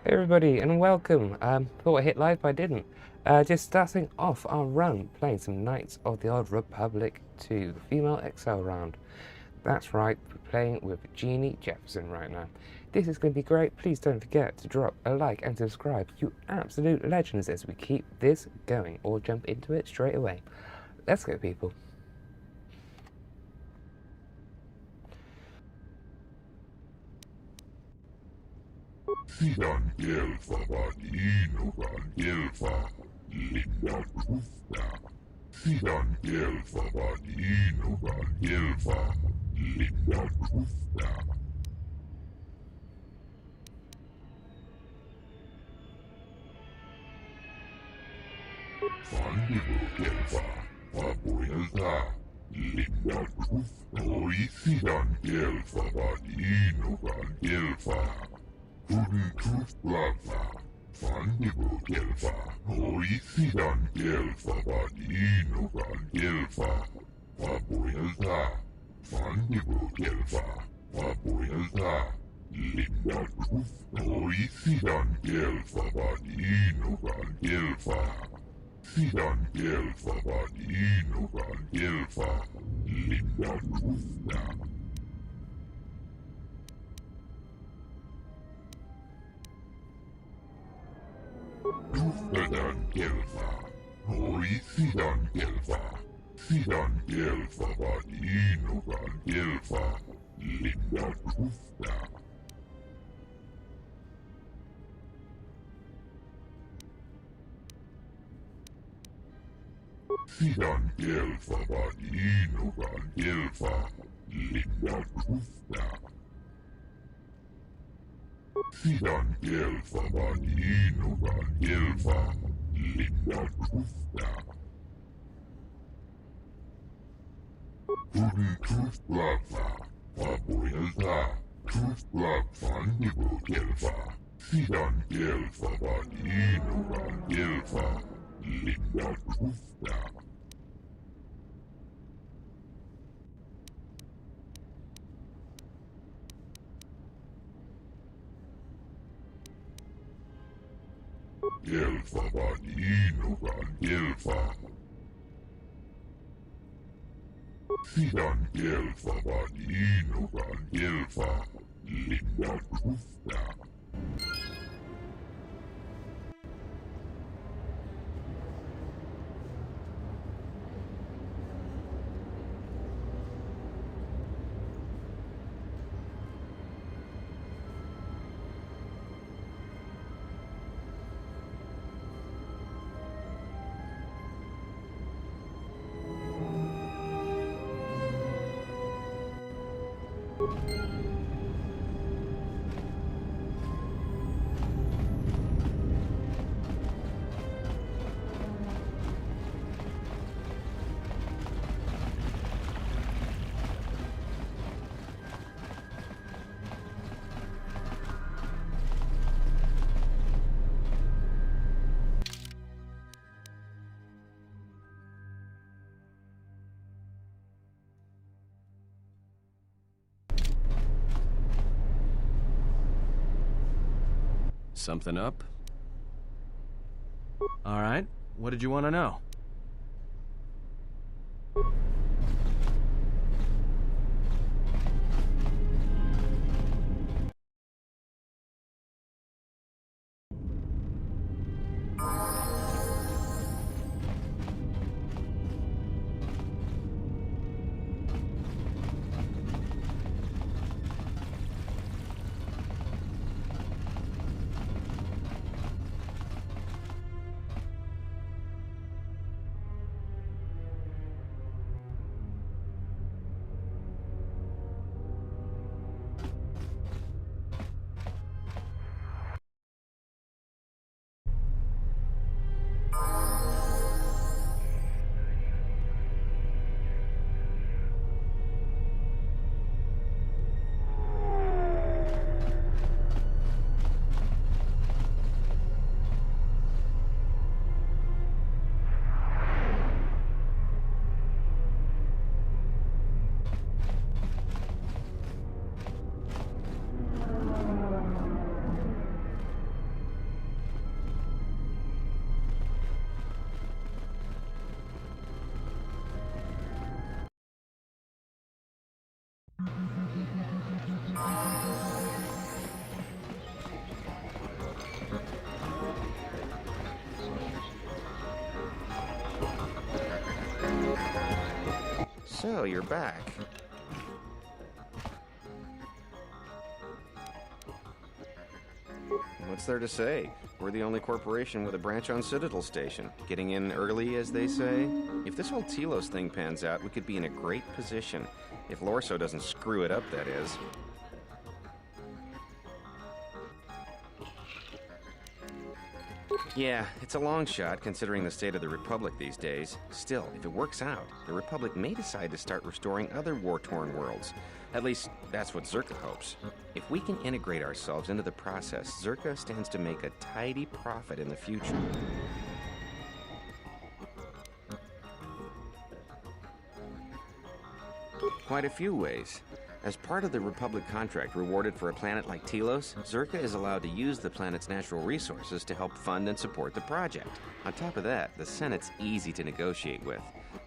Hey everybody and welcome. Thought I hit live but I didn't. Just starting off our run playing some Knights of the Old Republic 2, the female XL round. That's right, we're playing with Jeannie Jefferson right now. This is going to be great. Please don't forget to drop a like and subscribe, you absolute legends, as we keep this going, or jump into it straight away. Let's go, people. Sidan Gelfa Vadino Van Gelfa Linda Gusta. Sidan Gelfa Vadino Van Gelfa Linda Gusta. Fandigo Gelfa Vabuelta Linda Gusta. Oi Sidan Gelfa Vadino Van Gelfa. Truth Lava, Fandigo Gelfa, Oisidan Gelfa, Vadino Van Gelfa, Vabuelta, Fandigo Gelfa, Vabuelta, Linda Truth, Oisidan Gelfa, Vadino Van Gelfa, Sidan Gelfa, Vadino Van Gelfa, Linda Truth. Sidan Gelfa, Oi Sidan Gelfa, Sidan Gelfa Vadino Van Gelfa, Linda Gusta. Sidan Gelfa Vadino Van Gelfa, Linda Gusta. Sidan Gelfa Vadino Van Gelfa, Linda Gusta. Truth Lava, Vabuelta, Truth Lava Fandigo Gelfa, Sidan Gelfa Vadino Van Gelfa, Linda Gusta. Gelfa Vadino Van Gelfa. Sidan Gelfa Vadino Van Gelfa, Linda Gusta. Something up? All right. What did you want to know? So, you're back. What's there to say? We're the only corporation with a branch on Citadel Station. Getting in early, as they say. If this whole Telos thing pans out, we could be in a great position. If Lorso doesn't screw it up, that is. Yeah, it's a long shot considering the state of the Republic these days. Still, if it works out, the Republic may decide to start restoring other war-torn worlds. At least, that's what Zerka hopes. If we can integrate ourselves into the process, Zerka stands to make a tidy profit in the future. Quite a few ways. As part of the Republic contract rewarded for a planet like Telos, Zerka is allowed to use the planet's natural resources to help fund and support the project. On top of that, the Senate's easy to negotiate with.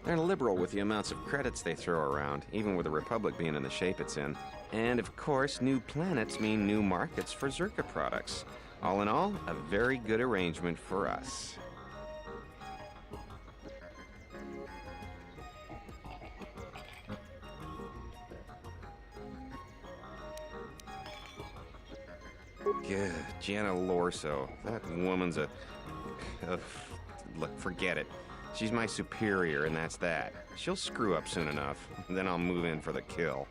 They're liberal with the amounts of credits they throw around, even with the Republic being in the shape it's in. And of course, new planets mean new markets for Zerka products. All in all, a very good arrangement for us. Good, Jana Lorso. That woman's look, forget it. She's my superior, and that's that. She'll screw up soon enough. Then I'll move in for the kill.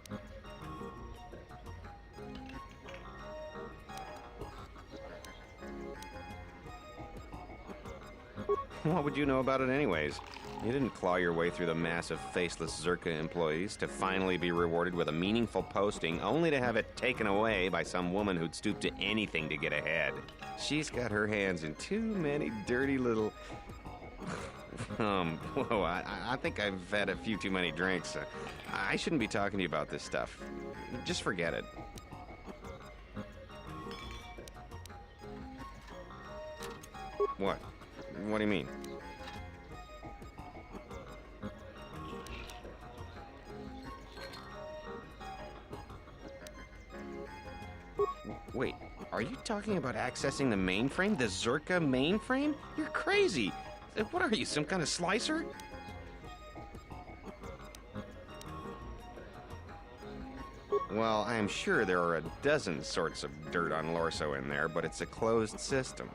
What would you know about it anyways? You didn't claw your way through the mass of faceless Zerka employees to finally be rewarded with a meaningful posting, only to have it taken away by some woman who'd stoop to anything to get ahead. She's got her hands in too many dirty little... whoa, I think I've had a few too many drinks. I shouldn't be talking to you about this stuff. Just forget it. What? What do you mean? Wait, are you talking about accessing the mainframe? The Zerka mainframe? You're crazy! What are you, some kind of slicer? Well, I am sure there are a dozen sorts of dirt on Lorso in there, but it's a closed system.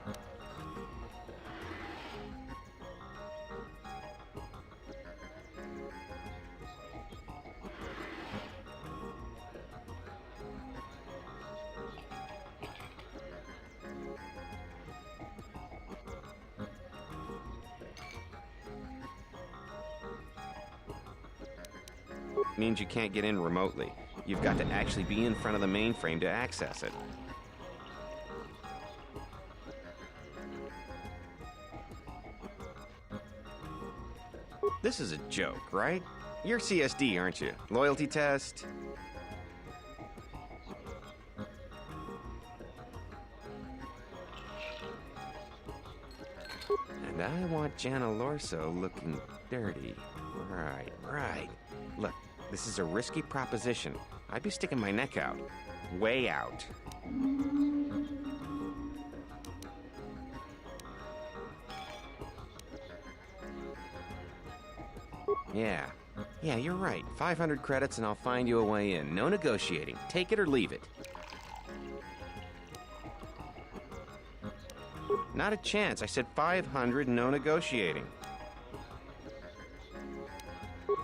Means you can't get in remotely. You've got to actually be in front of the mainframe to access it. This is a joke, right? You're CSD, aren't you? Loyalty test? And I want Jana Lorso looking dirty. Right. Look, this is a risky proposition. I'd be sticking my neck out. Way out. Yeah, you're right. 500 credits and I'll find you a way in. No negotiating. Take it or leave it. Not a chance. I said 500, no negotiating.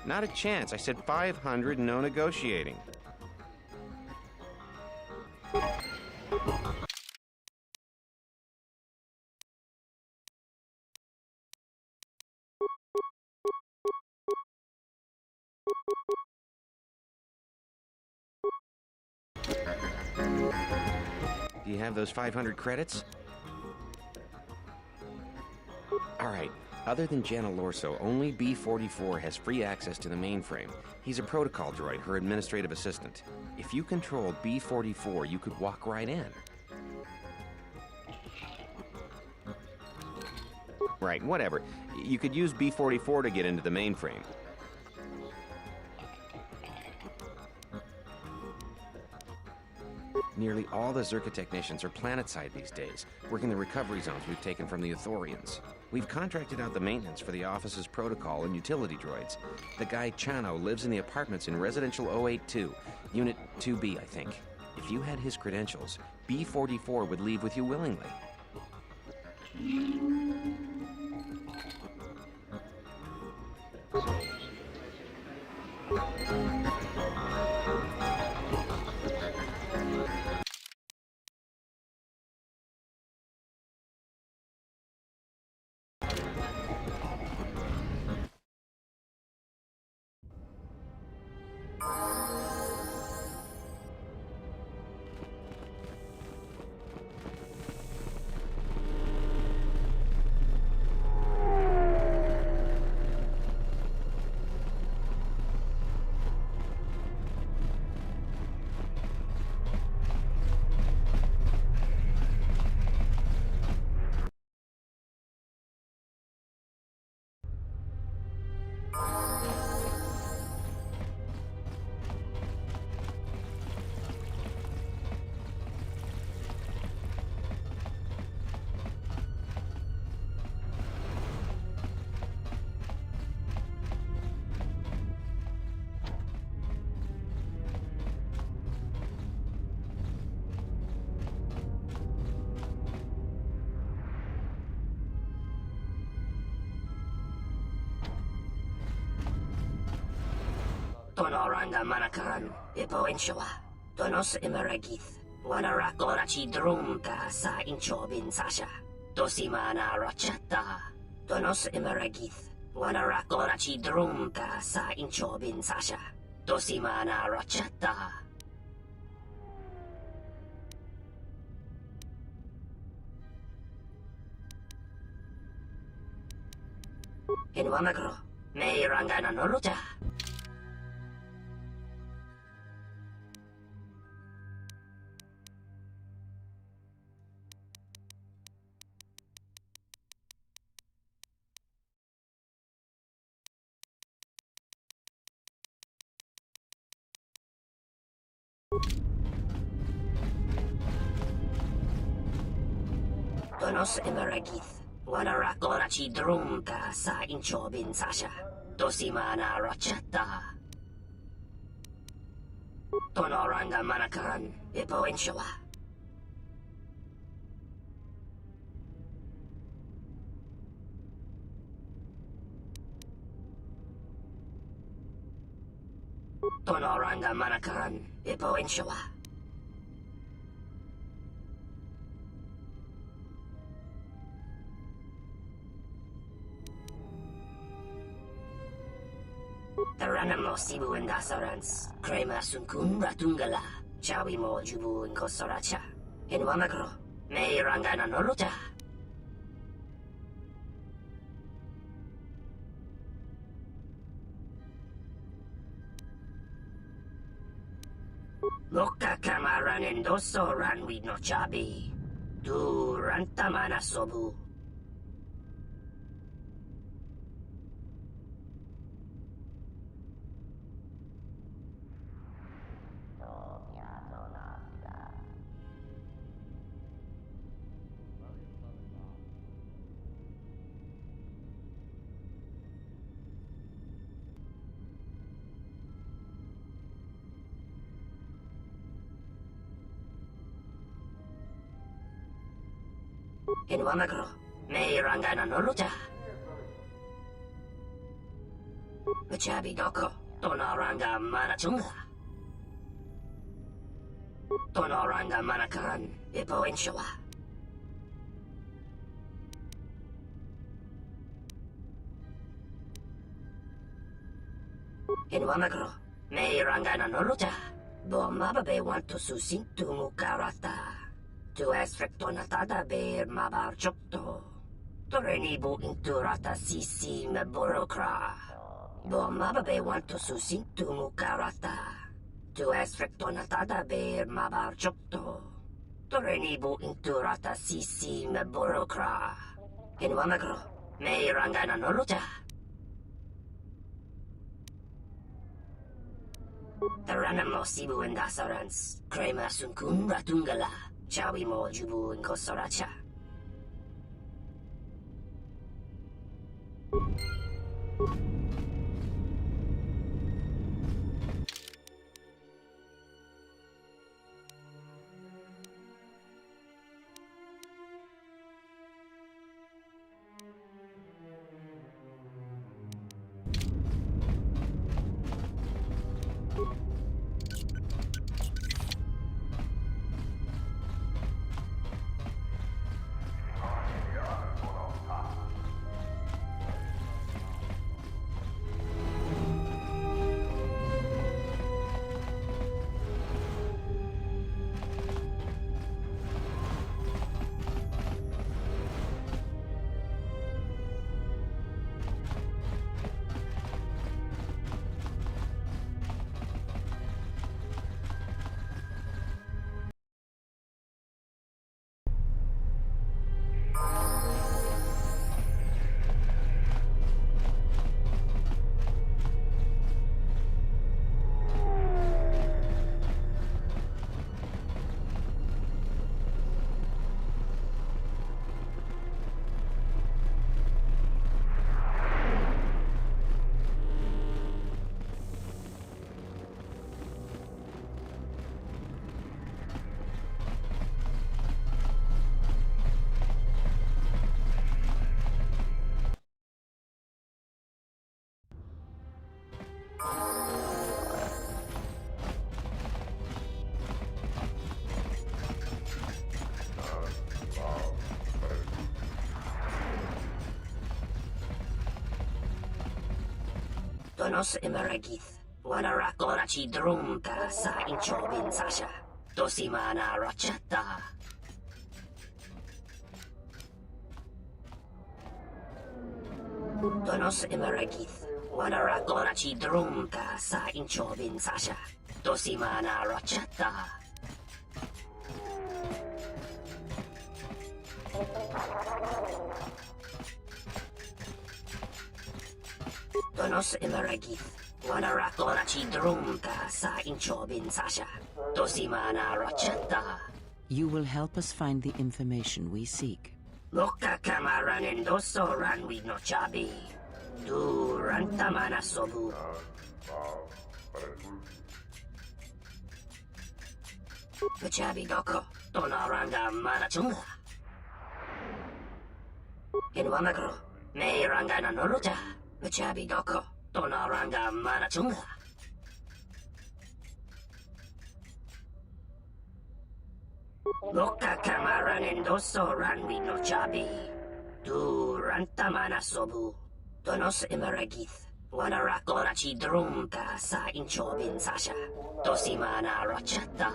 Not a chance. I said 500, no negotiating. Do you have those 500 credits? All right. Other than Jana Lorso, only B-44 has free access to the mainframe. He's a protocol droid, her administrative assistant. If you controlled B-44, you could walk right in. Right, whatever. You could use B-44 to get into the mainframe. Nearly all the Zerka technicians are planetside these days, working the recovery zones we've taken from the Ithorians. We've contracted out the maintenance for the office's protocol and utility droids. The guy Chano lives in the apartments in Residential 082, Unit 2B, I think. If you had his credentials, B-44 would leave with you willingly. Tonoranga manakaran, ipoenshawa. Tonos imaragith. Wanarakorachi drumka sa inchobin sasha. Tosimana rachata. Tonos imaragith. Wanarakorachi drumka sa inchobin sasha. Tosimana rachata. Inwamagro, may rangana noruta. Tonos imaragith. Wanarakorachi drumka sa inchobin sasha. Tosimana rachata. Tonoranga manakaran, ipoenshawa. Tonoranga manakaran, ipoenshawa. Taranamo sibu indasarans, crema sunkun ratungala, chawi mo jubu inkosoracha. Inwamagro, may rangana noruta. Loka kamaran endoso ranwi no chabi. Du rantamana sobu. Inwamagro, may rangana noruta. Machabi doko, tonoranga manachunga. Tonoranga manakaran, ipoenshawa. Inwamagro, may rangana noruta. Bomababe want to susintu mukarata. Tu es rectonatada ber mabarchokto. Torenibu inturata sisi meborokra. Bomababe want to susintu mukarata. Tu es rectonatada ber mabarchokto. Torenibu inturata sisi meborokra. Inwamagro, may rangana noruta. Taranam mo sibu and dasarans. Krema sunkun ratungala. Chawi mo jubu and kosoracha. Donos emeragith. Wanara korachi drumka sa inchobin sasha. Dosimana rachata. Donos emeragith. Wanara korachi drumka sa inchobin sasha. Dosimana rachata. Donos emeragith. Wanara korachi drumka sa inchobin sasha. Dosimana rachata. You will help us find the information we seek. Loka kamaran endoso ran we no chabi. Du rantamana sobu. Chabi doko. Donaranga manachunga. Inwamagro. Me ranga na noruja. Chabi doko. Donaranga manachunga. Loka kamaran endoso ran we no chabi. Du rantamana sobu. Donos emeragith. Wanara korachi drumka sa inchobin sasha. Dosimana rachata.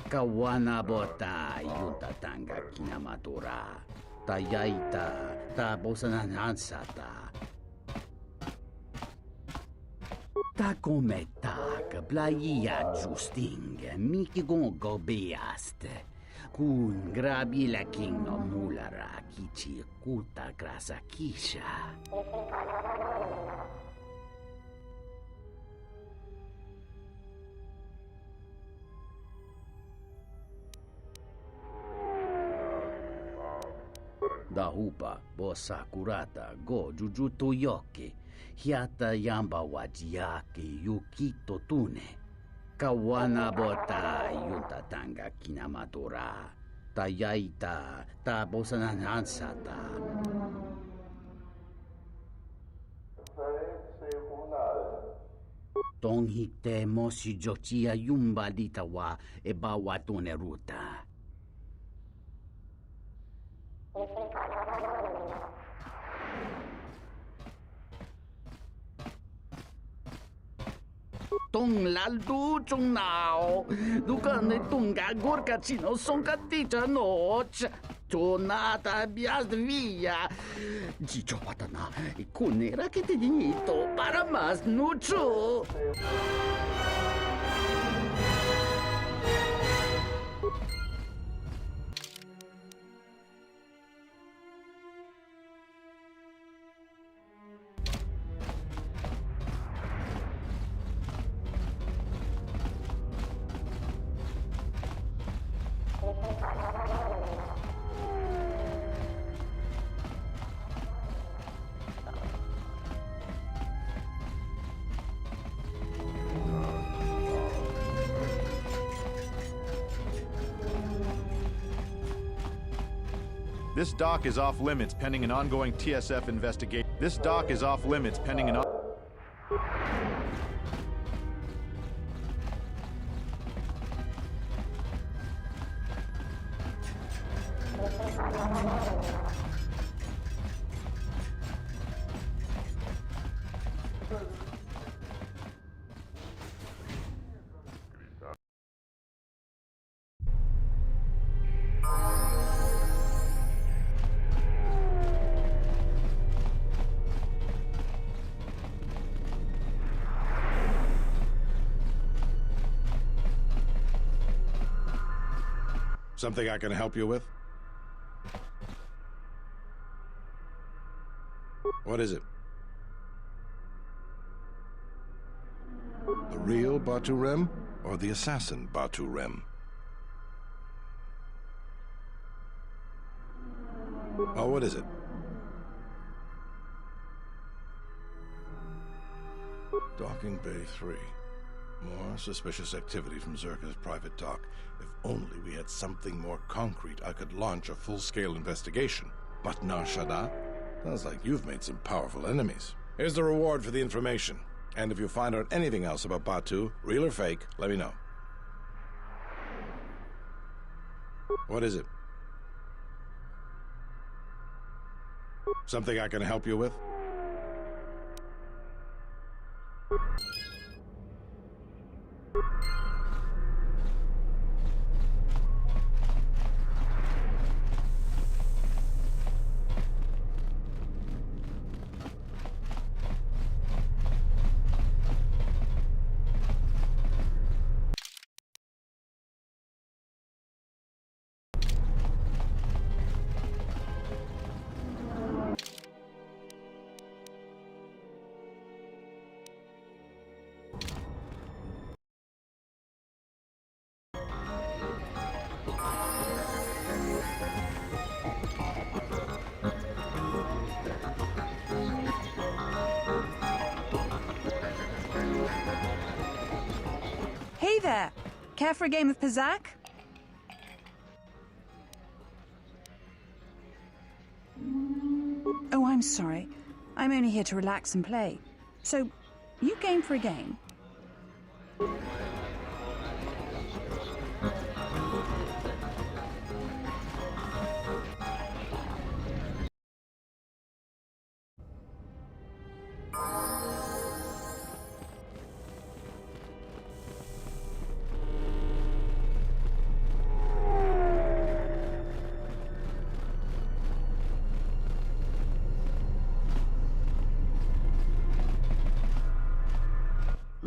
Kawanabota yuta tanga kinamatura. Tayaita tabosananansata. Takometa kablaya justing mikigongo beaste. Kun grabi la king no mulara kichi kuta grasa kisha. Dahupa bosa kurata go jujuto yoke. Hiata yamba wajiake yukito tune. Kawana bota yunta tanga kinamatora. Tayaita tabosananansata. Tonghite mosi jochia yumba litawa e bawatune ruta. Tong laldu chung nao, dukan ne tunga gorka chino sonka tita noch. Tornata abbiast via. Gicio patana, kunera che te dignito para mas nucho. This dock is off limits pending an ongoing TSF investigation. This dock is off limits pending an Something I can help you with? What is it? The real Batu Rem or the assassin Batu Rem? Oh, what is it? Docking Bay 3. More suspicious activity from Zerka's private dock. If only we had something more concrete, I could launch a full-scale investigation. But Narshada? Sounds like you've made some powerful enemies. Here's the reward for the information. And if you find out anything else about Batu, real or fake, let me know. What is it? Something I can help you with? Hey there! Care for a game of Pizzak? Oh, I'm sorry. I'm only here to relax and play. So, you game for a game?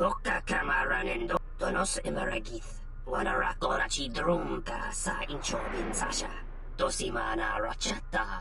Lokka kamaranin donos imaragith. Wanara korachi drumka sa inchobin sasha. Dosimana rachata.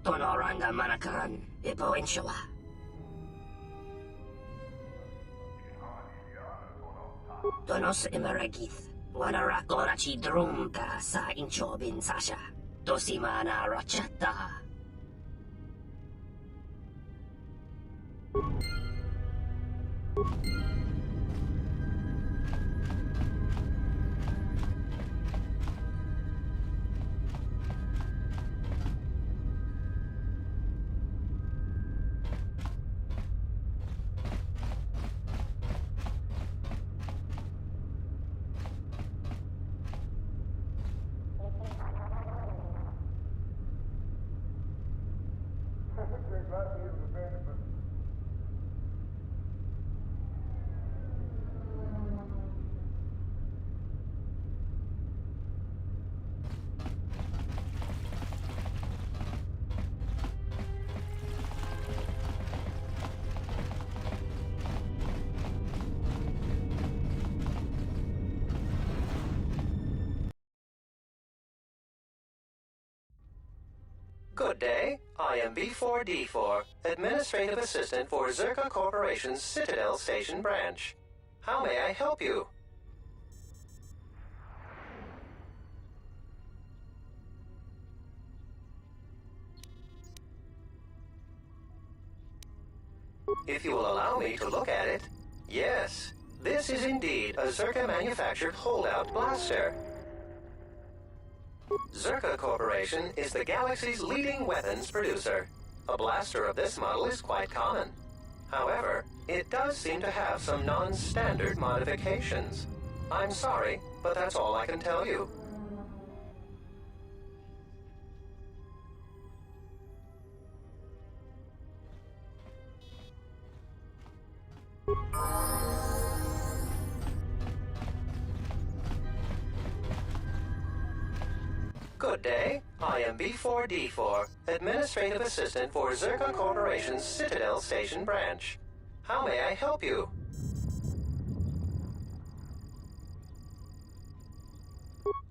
Tonoranga manakaran, ipo inshawa. Tonos imaragith, wanarakorachi drumka sa inchobin sasha. Tosimana rachata. Good day. I am B4D4, Administrative Assistant for Zerka Corporation's Citadel Station branch. How may I help you? If you will allow me to look at it, yes, this is indeed a Zerka-manufactured holdout blaster. Zerka Corporation is the Galaxy's leading weapons producer. A blaster of this model is quite common. However, it does seem to have some non-standard modifications. I'm sorry, but that's all I can tell you. Good day. I am B4D4, Administrative Assistant for Zerka Corporation's Citadel Station branch. How may I help you?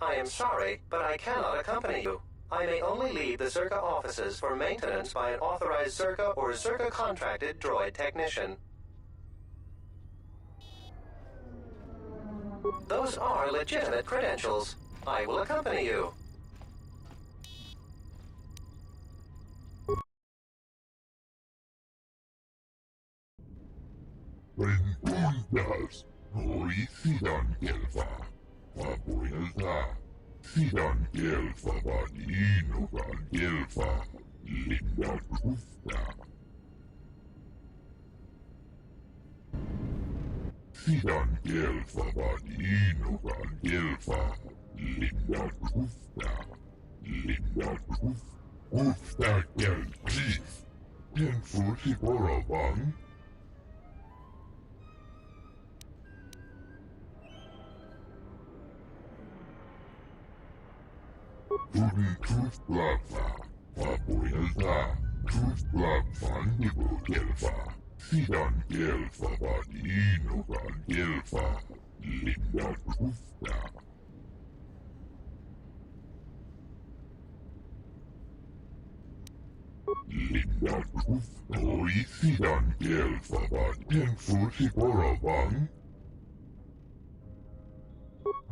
I am sorry, but I cannot accompany you. I may only leave the Zerka offices for maintenance by an authorized Zerka or Zerka contracted droid technician. Those are legitimate credentials. I will accompany you. Ventundas, hoy sidan kelfa, vapuelta, sidan kelfa vanino van kelfa, linda krufta. Sidan kelfa vanino van kelfa, linda krufta, krufta kelkif, en fusi boravan. Truth Blabfa, Vapuelta, Truth Blabfa, Nibble Gelfa, Sidan Gelfa, Vadino Van Gelfa, Linda Krufta. Linda Krufta, Oi Sidan Gelfa, Vadin Fusi Boravan.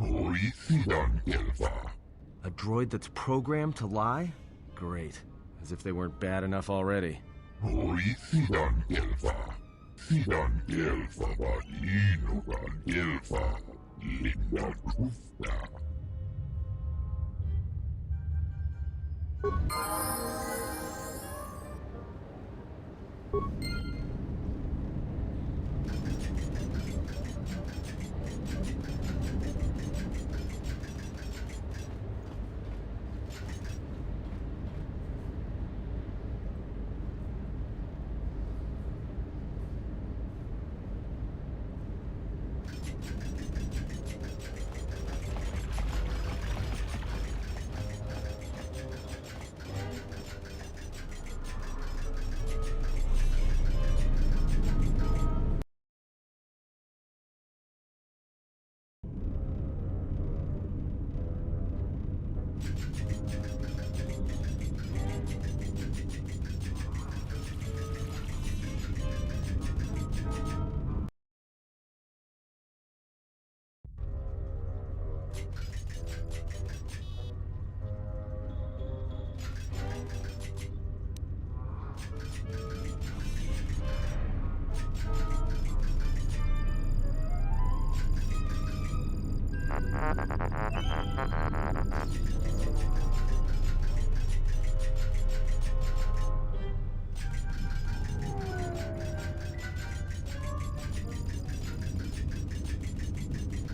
Oi Sidan Gelfa. A droid that's programmed to lie? Great. As if they weren't bad enough already. Oi sidan gelfa. Sidan gelfa vadino van gelfa. Linda krufta.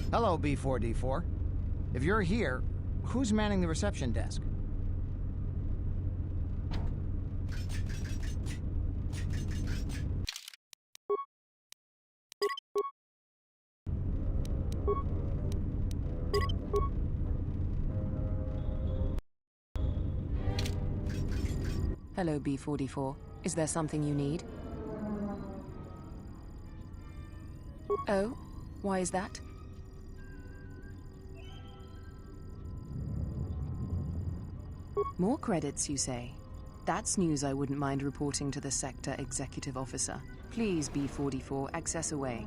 Hello, B4D4. If you're here, who's manning the reception desk? Hello, B44. Is there something you need? Oh? Why is that? More credits, you say? That's news I wouldn't mind reporting to the Sector Executive Officer. Please, B44, access away.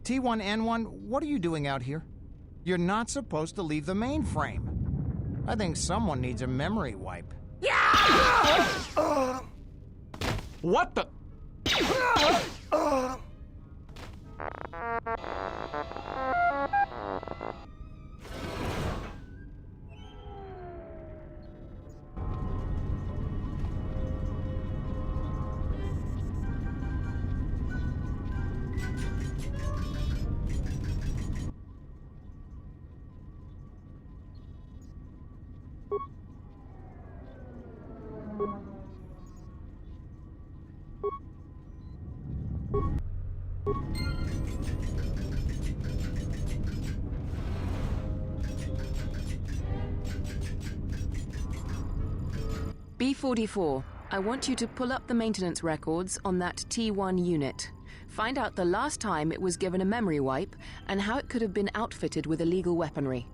T1N1, what are you doing out here? You're not supposed to leave the mainframe. I think someone needs a memory wipe. What the? B44, I want you to pull up the maintenance records on that T1 unit. Find out the last time it was given a memory wipe and how it could have been outfitted with illegal weaponry.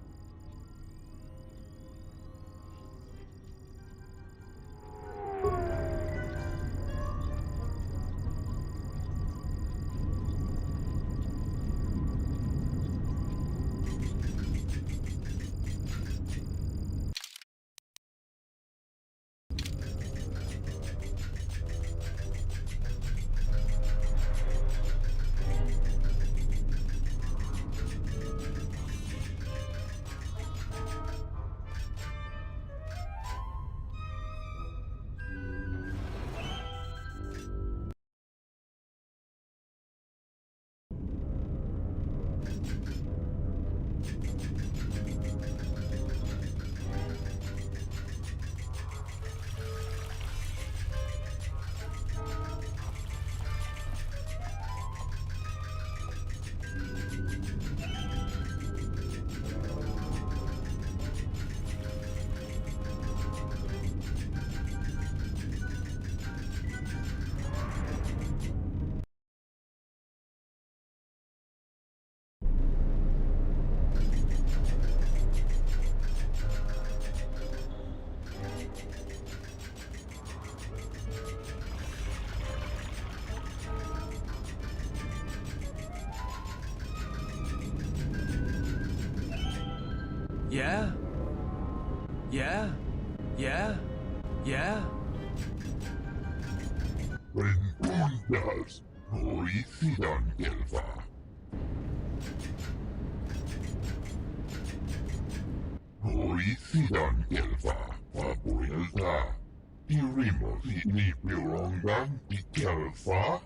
Yeah? Yeah? Yeah? Yeah? Benditas, Hoicidan Gelfa. Hoicidan Gelfa, Papuelta. Irimos inipirongan di Gelfa.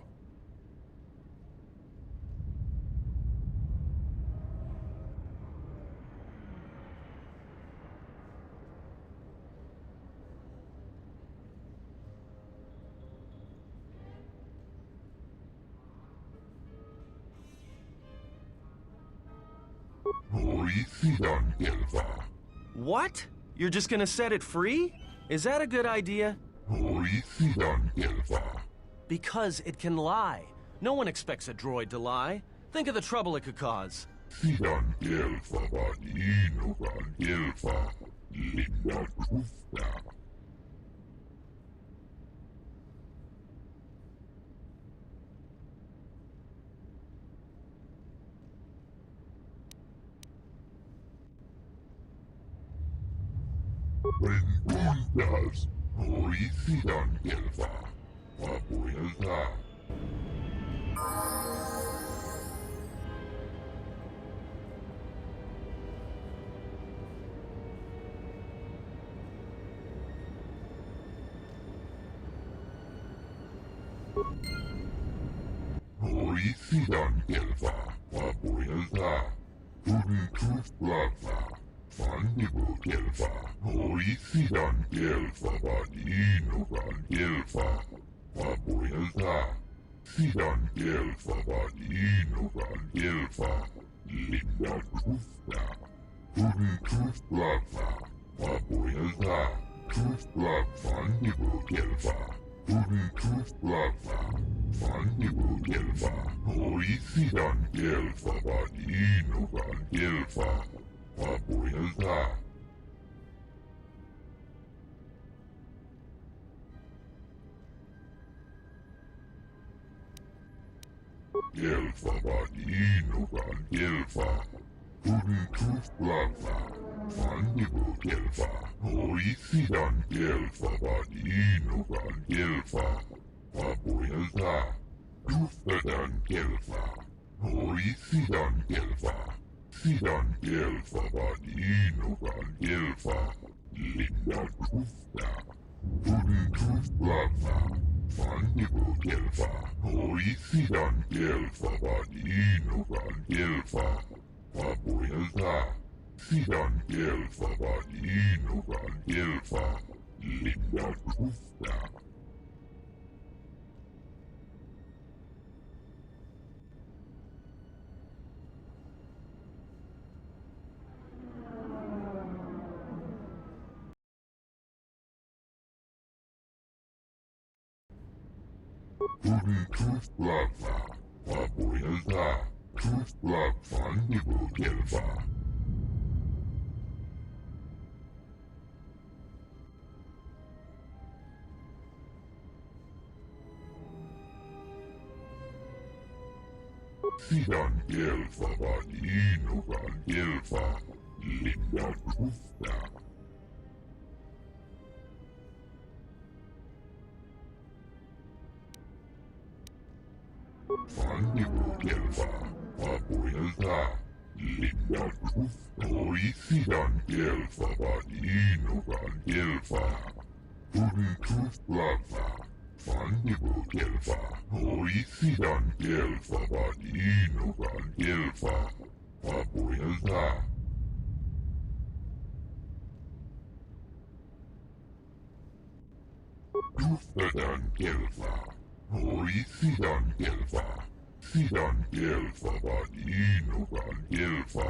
Hoicidan Gelfa. What? You're just gonna set it free? Is that a good idea? Hoicidan Gelfa. Because it can lie. No one expects a droid to lie. Think of the trouble it could cause. Sidan Gelfa Vadinogan Gelfa. Linda Kufta. Benditas, Hoicidan Gelfa. Papuelta. Hoicidan Gelfa. Papuelta. Tudin Tuflava. Fandibu Gelfa. Hoicidan Gelfa Vadinogan Gelfa. Papuelta. Sidan Gelfa Vadinogan Gelfa. Linda Tufta. Tudin Tuflava. Papuelta. Tuflav Fandibu Gelfa. Tudin Tuflava. Fandibu Gelfa. Hoicidan Gelfa Vadinogan Gelfa. Papuelta. Gelfa Vadinogan Gelfa. Tudin Tuflava. Fandibu Gelfa. Hoicidan Gelfa Vadinogan Gelfa. Papuelta. Tuftadan Gelfa. Hoicidan Gelfa. Sidan Gelfa Vadinogan Gelfa. Linda Tufta. Tudin Tuflava. Fandibu Gelfa. Hoicidan Gelfa Vadinogan Gelfa. Papuelta. Sidan Gelfa Vadinogan Gelfa. Linda Tufta. Tudin Tuflava. Papuelta. Tuflav Fandibu Gelfa. Sidan Gelfa Vadinogan Gelfa. Linda Tufta. Fandibu Gelfa. Papuelta. Linda Tufta. Hoicidan Gelfa Vadinogan Gelfa. Tudin Tuflava. Fandibu Gelfa. Hoicidan Gelfa Vadinogan Gelfa. Papuelta. Tuftadan Gelfa. Hoicidan Gelfa. Sidan Gelfa Vadinogan Gelfa.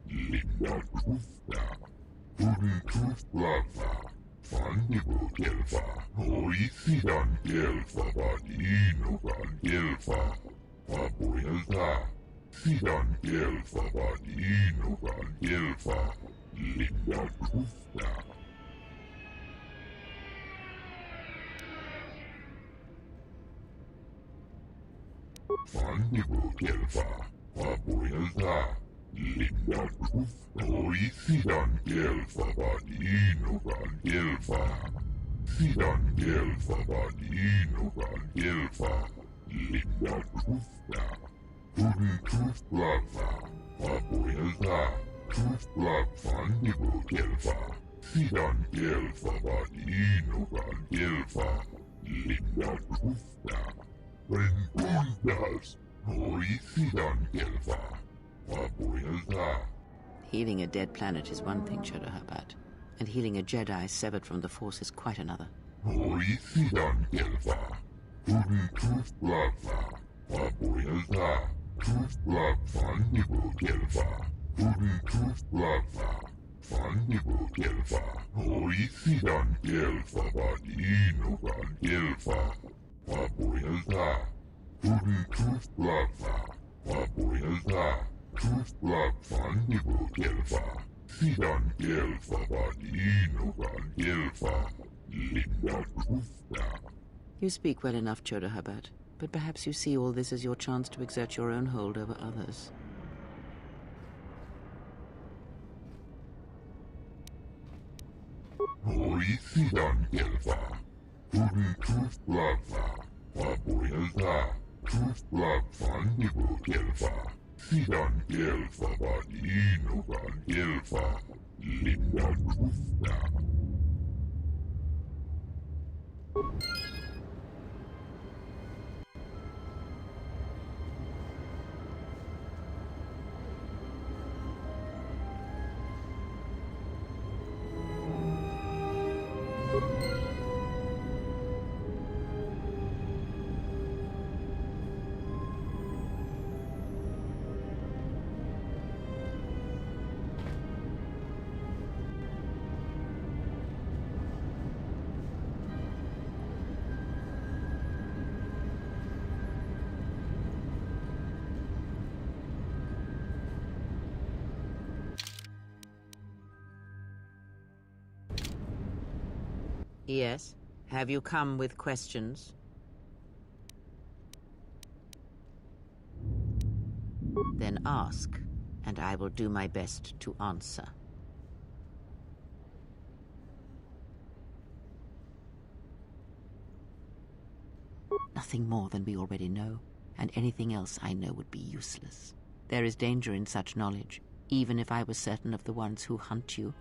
Linda Tufta. Tudin Tuflava. Fandibu Gelfa. Hoicidan Gelfa Vadinogan Gelfa. Papuelta. Sidan Gelfa Vadinogan Gelfa. Linda Tufta. Fandibu Gelfa. Papuelta. Linda Truffa. Oi sidan kelfa vadinokan kelfa. Sidan kelfa vadinokan kelfa. Linda Truffa. Tudun Trufflava. Vapoilta. Trufflavan nipu kelfa. Sidan kelfa vadinokan kelfa. Linda Truffa. Renkundas. Oi sidan kelfa. Healing a dead planet is one thing, Shadowherbert, and healing a Jedi severed from the Force is quite another. You speak well enough, Shadowherbert, but perhaps you see all this as your chance to exert your own hold over others. Sidan kelfa vadinokan kelfa. Linda Truffa. Yes? Have you come with questions? Then ask, and I will do my best to answer. Nothing more than we already know, and anything else I know would be useless. There is danger in such knowledge, even if I was certain of the ones who hunt you.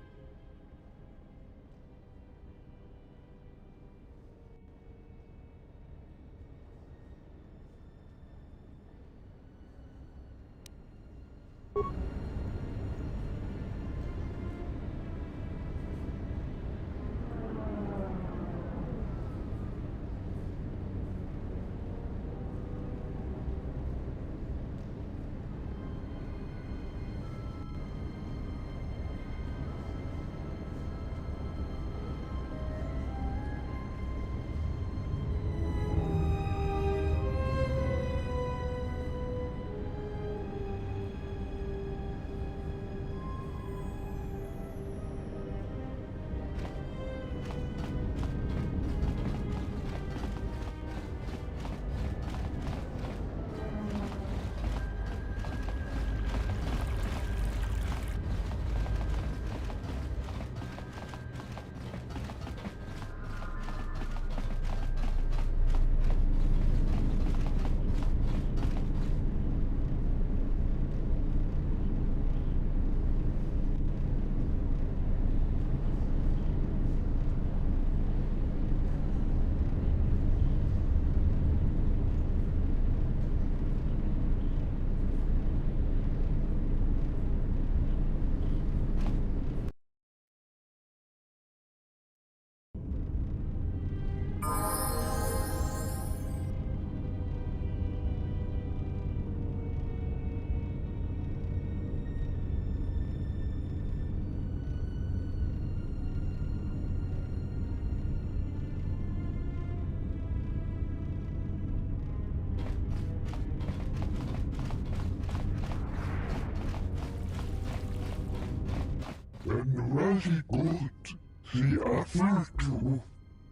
Razi gut, sie erfüllte,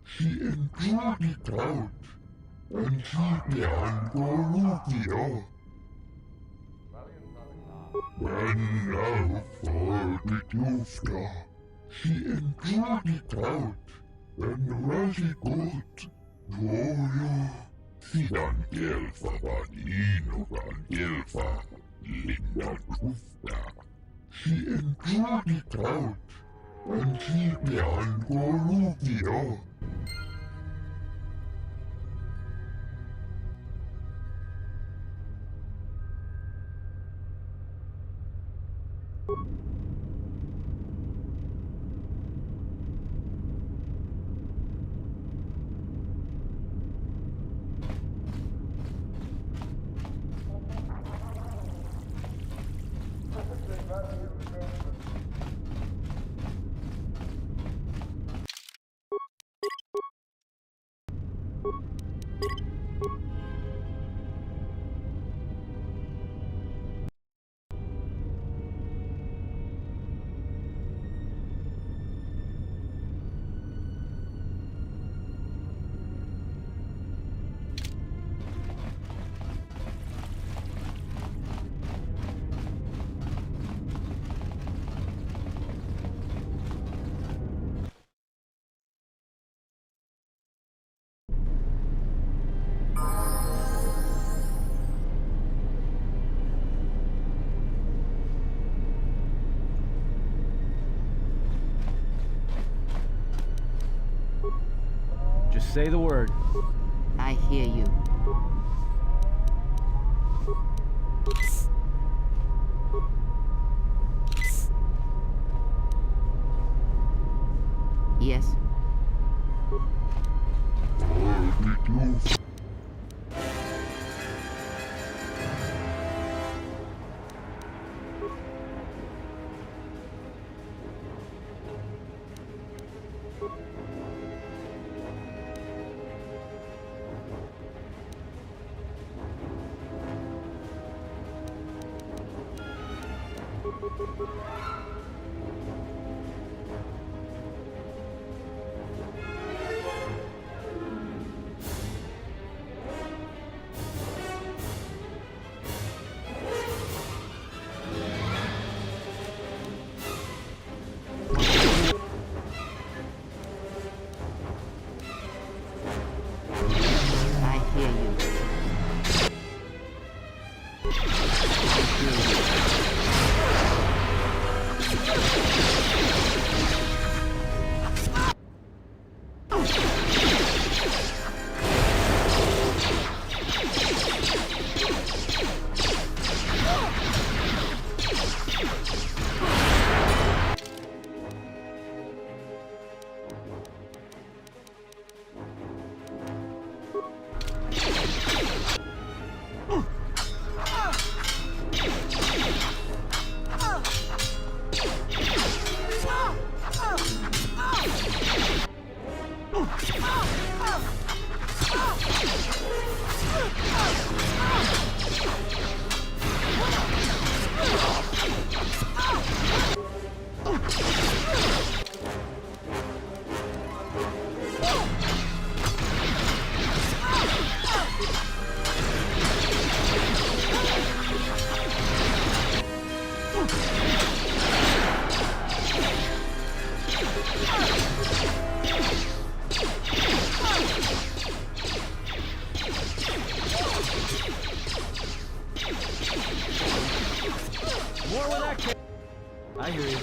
sie entschuldigt und sie beantwortet. And now for the Tuska. She enjoyed it out. And Rashi good. Joyo. Sidan Delfa Vaninogan Delfa. Linda Tuska. She enjoyed it out. And she began Gorugio. Just say the word. I hear you. Yes. I hear you.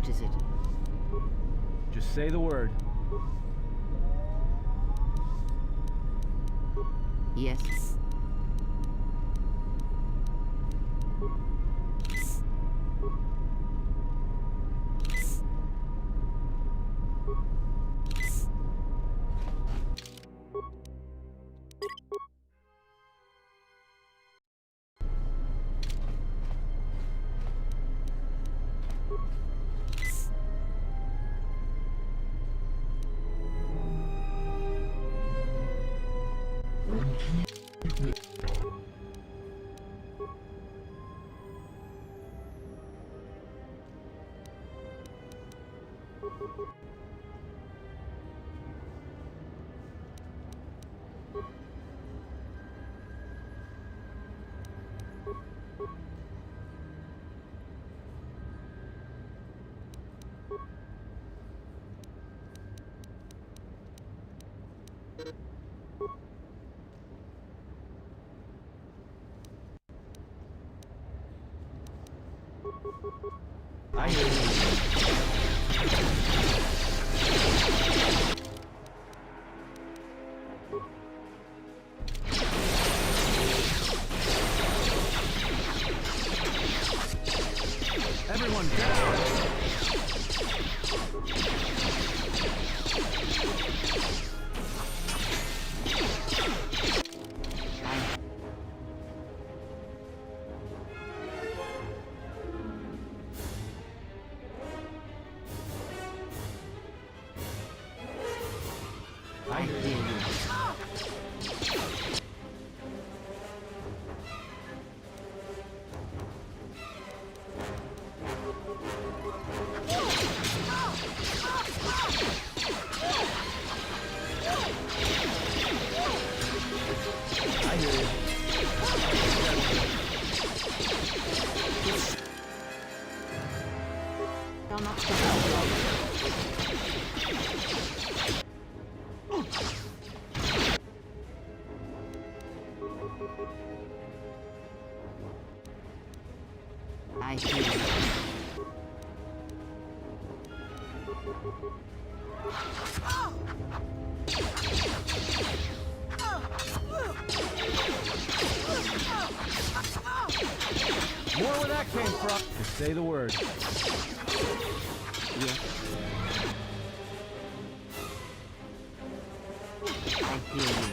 What is it? Just say the word. Yes. I hear Everyone down! I hear you. I hear you. You're not I hear you. More where that came from. Just say the word. Yes. I hear you.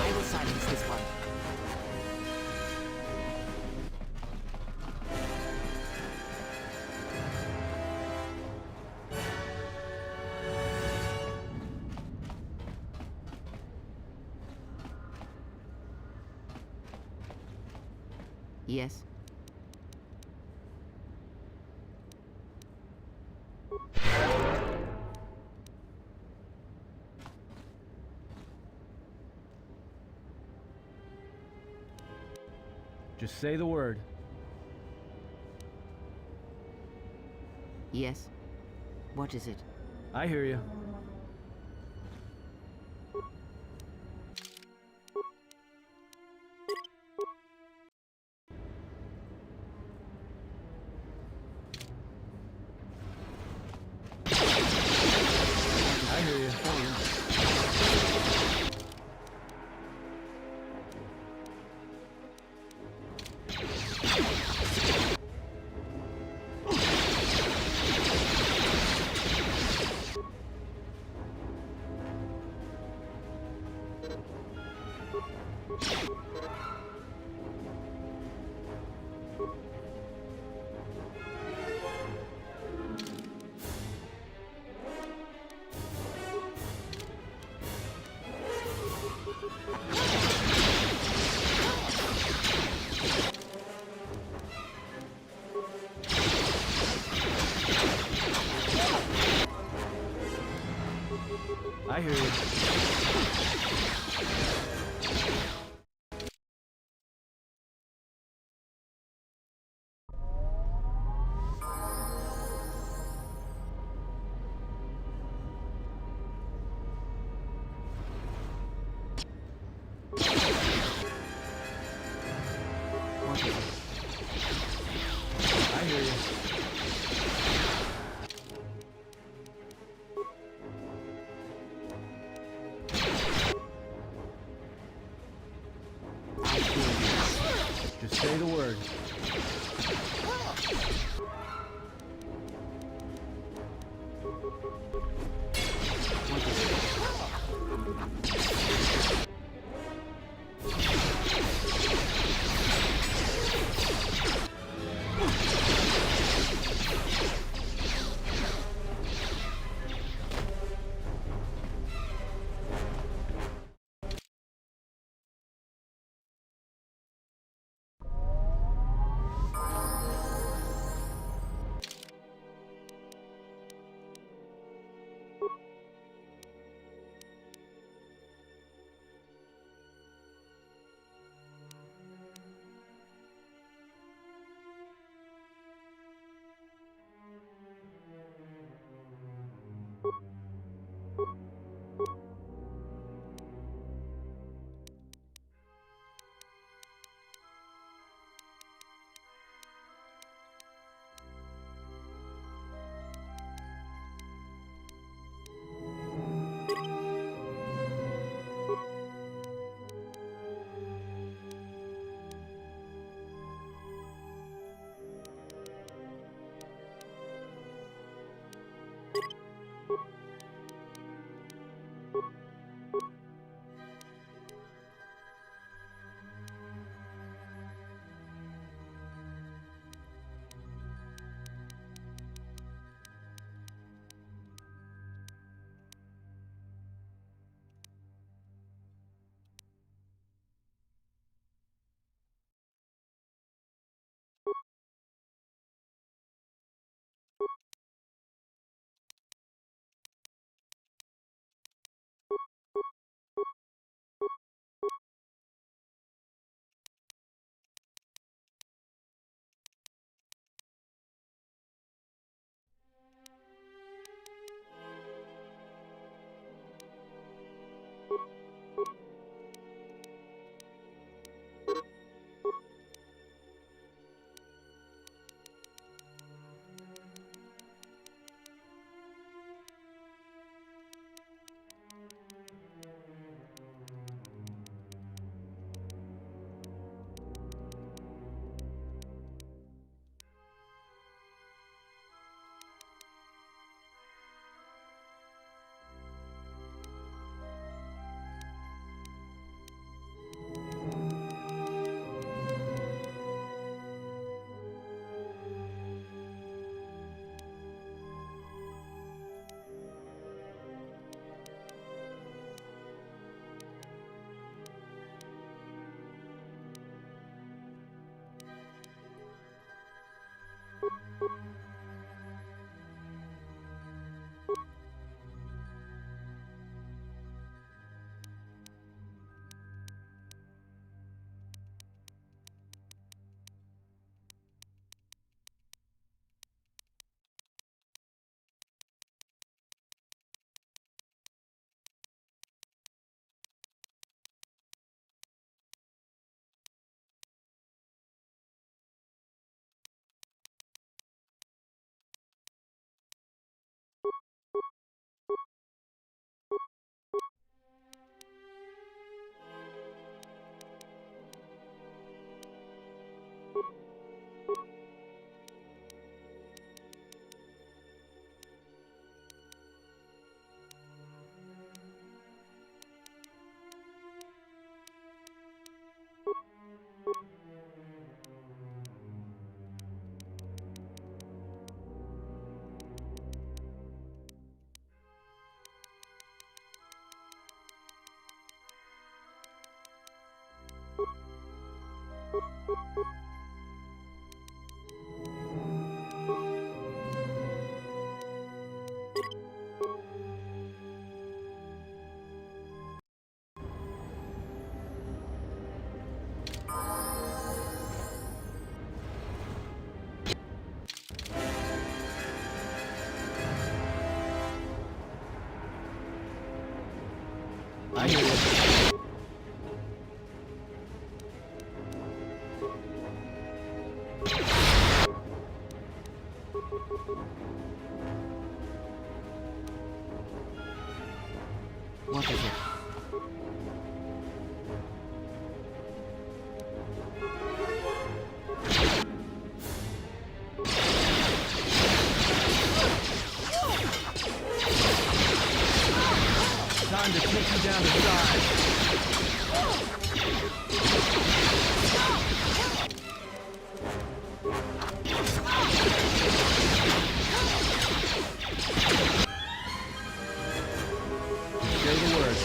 I will silence this one. Yes. Just say the word. Yes. What is it? I hear you. I hear you. I hear you. Just say the word. I hear you. What is it? Say the word.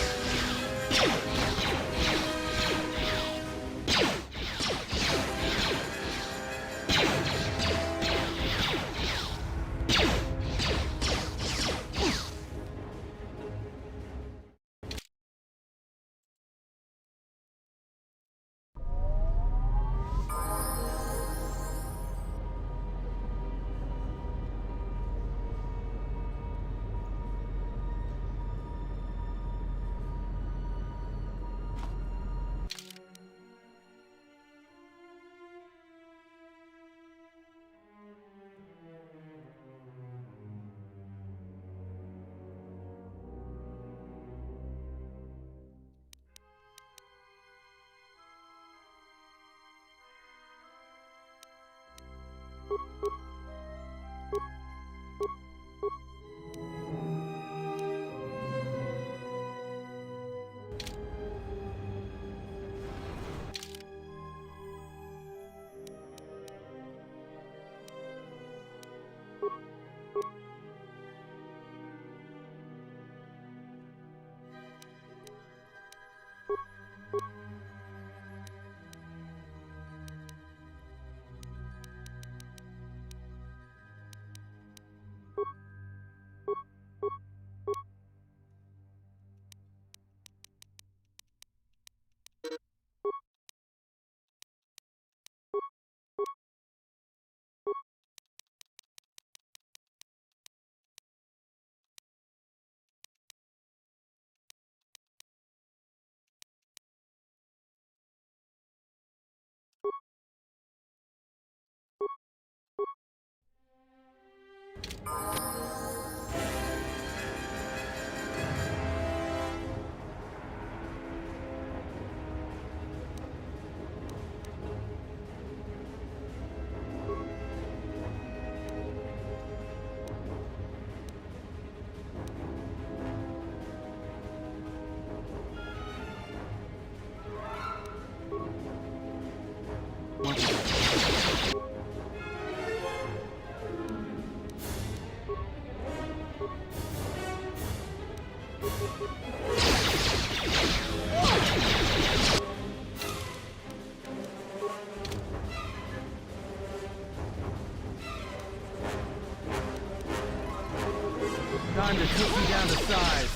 Time to cook you down to size.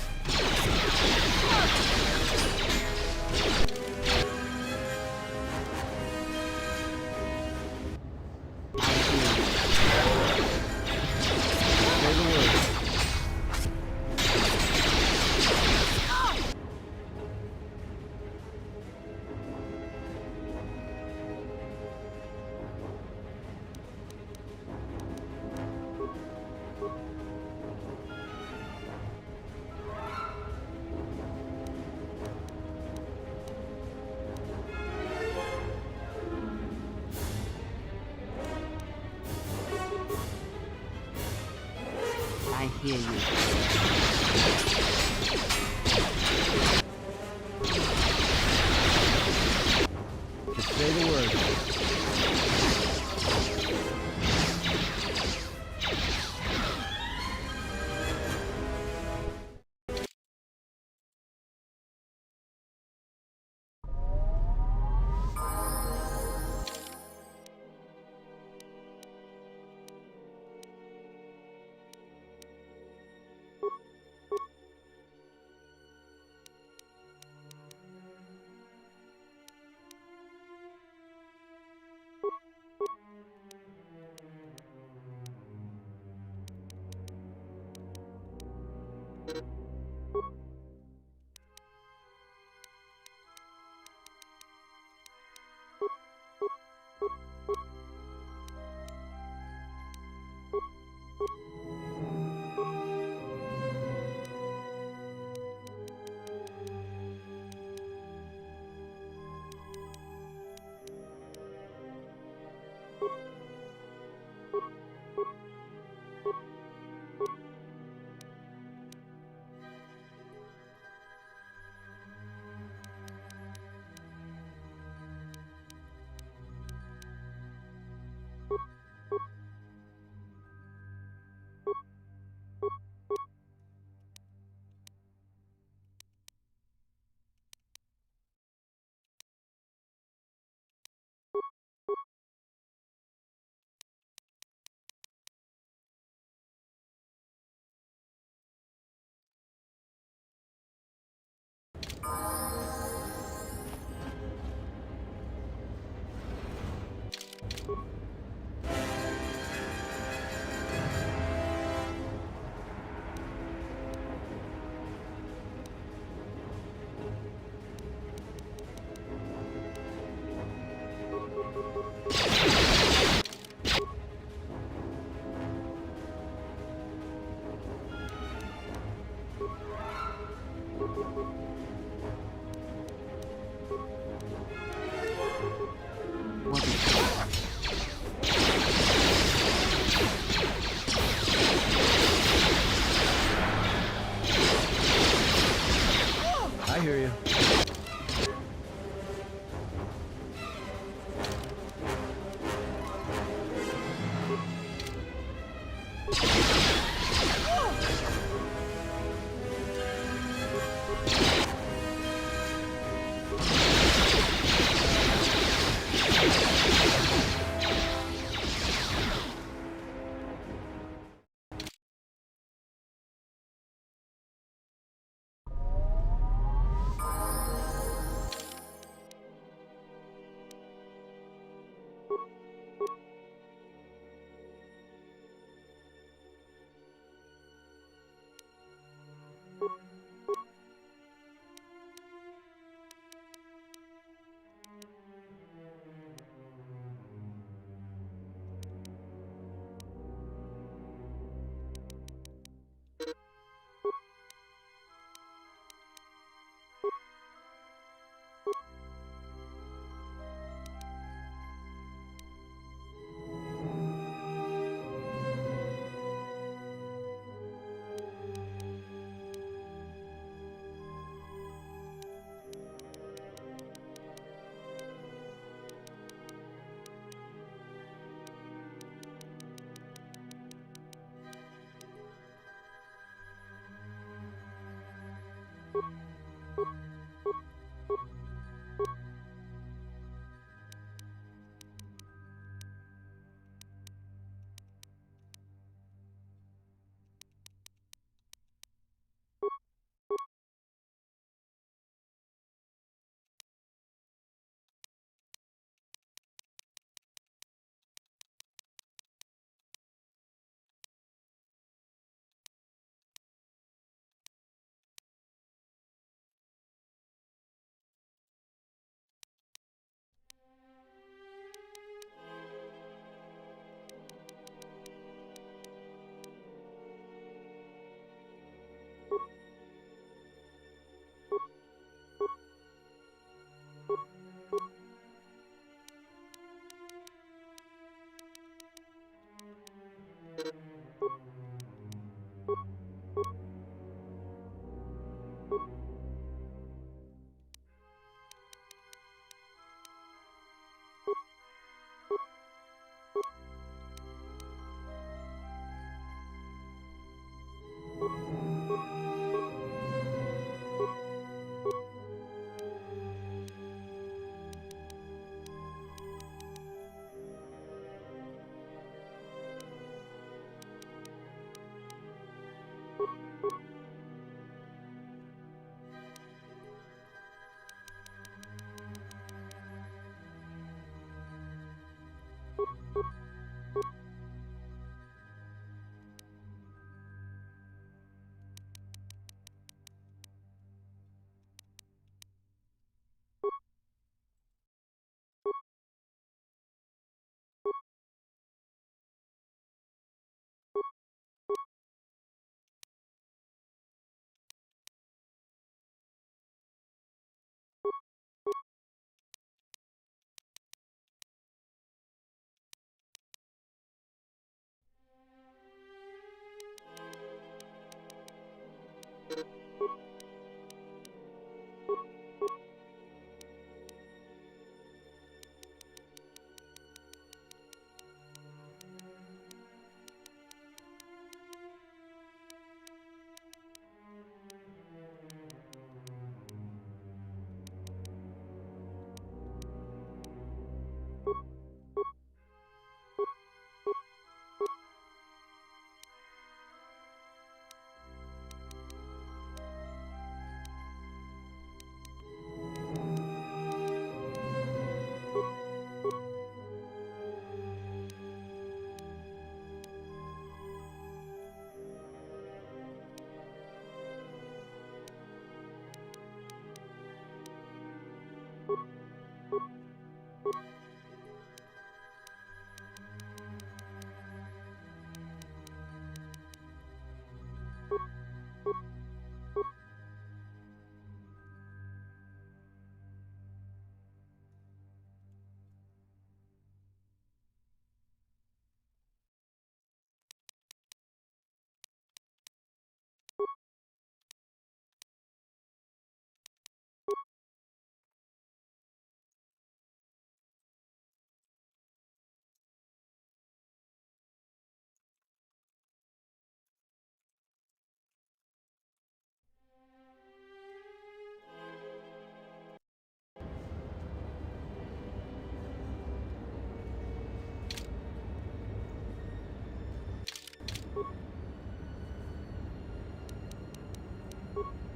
Say the word. I hear you. Just say the word.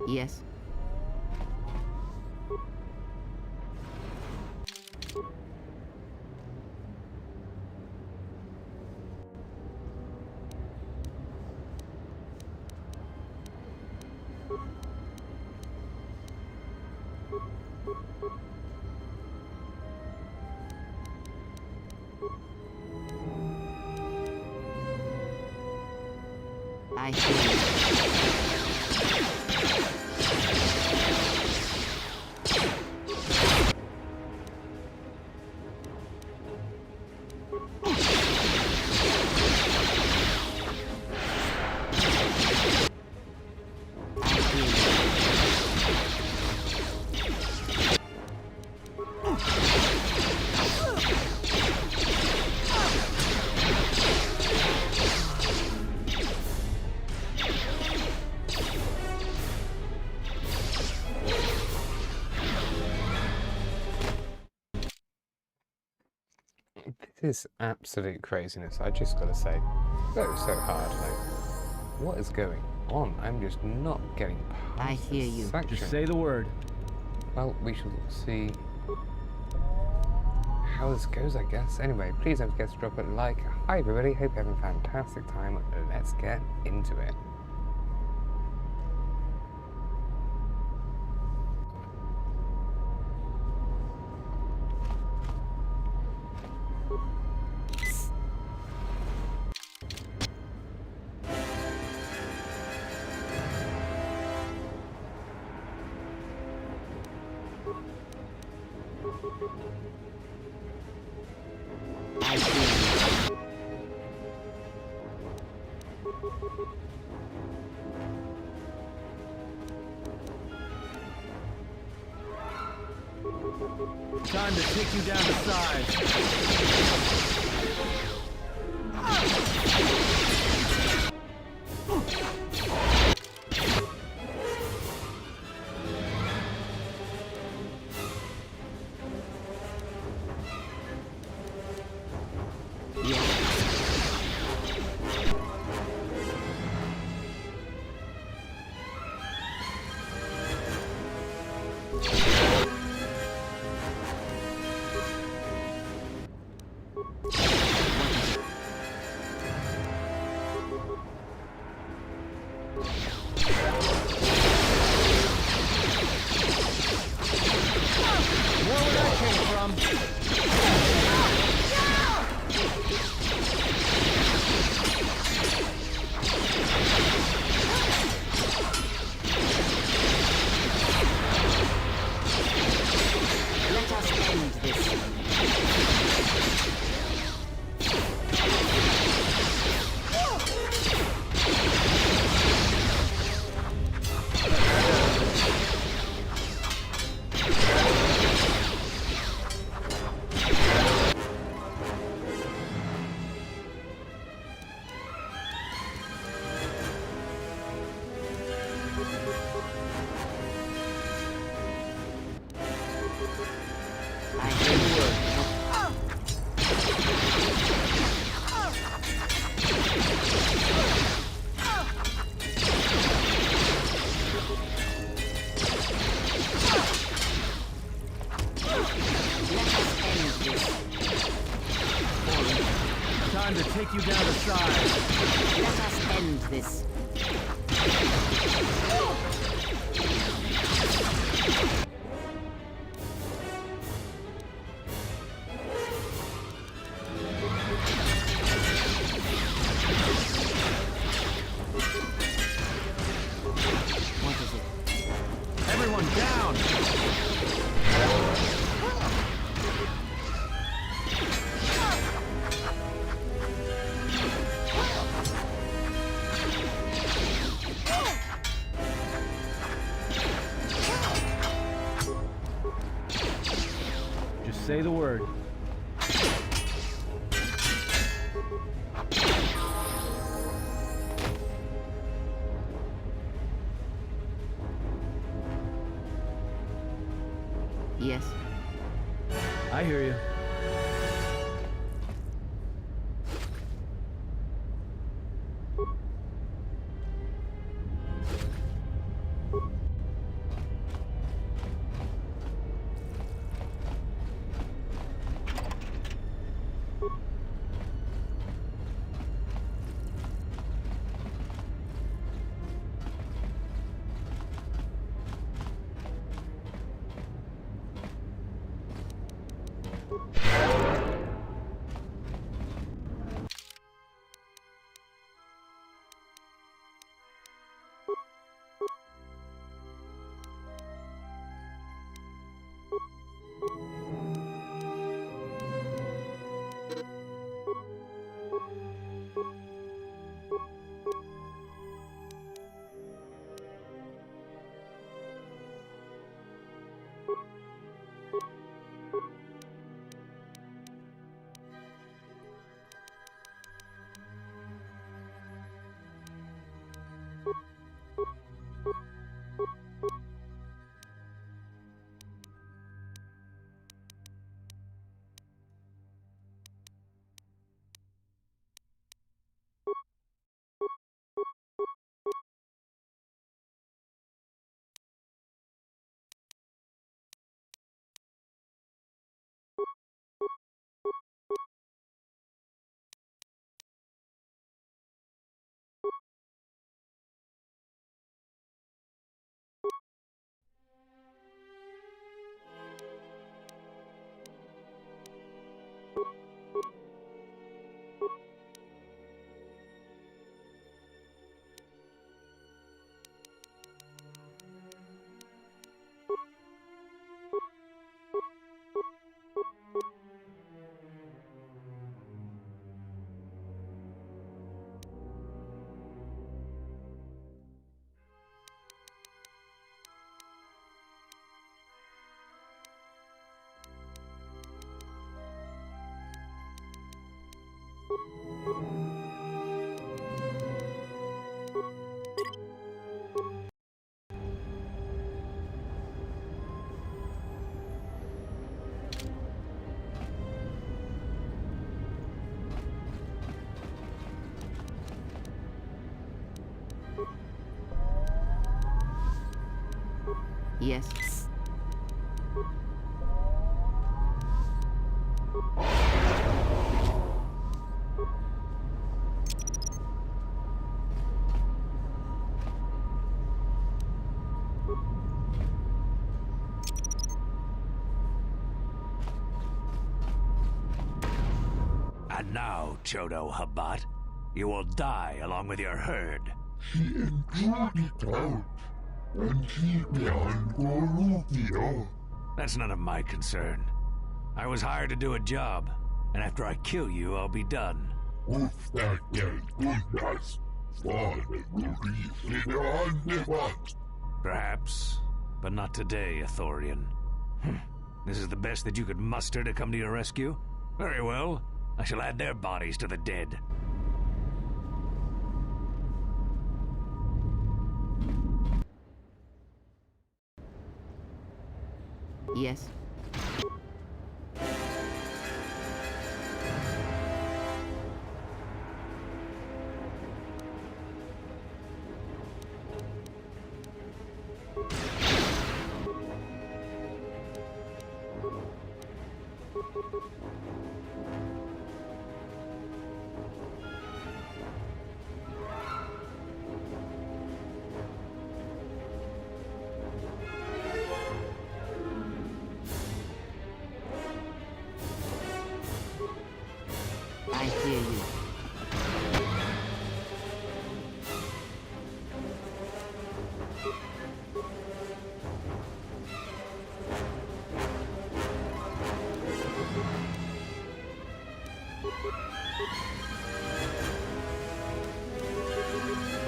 Yes? I hear you. This is absolute craziness, I just gotta say. That was so hard, like, what is going on? I'm just not getting past I hear you. section. Just say the word. Well, we shall see how this goes, I guess. Anyway, please don't forget to drop a like. Hi everybody, hope you're having a fantastic time. Let's get into it. Time to take you down to size. Time to take you down to size. Let us end this. What is it? Everyone down! Just say the word. Yes. I hear you. Yes. And now, Chodo Habat, you will die along with your herd. She enjoyed it out, and she began Gorufio. That's none of my concern. I was hired to do a job, and after I kill you, I'll be done. Uf, that goodness. Perhaps, but not today, Athorian. This is the best that you could muster to come to your rescue? Very well. I shall add their bodies to the dead. Yes. I hear you.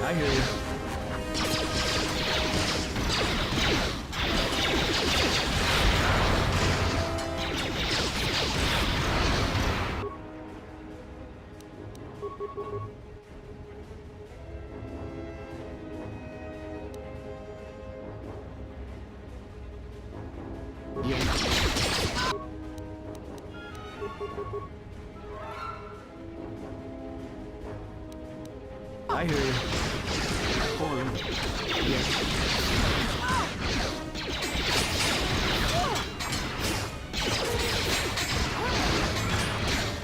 I hear you. I hear you. Falling. Yes.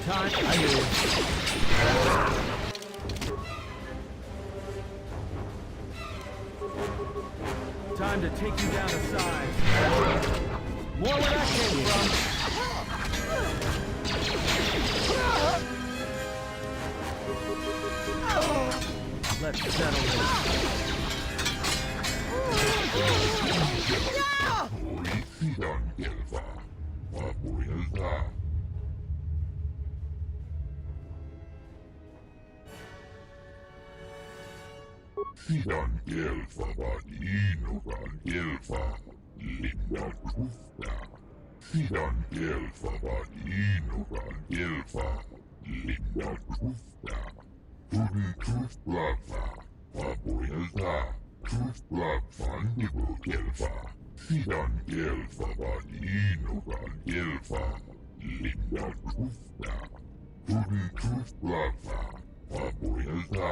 Time. I hear you. Time to take you down a side. More where that came from. Let's settle this. Sidan gelfa vadinogan gelfa linda kufta. Sidan gelfa vadinogan gelfa linda kufta. Tudun kufplafa vapoilta. Kufplafan nivo gelfa. Sidan gelfa vadinogan gelfa linda kufta. Tudun kufplafa vapoilta.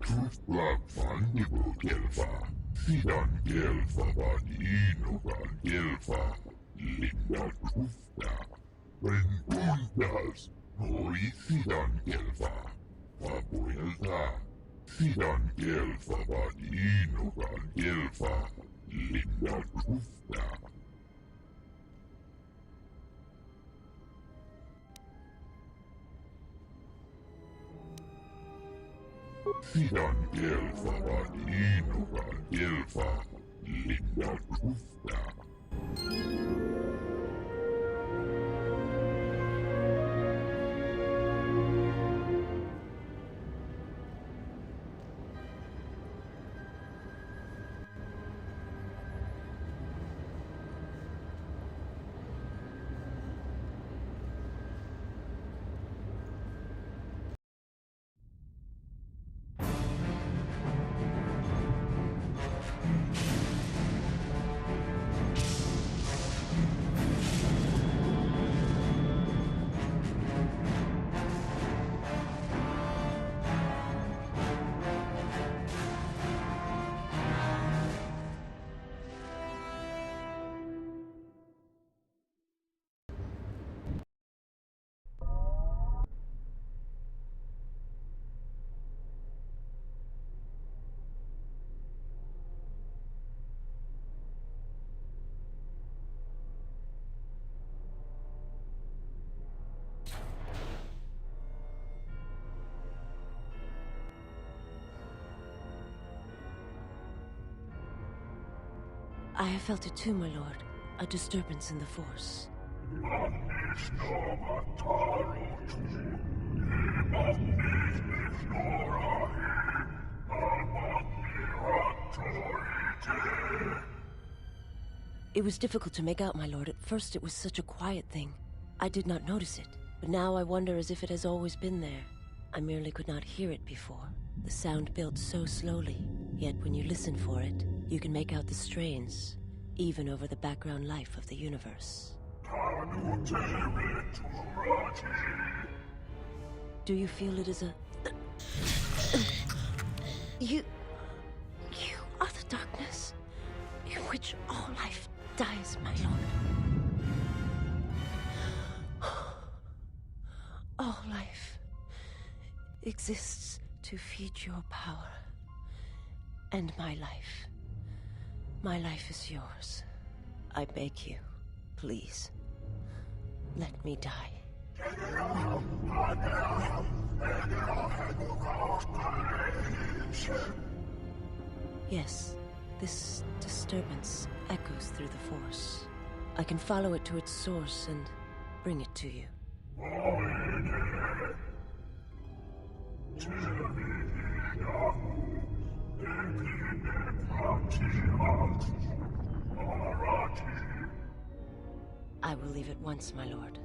Kufplafan nivo gelfa. Sidan gelfa vadinogan gelfa linda kufta. Rengundas nori sidan gelfa. Vapoilta. Sidan gelfa vadinogan gelfa linda kufta. Sidan gelfa vadinogan gelfa linda kufta. I have felt it too, my lord. A disturbance in the Force. It was difficult to make out, my lord. At first it was such a quiet thing. I did not notice it, but now I wonder as if it has always been there. I merely could not hear it before. The sound built so slowly, yet when you listen for it, you can make out the strains, even over the background life of the universe. Do you feel it is a... You are the darkness in which all life dies, my lord. All life exists to feed your power. And my life is yours. I beg you, please, let me die. Yes, this disturbance echoes through the Force. I can follow it to its source and bring it to you. I will leave at once, my lord.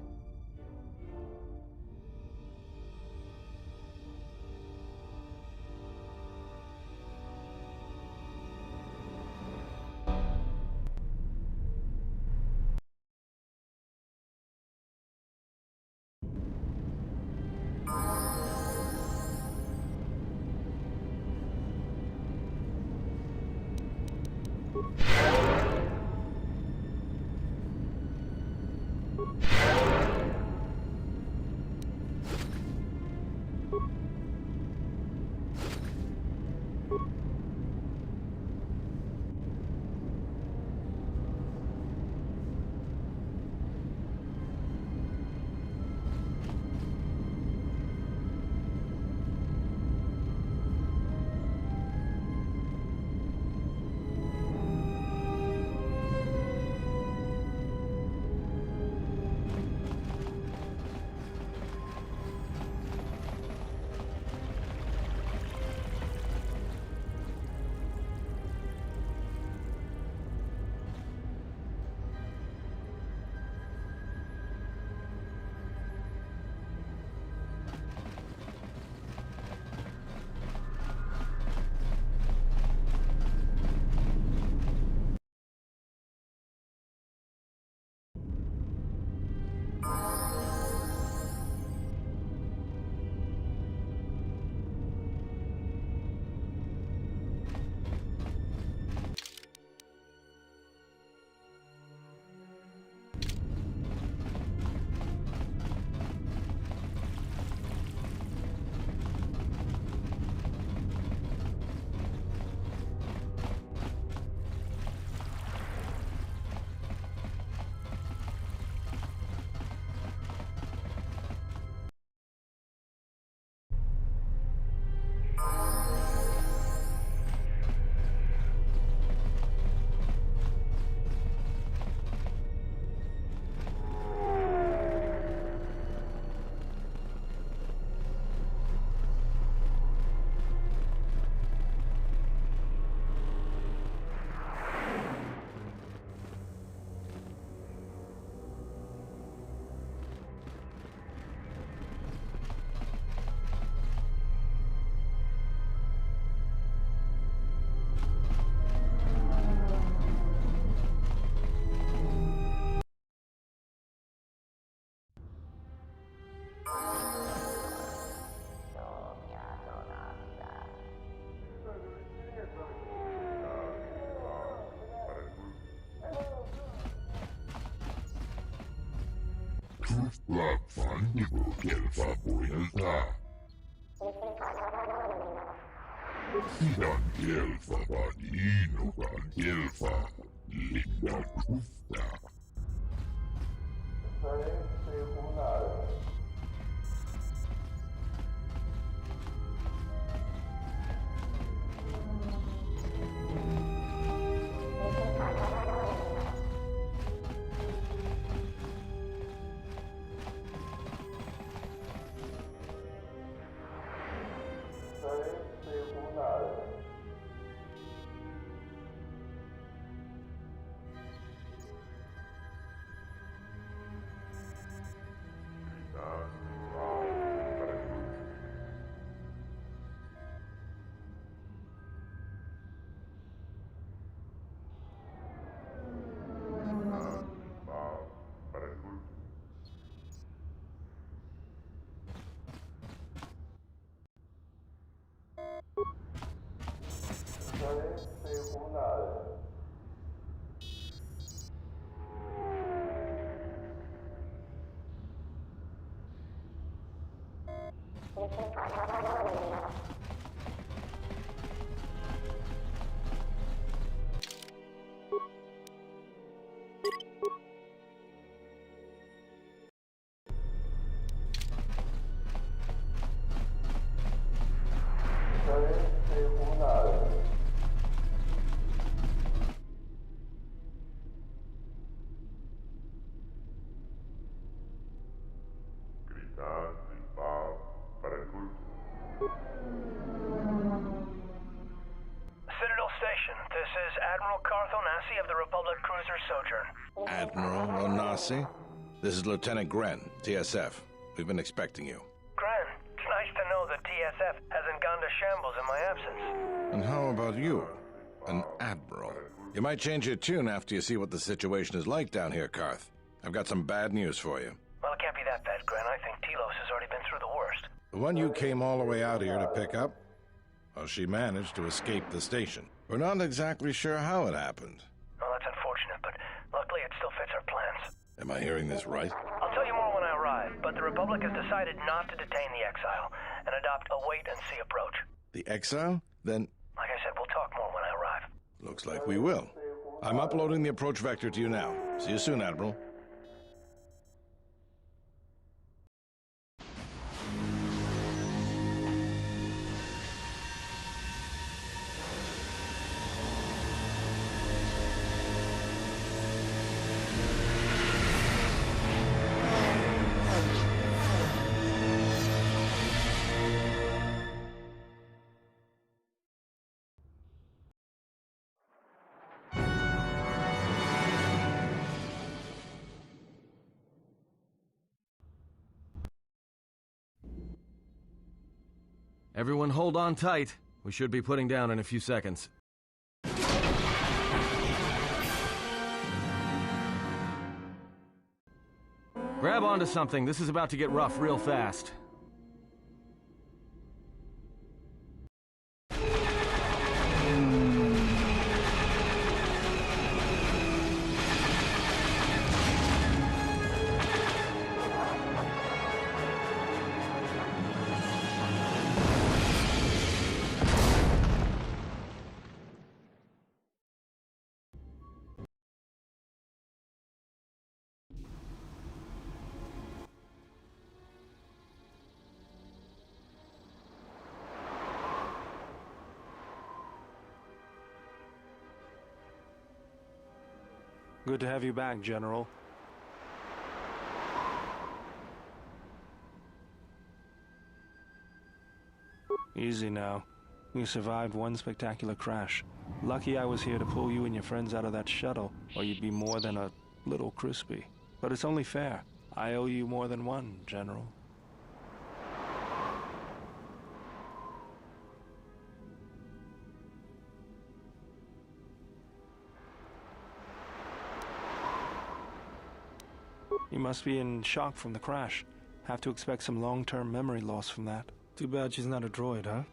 Tufla Fandibo Gelfa Boyelta. Sidan Gelfa Badino Gelfa Linda Tufta. Citadel Station, this is Admiral Carth Onasi of the Republic Cruiser Sojourn. Admiral Onasi? This is Lieutenant Gren, TSF. We've been expecting you. Gren, it's nice to know that TSF hasn't gone to shambles in my absence. And how about you? An Admiral. You might change your tune after you see what the situation is like down here, Carth. I've got some bad news for you. Well, it can't be that bad, Gren. I think Telos has already been through the worst. The one you came all the way out here to pick up? Well, she managed to escape the station. We're not exactly sure how it happened. Well, that's unfortunate, but luckily it still fits our plans. Am I hearing this right? I'll tell you more when I arrive, but the Republic has decided not to detain the exile and adopt a wait-and-see approach. The exile? Then... Like I said, we'll talk more when I arrive. Looks like we will. I'm uploading the approach vector to you now. See you soon, Admiral. Everyone hold on tight. We should be putting down in a few seconds. Grab onto something. This is about to get rough real fast. Good to have you back, General. Easy now. You survived one spectacular crash. Lucky I was here to pull you and your friends out of that shuttle, or you'd be more than a little crispy. But it's only fair. I owe you more than one, General. You must be in shock from the crash. Have to expect some long-term memory loss from that. Too bad she's not a droid, huh?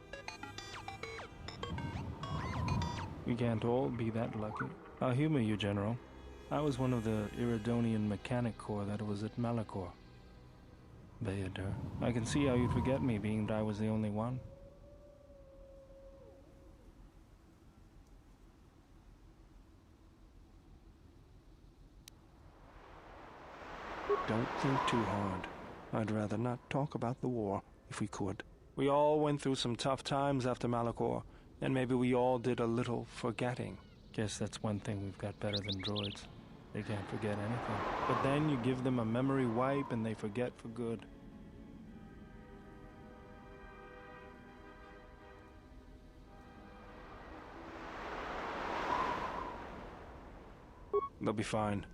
We can't all be that lucky. I'll humor you, General. I was one of the Iridonian Mechanic Corps that was at Malachor. Vader, I can see how you'd forget me, being that I was the only one. Don't think too hard. I'd rather not talk about the war, if we could. We all went through some tough times after Malachor, and maybe we all did a little forgetting. Guess that's one thing we've got better than droids. They can't forget anything. But then you give them a memory wipe and they forget for good. They'll be fine.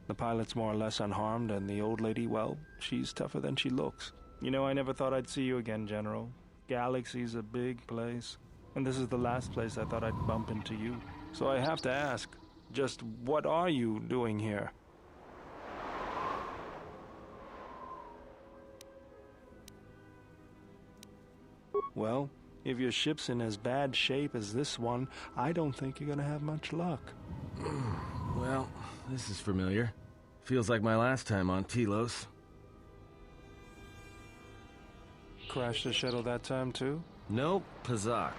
The pilot's more or less unharmed, and the old lady, well, she's tougher than she looks. You know, I never thought I'd see you again, General. Galaxy's a big place, and this is the last place I thought I'd bump into you. So I have to ask, just what are you doing here? Well, If your ship's in as bad shape as this one, I don't think you're gonna have much luck. Well, this is familiar. Feels like my last time on Telos. Crashed the shuttle that time too? Nope, Pazak.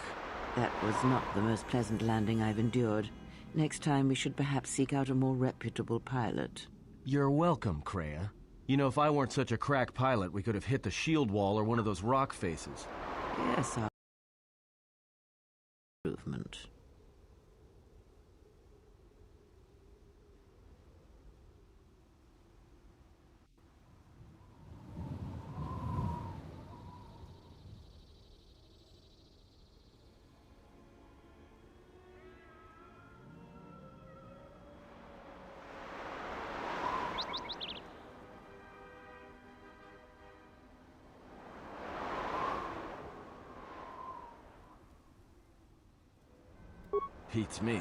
That was not the most pleasant landing I've endured. Next time we should perhaps seek out a more reputable pilot. You're welcome, Kreia. You know, if I weren't such a crack pilot, we could have hit the shield wall or one of those rock faces. Yes, our improvement. Beats me.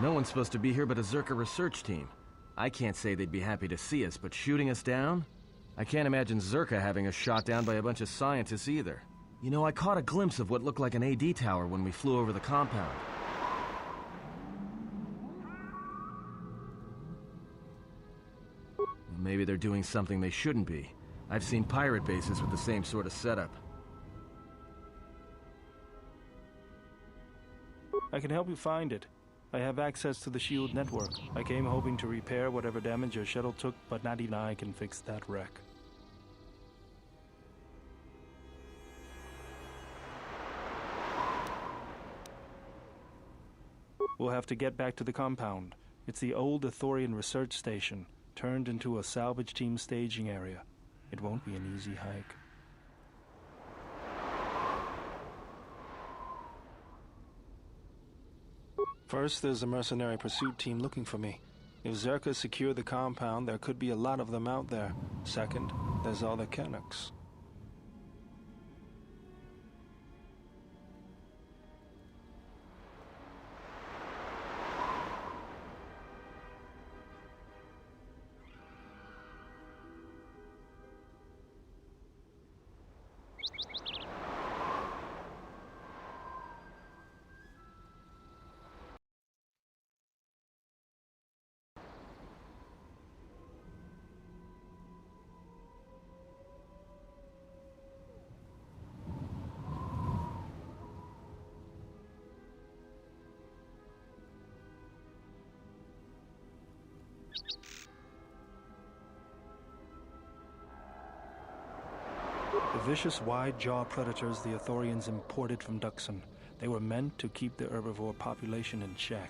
No one's supposed to be here but a Zerka research team. I can't say they'd be happy to see us, but shooting us down? I can't imagine Zerka having us shot down by a bunch of scientists either. You know, I caught a glimpse of what looked like an AD tower when we flew over the compound. Maybe they're doing something they shouldn't be. I've seen pirate bases with the same sort of setup. I can help you find it. I have access to the SHIELD network. I came hoping to repair whatever damage your shuttle took, but not even I can fix that wreck. We'll have to get back to the compound. It's the old Ithorian research station, turned into a salvage team staging area. It won't be an easy hike. First, there's a mercenary pursuit team looking for me. If Zerka secure the compound, there could be a lot of them out there. Second, there's all the Canucks. The vicious wide-jaw predators the Ithorians imported from Duxon. They were meant to keep the herbivore population in check.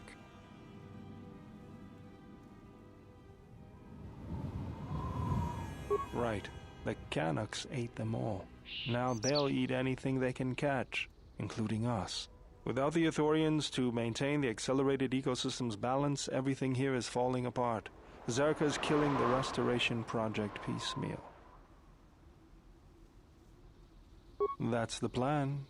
Right. The Canucks ate them all. Now they'll eat anything they can catch, including us. Without the Ithorians to maintain the accelerated ecosystem's balance, everything here is falling apart. Zerka's killing the restoration project piecemeal. That's the plan.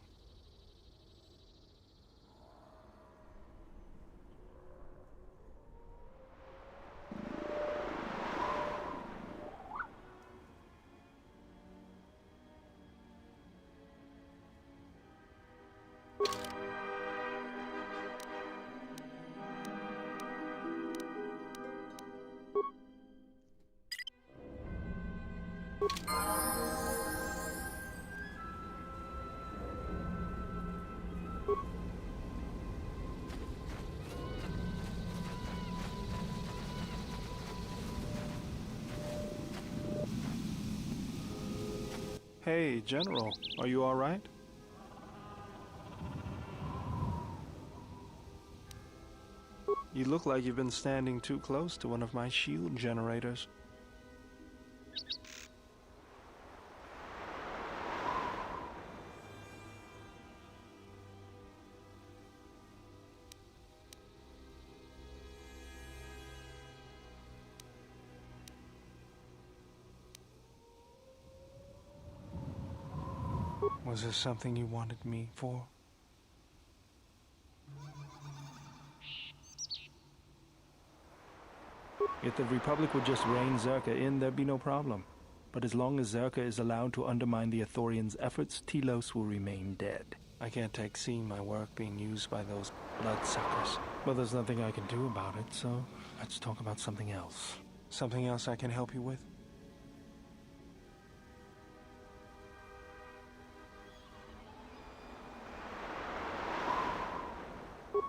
Hey, General, are you all right? You look like you've been standing too close to one of my shield generators. Was there something you wanted me for? If the Republic would just rein Zerka in, there'd be no problem. But as long as Zerka is allowed to undermine the Ithorians' efforts, Telos will remain dead. I can't take seeing my work being used by those bloodsuckers. But there's nothing I can do about it, so let's talk about something else. Something else I can help you with?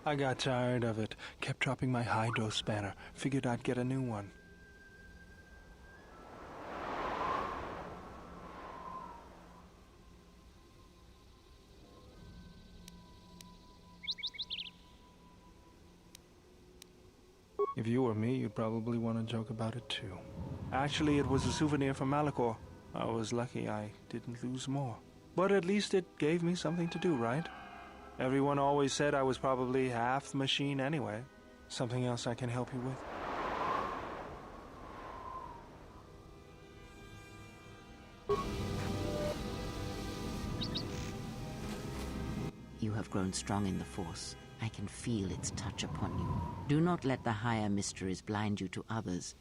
I got tired of it. Kept dropping my high-dose spanner. Figured I'd get a new one. If you were me, you'd probably want to joke about it too. Actually, it was a souvenir from Malachor. I was lucky I didn't lose more. But at least it gave me something to do, right? Everyone always said I was probably half the machine anyway. Something else I can help you with? You have grown strong in the Force. I can feel its touch upon you. Do not let the higher mysteries blind you to others.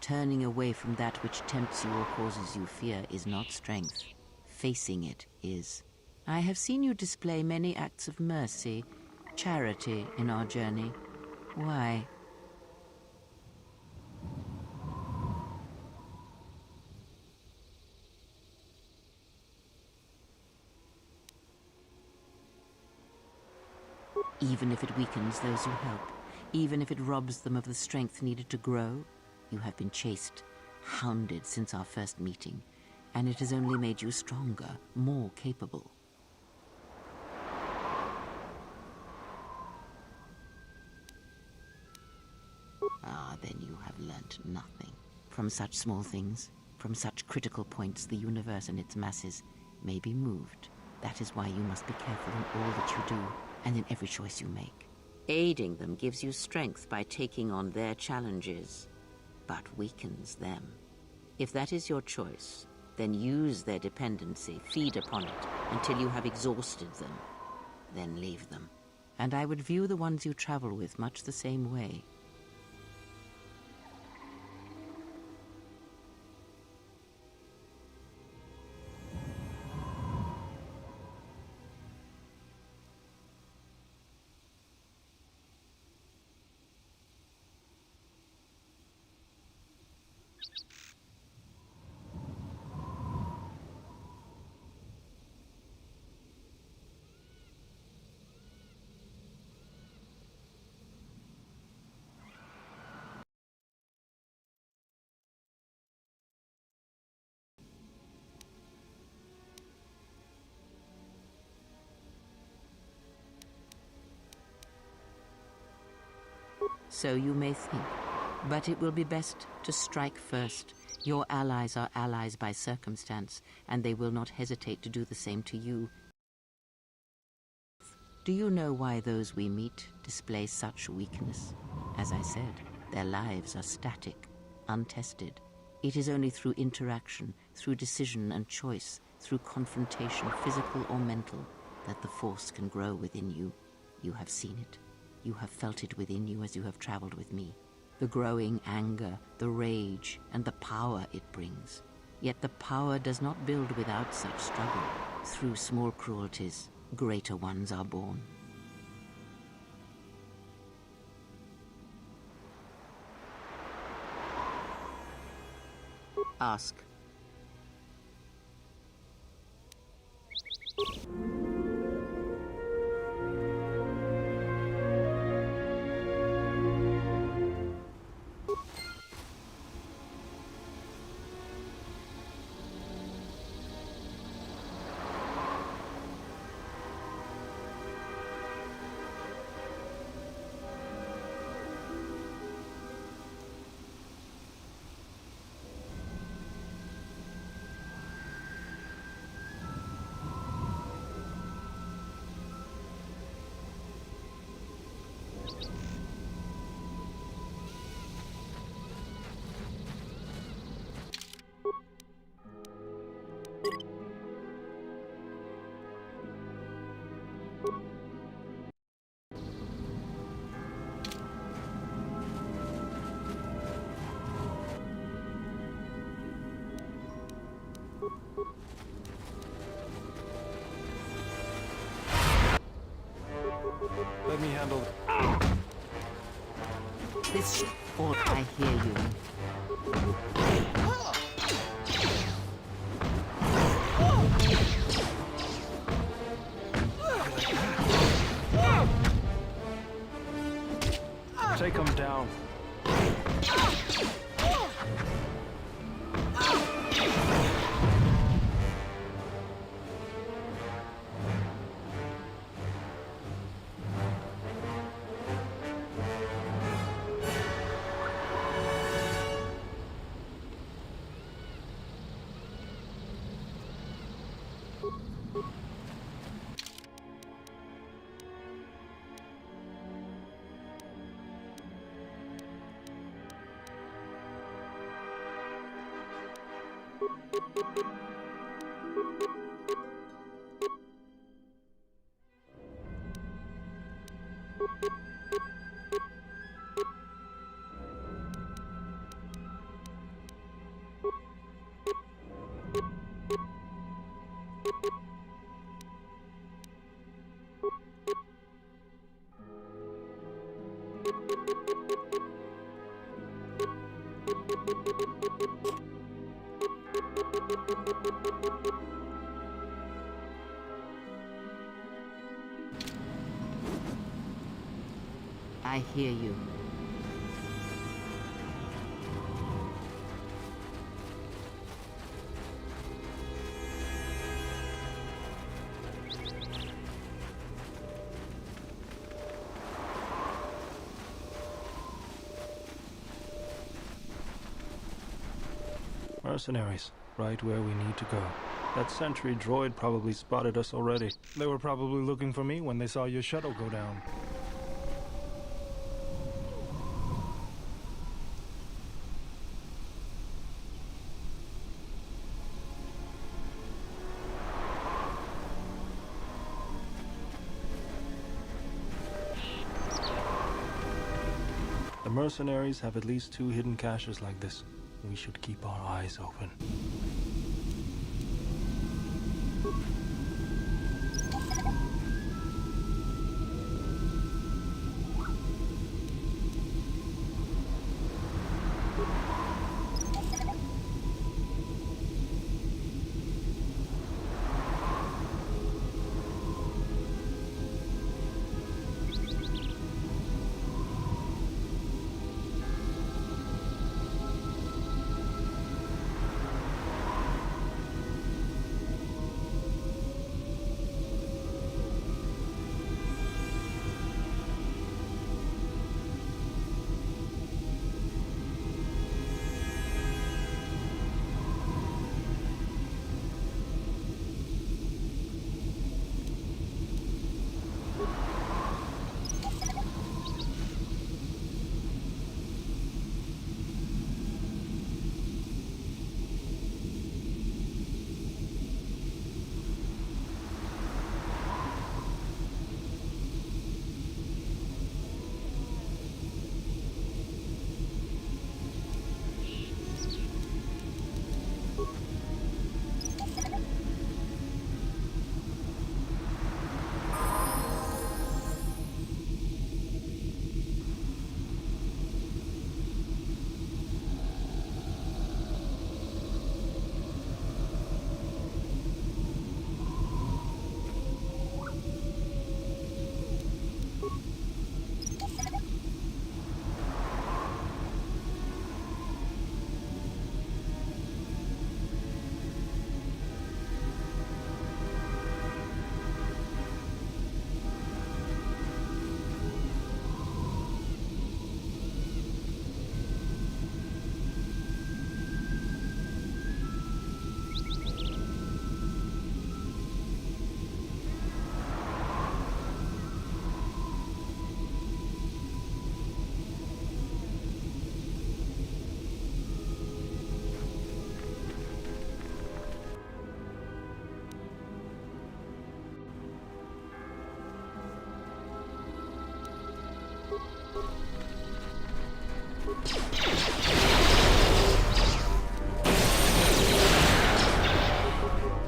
Turning away from that which tempts you or causes you fear is not strength. Facing it is. I have seen you display many acts of mercy, charity in our journey. Why? Even if it weakens those you help, even if it robs them of the strength needed to grow, you have been chased, hounded since our first meeting, and it has only made you stronger, more capable. Ah, then you have learnt nothing. From such small things, from such critical points, the universe and its masses may be moved. That is why you must be careful in all that you do, and in every choice you make. Aiding them gives you strength by taking on their challenges, but weakens them. If that is your choice, then use their dependency, feed upon it, until you have exhausted them. Then leave them. And I would view the ones you travel with much the same way. So you may think, but it will be best to strike first. Your allies are allies by circumstance, and they will not hesitate to do the same to you. Do you know why those we meet display such weakness? As I said, their lives are static, untested. It is only through interaction, through decision and choice, through confrontation, physical or mental, that the Force can grow within you. You have seen it. You have felt it within you as you have traveled with me. The growing anger, the rage, and the power it brings. Yet the power does not build without such struggle. Through small cruelties, greater ones are born. Ask. handle. This or I hear you. Take him down. I hear you. Mercenaries, right where we need to go. That sentry droid probably spotted us already. They were probably looking for me when they saw your shuttle go down. The mercenaries have at least 2 hidden caches like this. We should keep our eyes open.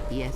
Yes.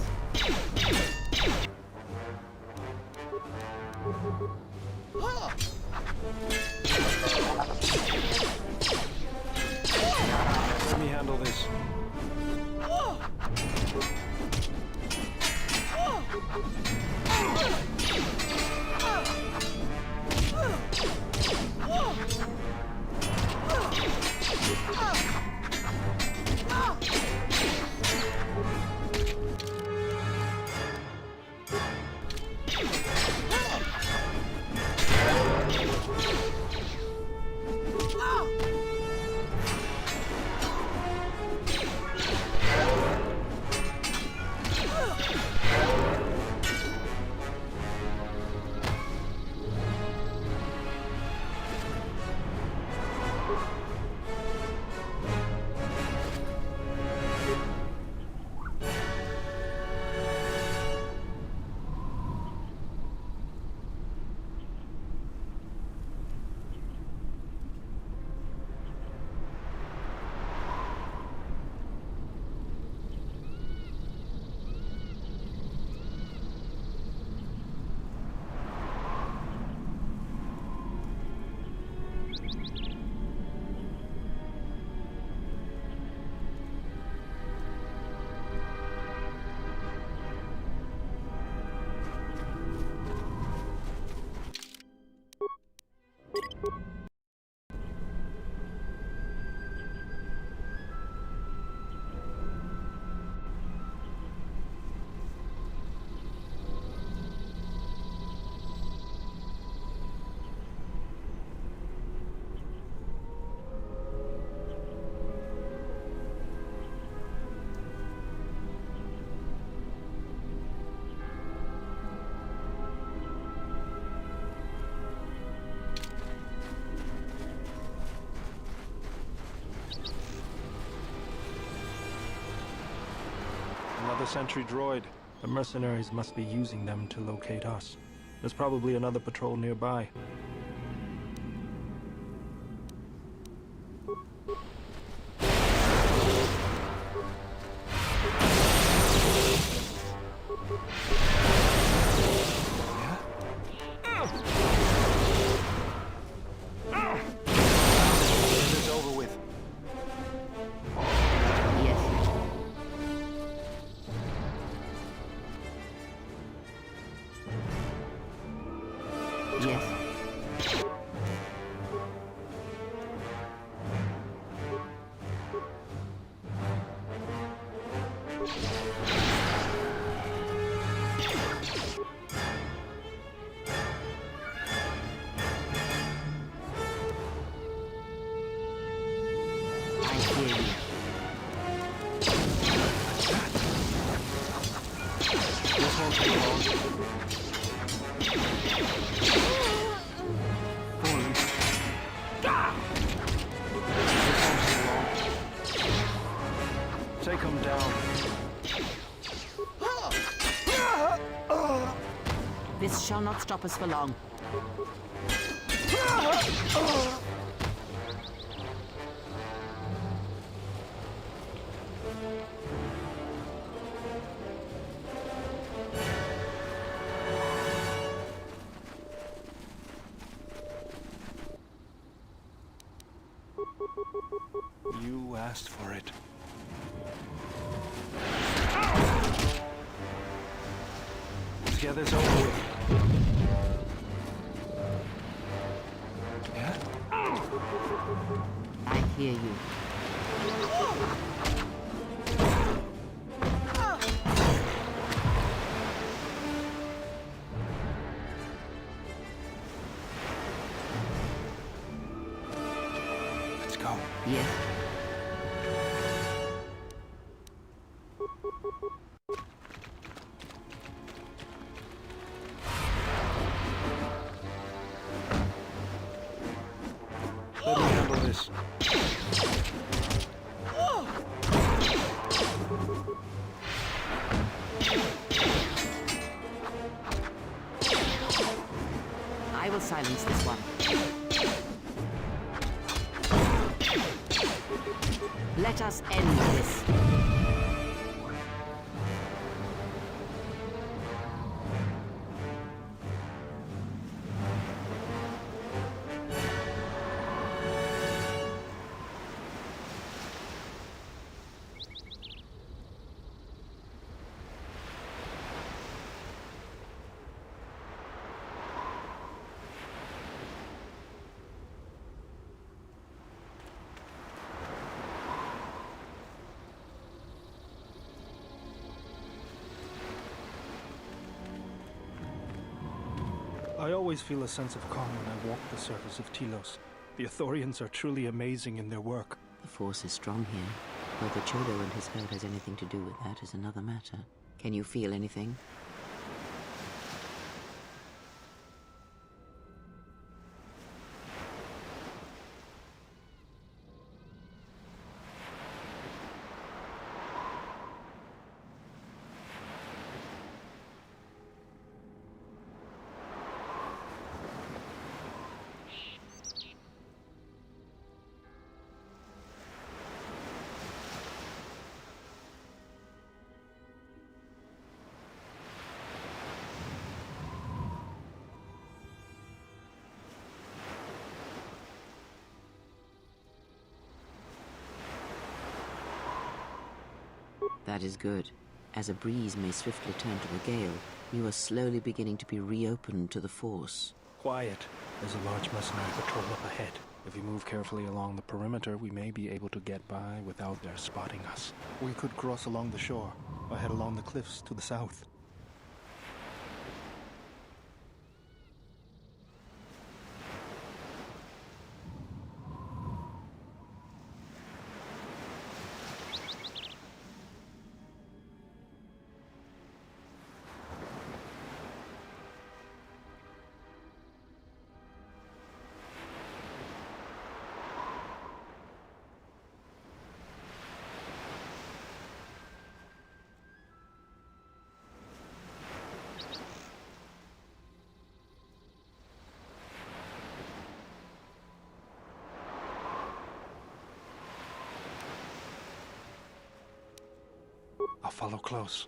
another sentry droid. The mercenaries must be using them to locate us. There's probably another patrol nearby. Take him down. This shall not stop us for long. You asked for it. Let's get this over with. Yeah? I hear you. Let's go. Yes. Let me handle this. I will silence this one. Let us end this. I always feel a sense of calm when I walk the surface of Telos. The Ithorians are truly amazing in their work. The Force is strong here. Whether Chodo and his herd has anything to do with that is another matter. Can you feel anything? That is good. As a breeze may swiftly turn to a gale, you are slowly beginning to be reopened to the Force. Quiet. There's a large mercenary patrol up ahead. If we move carefully along the perimeter, we may be able to get by without their spotting us. We could cross along the shore, or head along the cliffs to the south. follow close.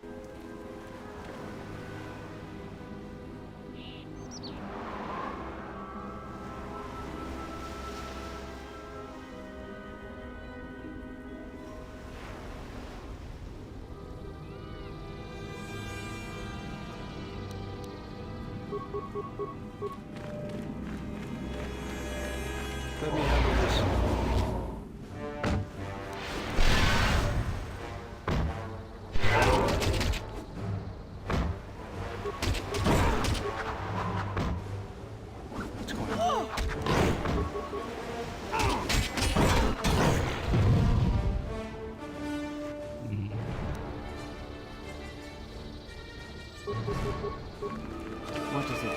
Let me handle this. What's going on? What is it?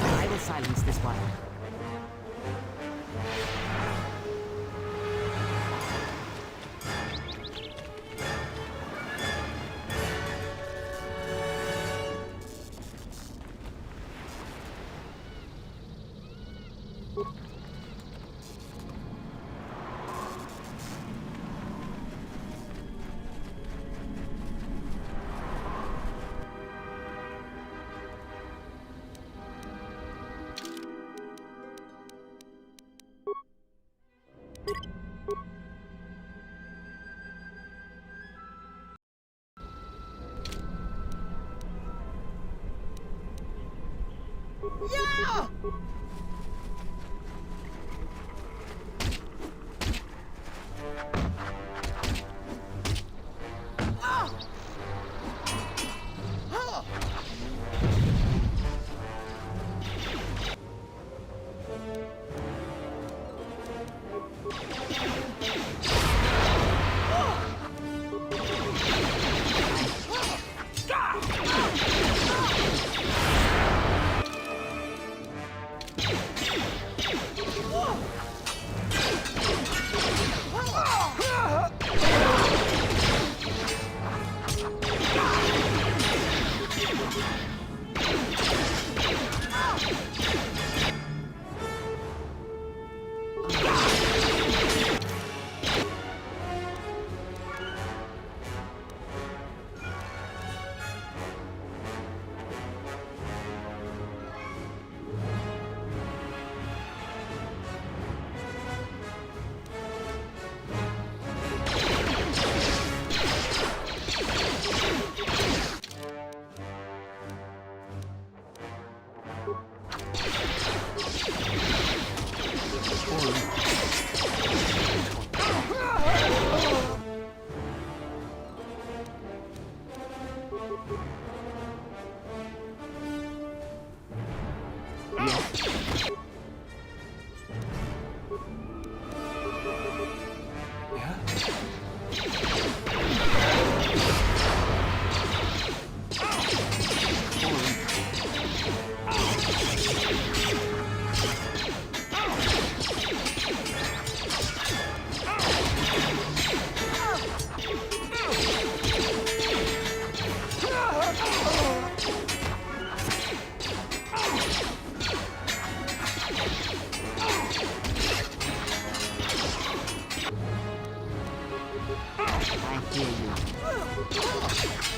I will silence this one. Yeah!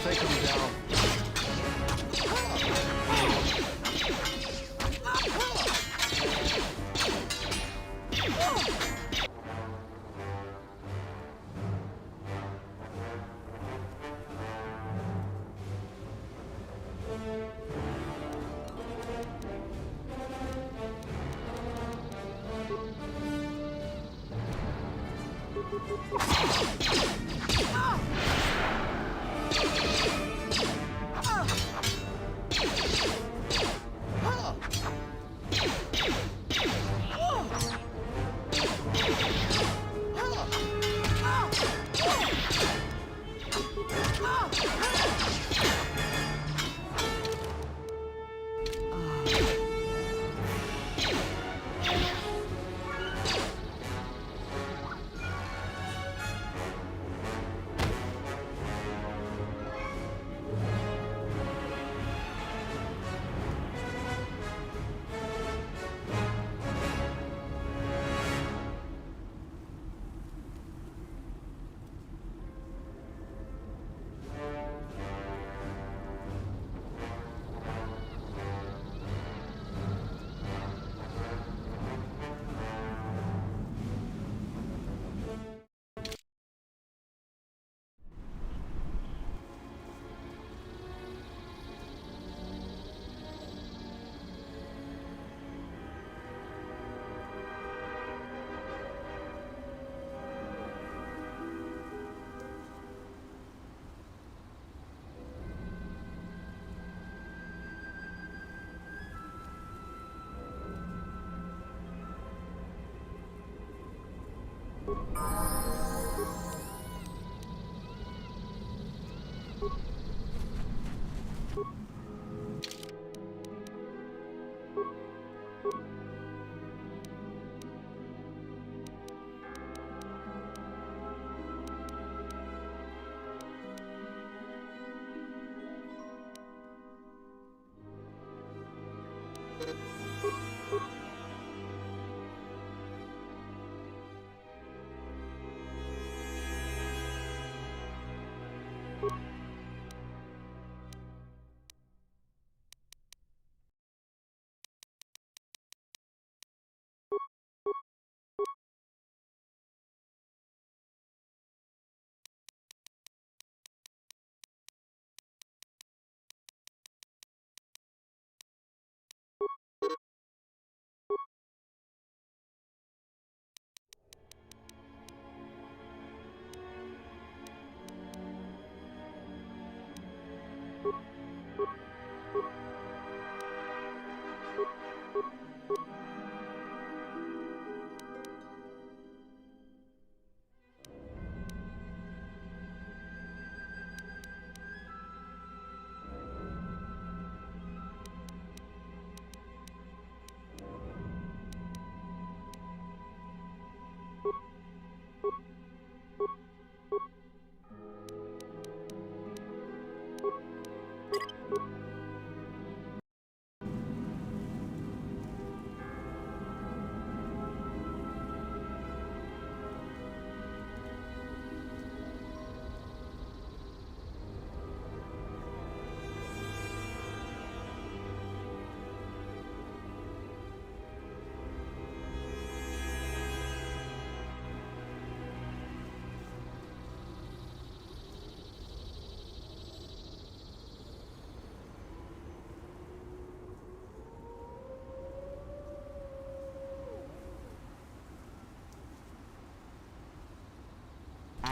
Take him down.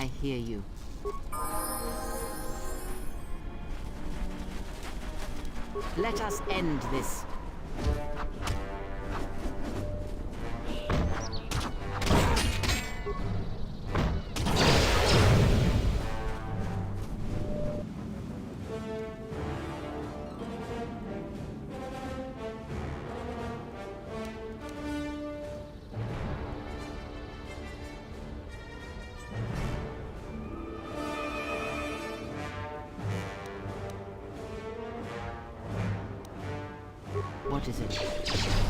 I hear you. Let us end this. What is it?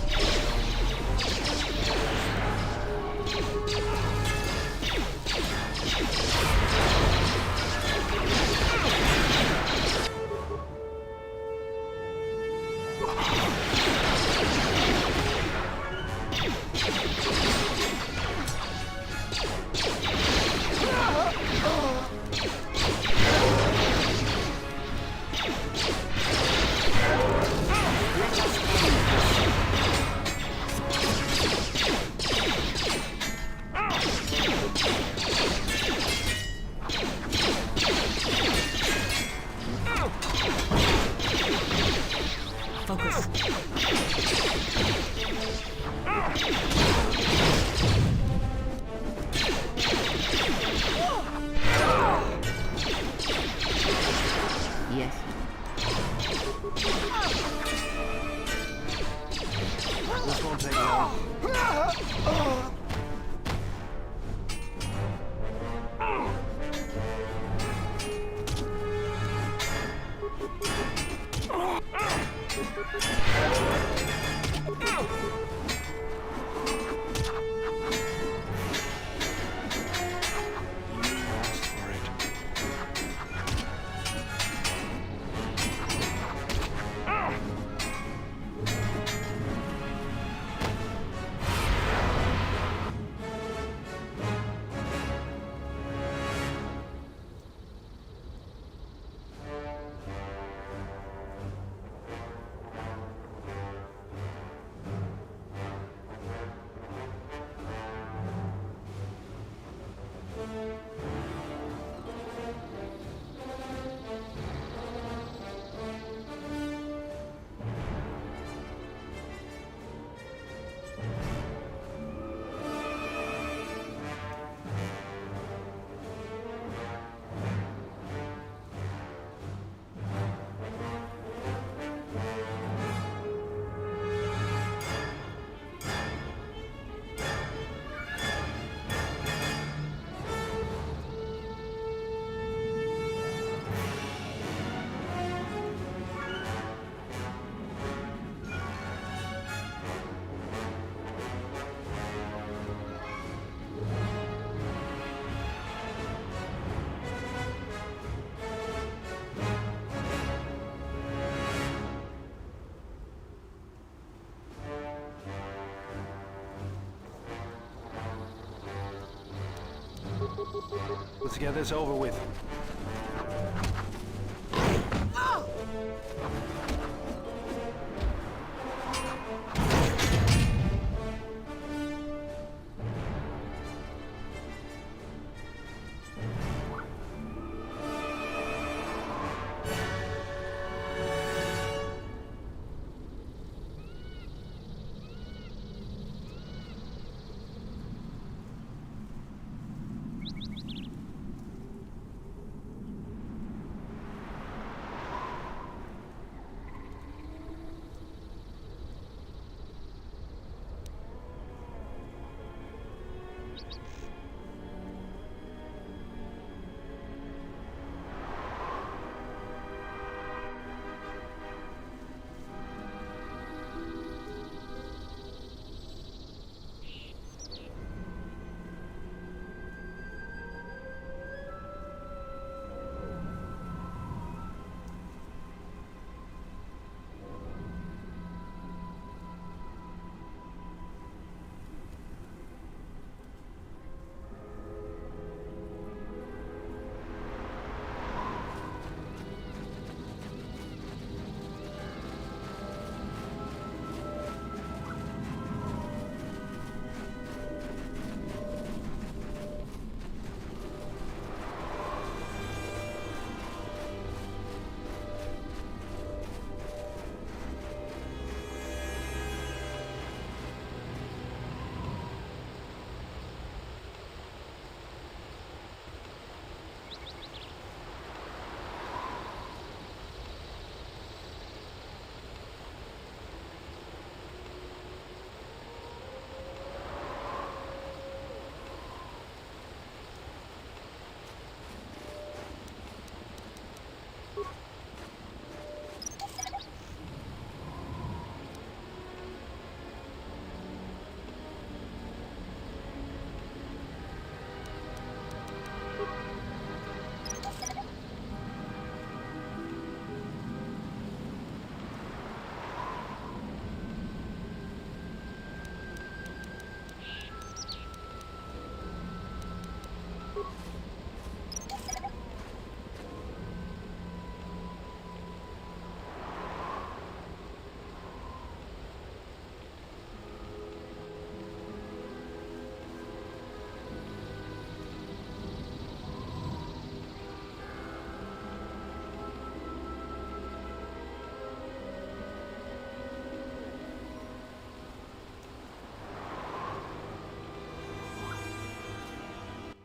Let's get this over with.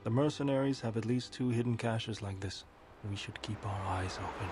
The mercenaries have at least 2 hidden caches like this. We should keep our eyes open.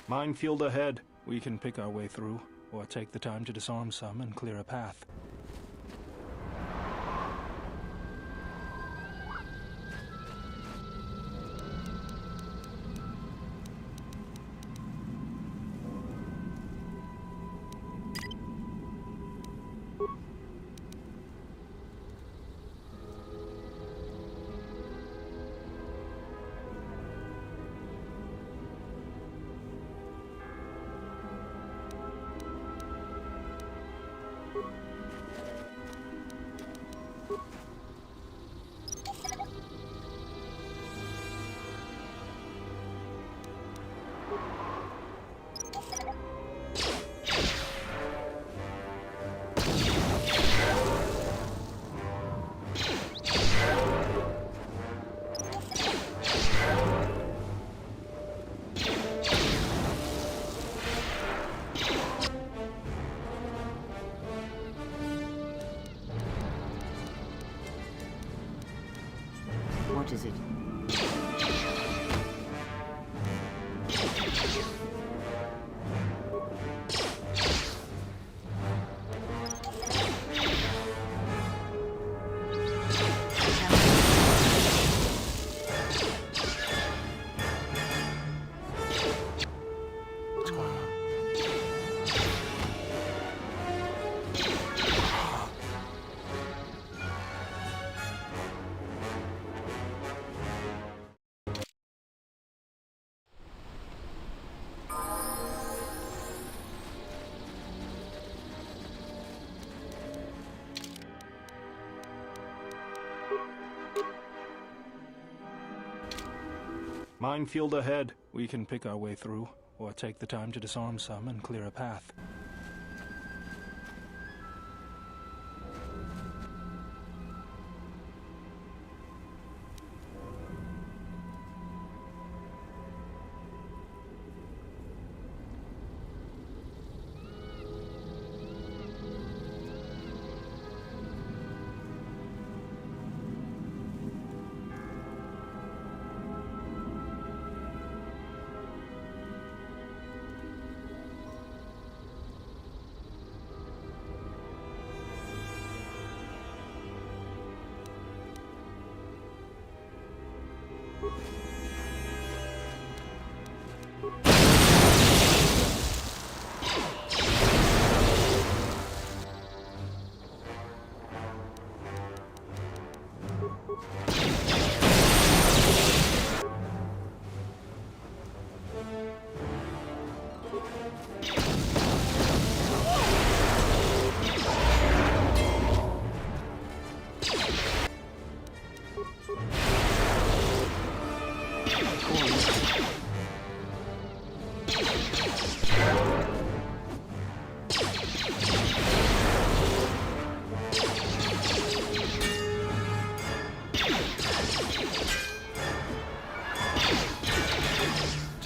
Minefield ahead. We can pick our way through, or take the time to disarm some and clear a path. What is it? What's going on? Minefield ahead. We can pick our way through, or take the time to disarm some and clear a path.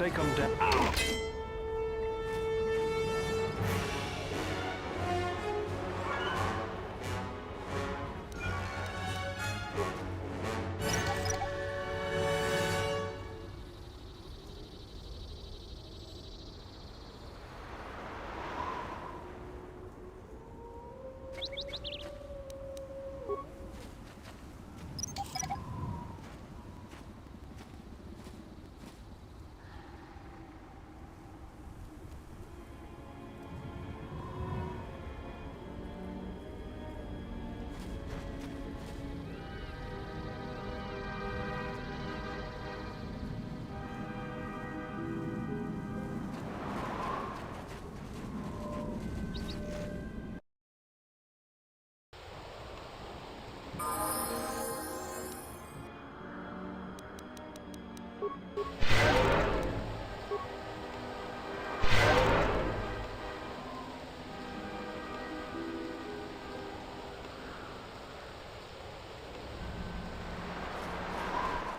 Take them down. Ow!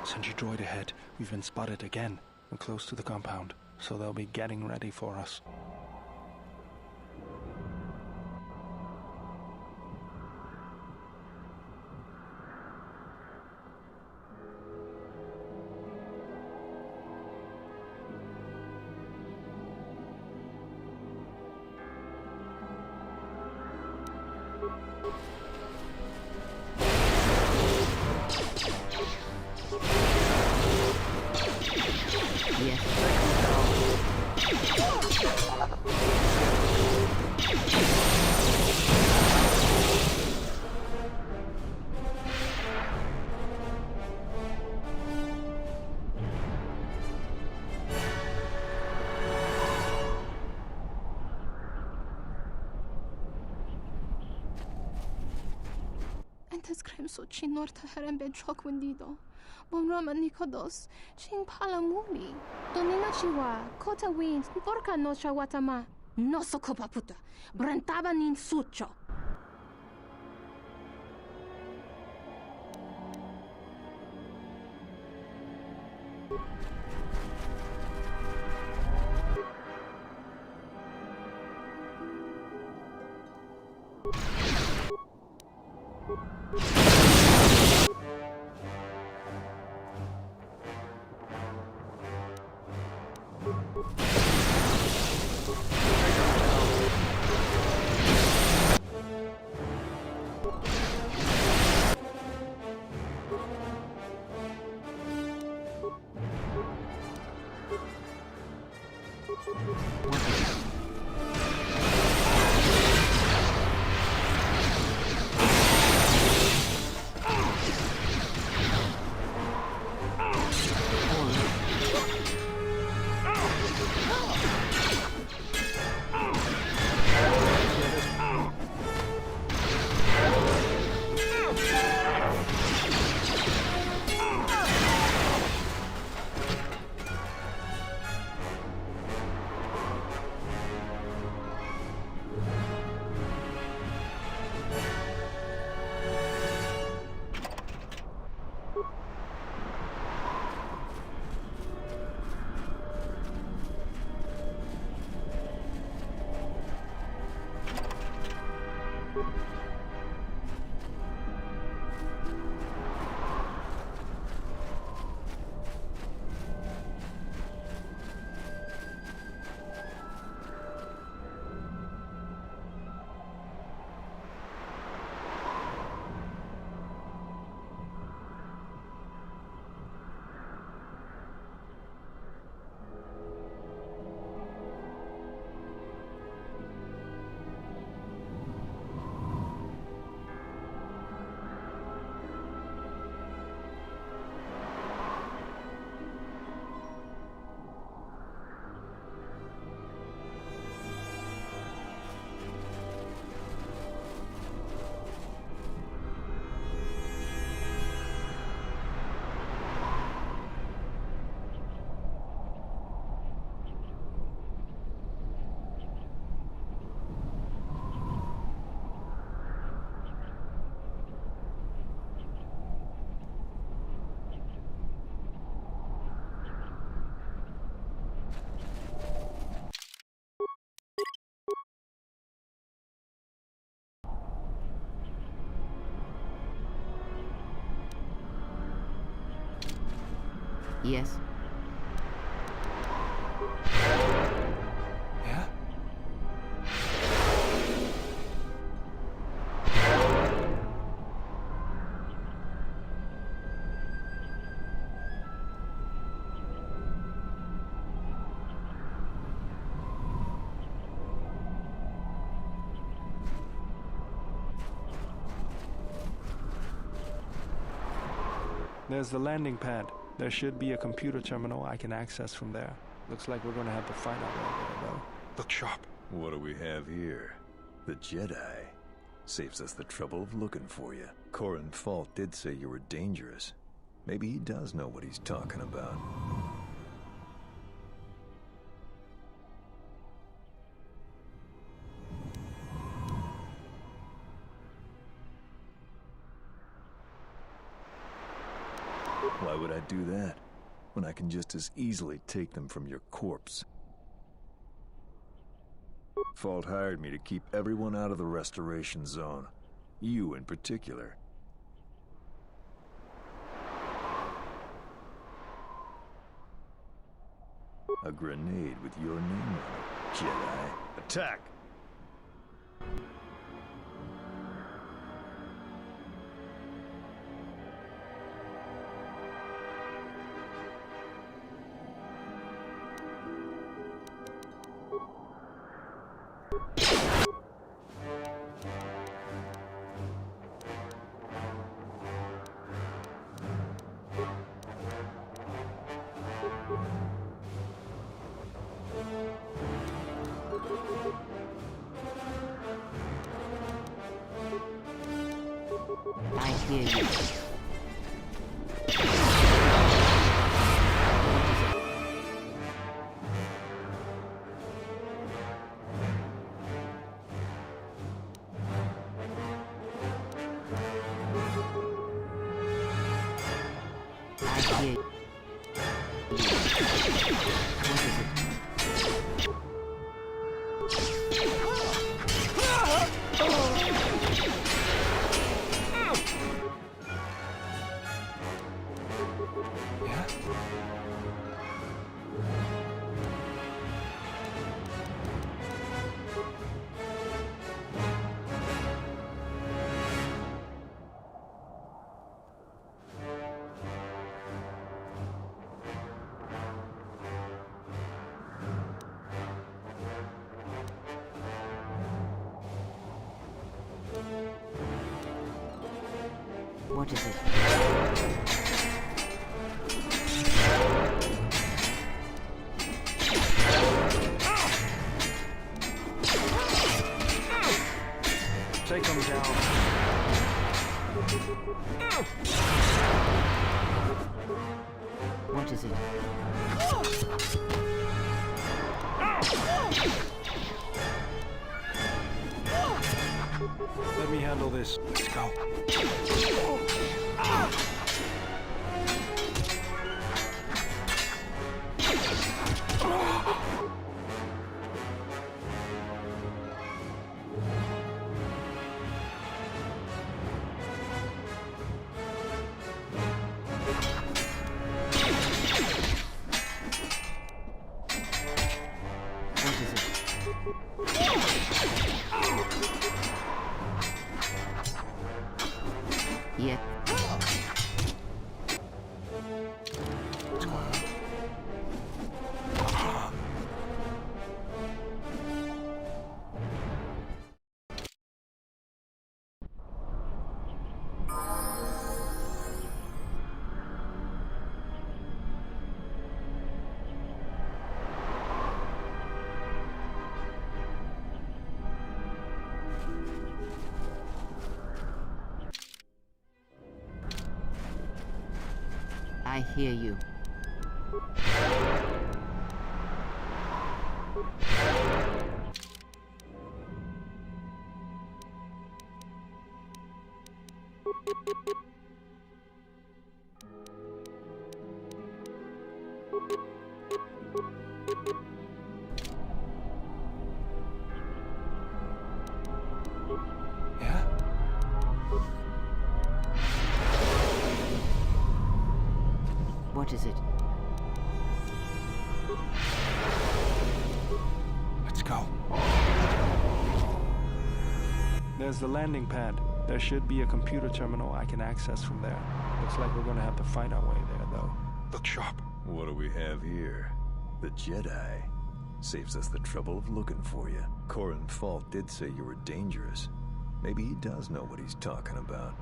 Sentry droid ahead. We've been spotted again. We're close to the compound, so they'll be getting ready for us. so chinor taharan be chok wendido. Bomrama nikodos, ching palamuli. Donina chiwa, kota wins, porca no chawatama. No sokopaputa, brantaba nin sucho. Yes? Yeah? There's the landing pad. There should be a computer terminal I can access from there. Looks like we're gonna have to fight our way there, though. Look sharp. What do we have here? The Jedi. Saves us the trouble of looking for you. Corin Fault did say you were dangerous. Maybe he does know what he's talking about. Why would I do that, when I can just as easily take them from your corpse? Fault hired me to keep everyone out of the restoration zone. You in particular. A grenade with your name on it, Jedi. Attack! I hear you. What is it? Take them down. What is it? Let me handle this. Let's go. Yeah. What's going on? I hear you. Yeah? What is it? Let's go. There's the landing pad. There should be a computer terminal I can access from there. Looks like we're gonna have to find our way there, though. Look sharp. What do we have here? The Jedi. Saves us the trouble of looking for you. Korin Fault did say you were dangerous. Maybe he does know what he's talking about.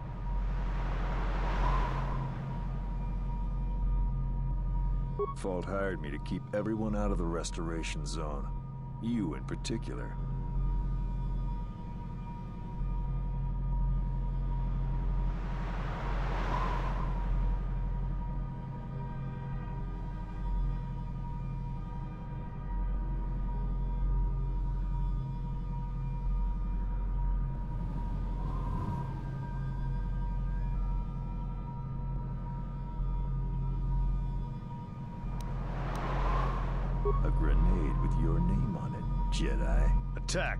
Fault hired me to keep everyone out of the restoration zone. You in particular. A grenade with your name on it, Jedi. Attack!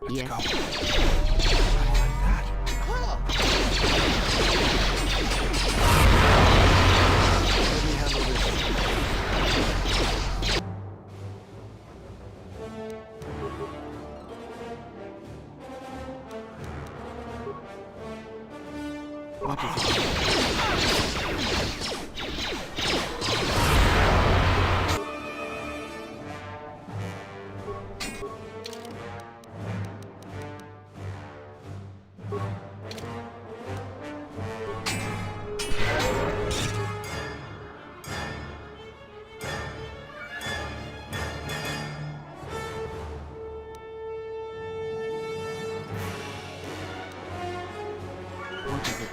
Let's Yes. go. Like that. Let me handle this. What is it? What is it?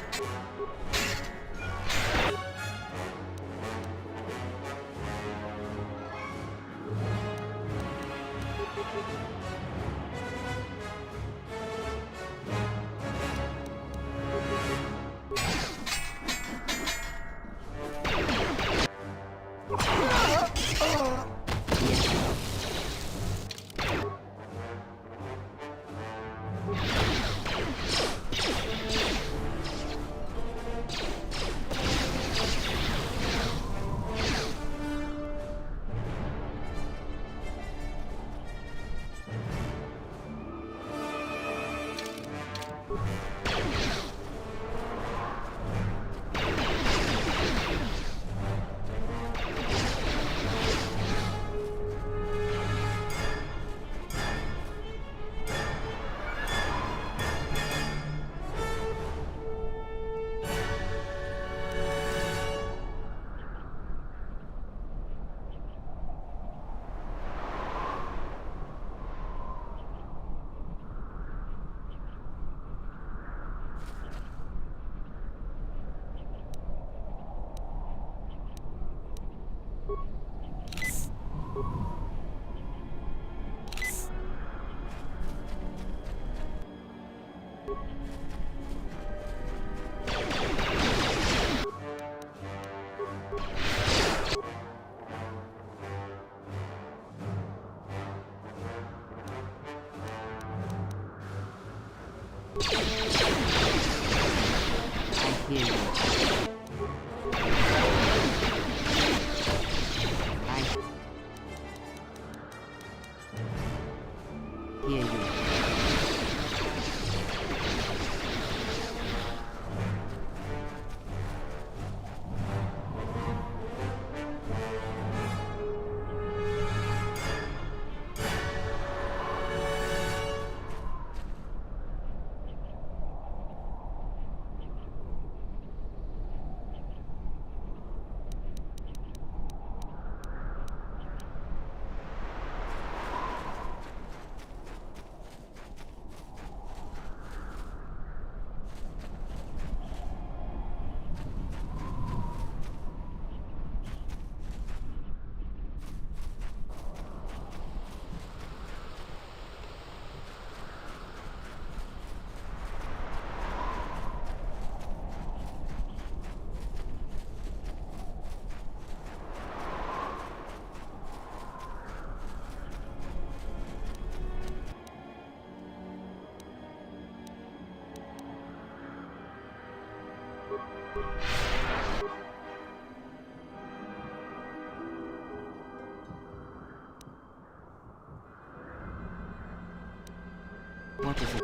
What is it?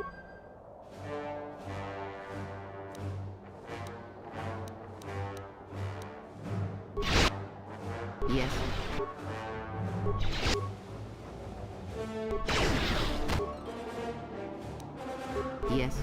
Yes. Yes.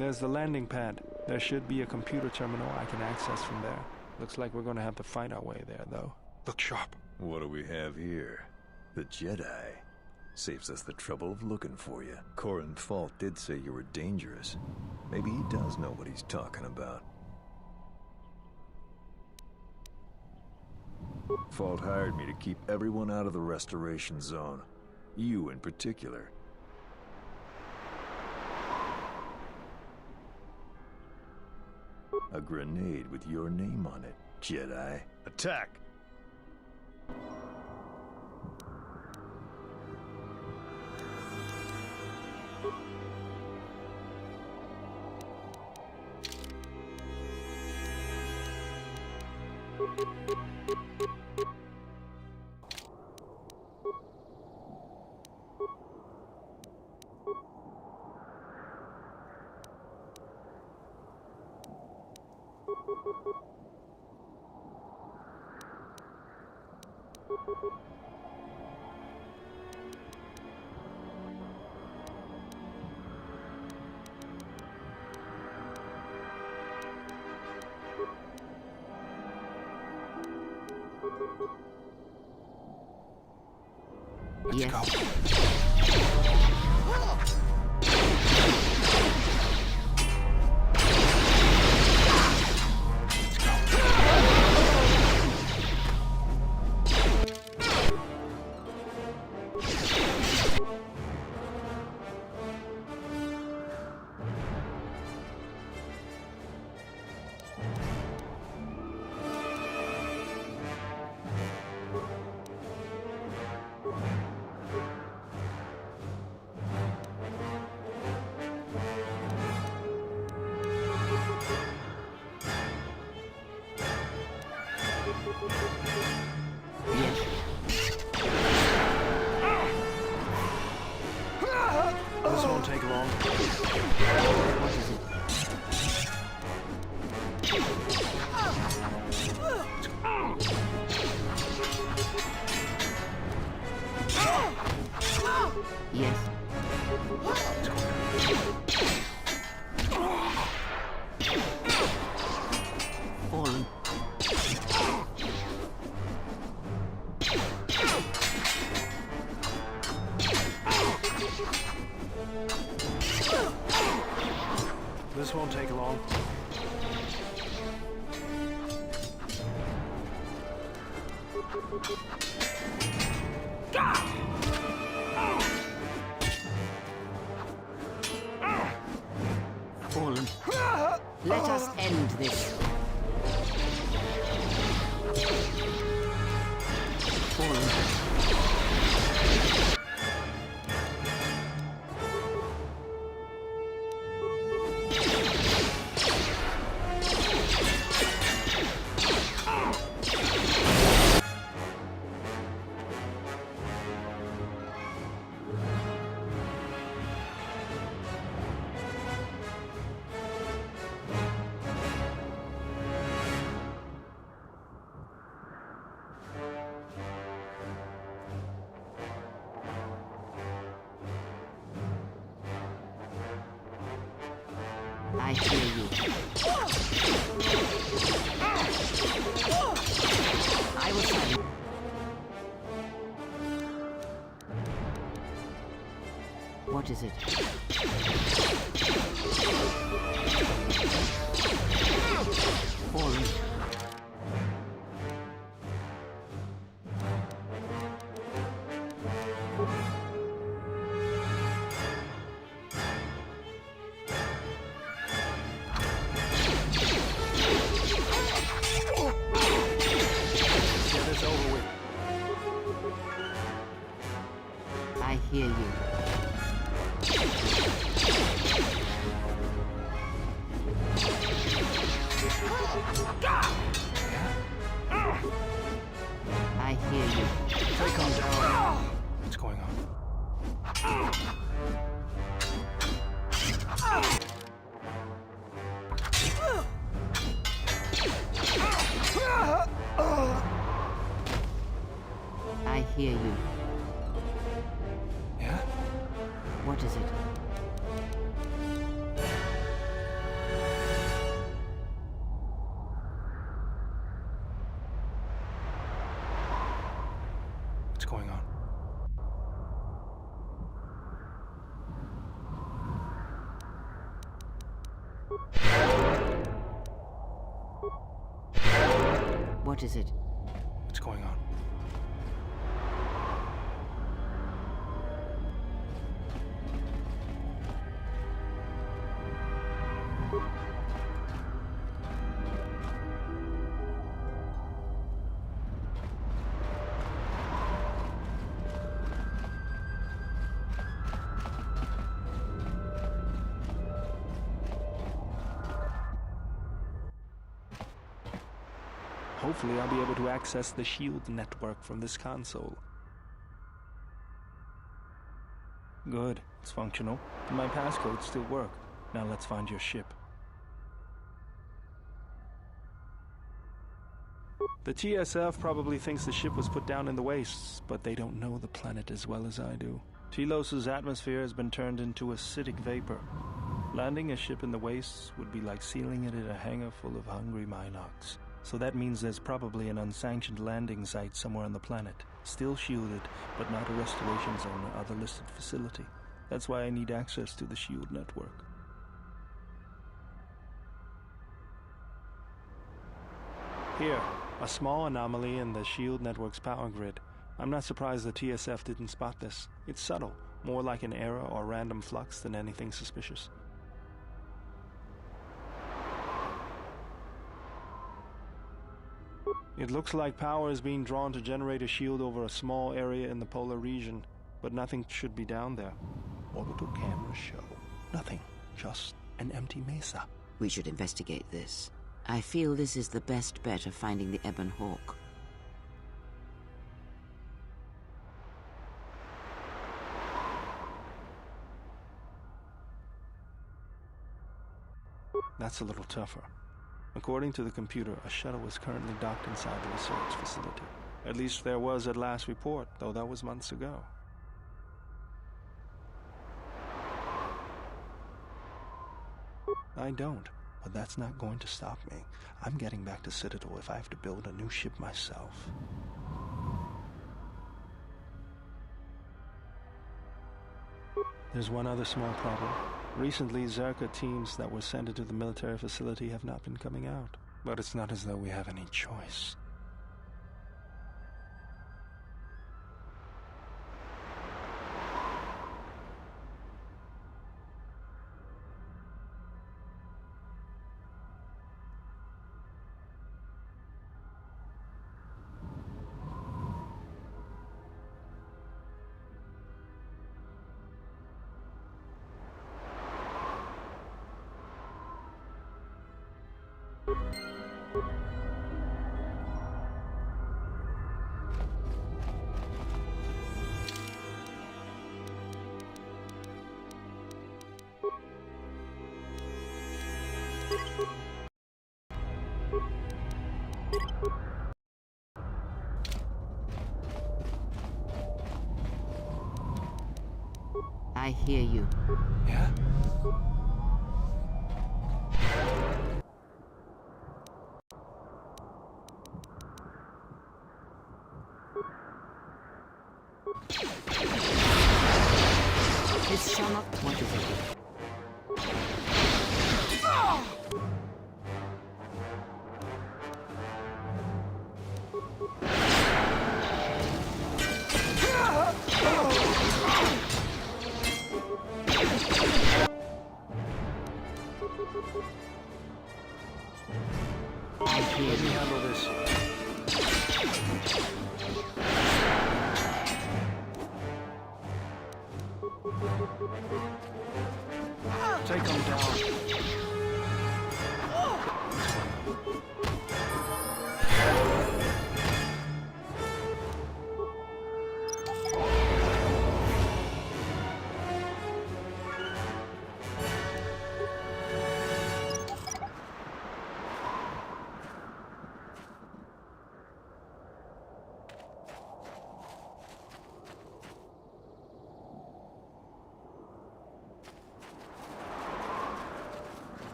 There's the landing pad. There should be a computer terminal I can access from there. Looks like we're gonna have to fight our way there, though. Look sharp. What do we have here? The Jedi saves us the trouble of looking for you. Corin Fault did say you were dangerous. Maybe he does know what he's talking about. Fault hired me to keep everyone out of the restoration zone. You in particular. A grenade with your name on it, Jedi. Attack! Yes. This won't take long. What is it? Yes. Fallen. This won't take long. Fallen. Let us end this. Fallen. I hear you. I will tell you. What is it? Fallen. I hear you. I hear you. Take him down. What's going on? I hear you. Yeah? What is it? What's going on? What is it? What's going on? Hopefully I'll be able to access the shield network from this console. Good, it's functional, and my passcodes still work. Now let's find your ship. The TSF probably thinks the ship was put down in the wastes, but they don't know the planet as well as I do. Telos' atmosphere has been turned into acidic vapor. Landing a ship in the wastes would be like sealing it in a hangar full of hungry Minocs. So that means there's probably an unsanctioned landing site somewhere on the planet, still shielded, but not a restoration zone or other listed facility. That's why I need access to the shield network. Here, a small anomaly in the shield network's power grid. I'm not surprised the TSF didn't spot this. It's subtle, more like an error or random flux than anything suspicious. It looks like power is being drawn to generate a shield over a small area in the polar region, but nothing should be down there. Orbital cameras show nothing, just an empty mesa. We should investigate this. I feel this is the best bet of finding the Ebon Hawk. That's a little tougher. According to the computer, a shuttle is currently docked inside the research facility. At least there was at last report, though that was months ago. I don't, but that's not going to stop me. I'm getting back to Citadel if I have to build a new ship myself. There's one other small problem. Recently, Zerka teams that were sent into the military facility have not been coming out. But it's not as though we have any choice. I hear you. Yeah? It's some up. What is it? Let me handle this.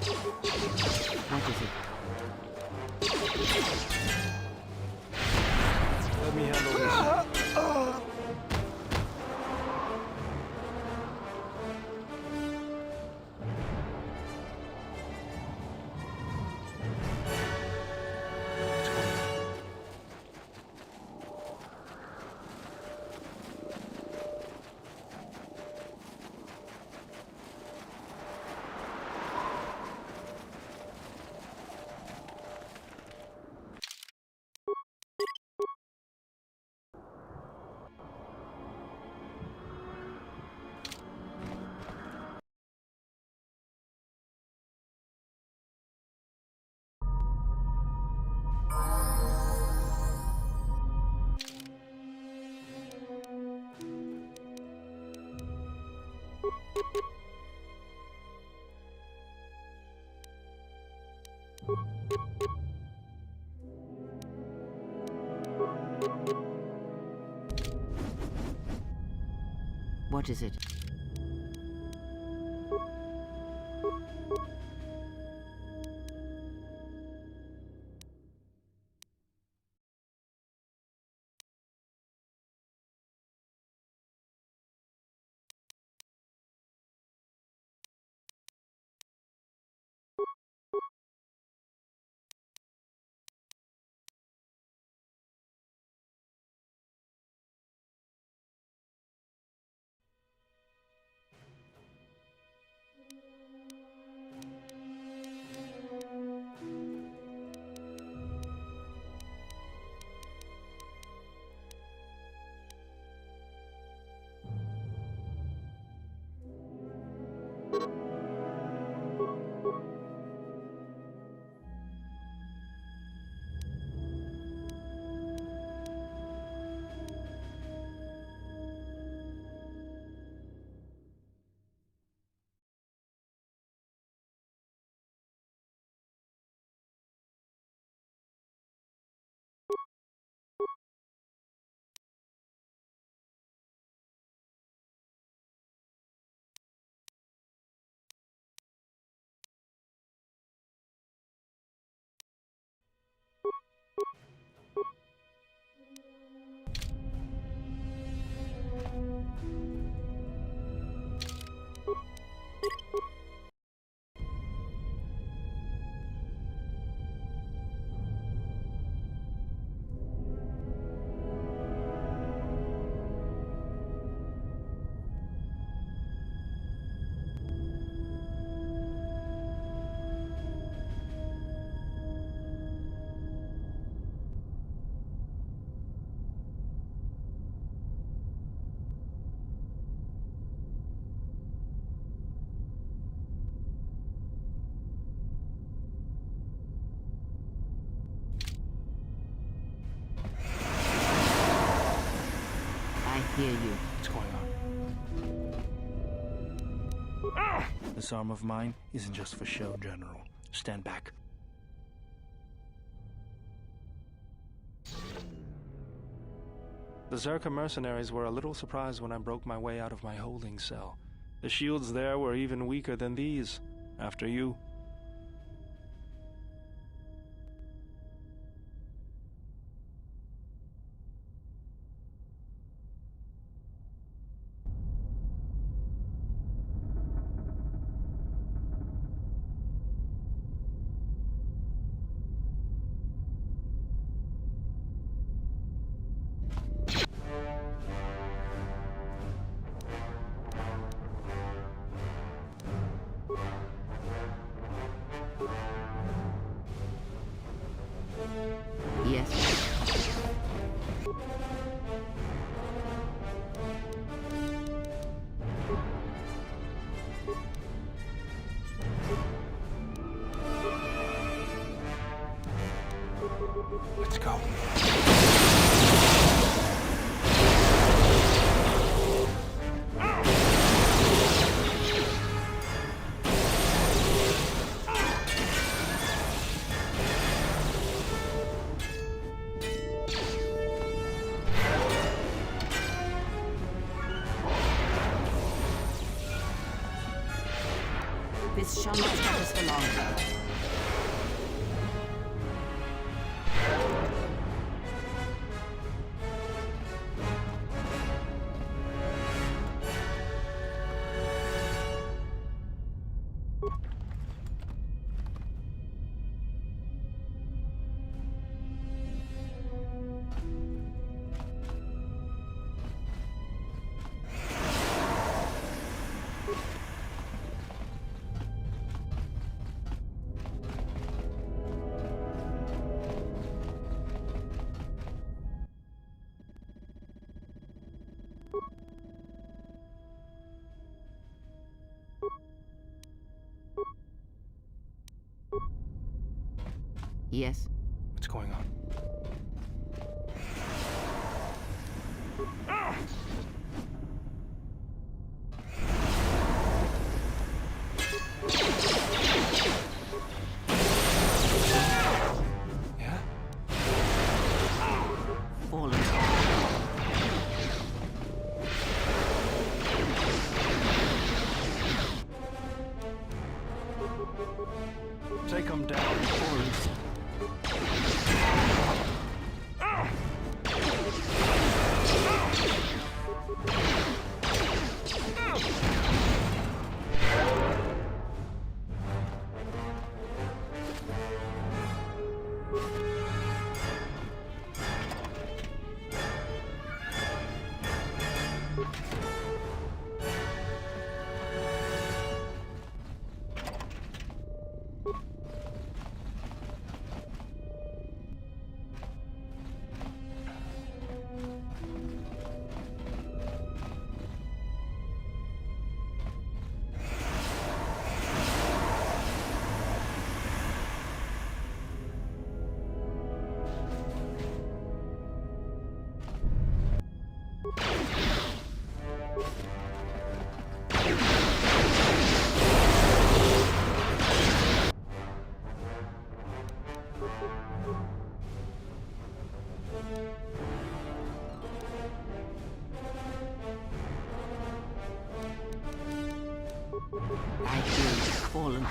What is it? Let me handle this. What is it? Hear you. What's going on? This arm of mine isn't just for show, General. Stand back. The Zerka mercenaries were a little surprised when I broke my way out of my holding cell. The shields there were even weaker than these. After you. This shall not stop us for long. Yes? What's going on? Yeah? Fallen. Take him down. Fallen. I feel fallen.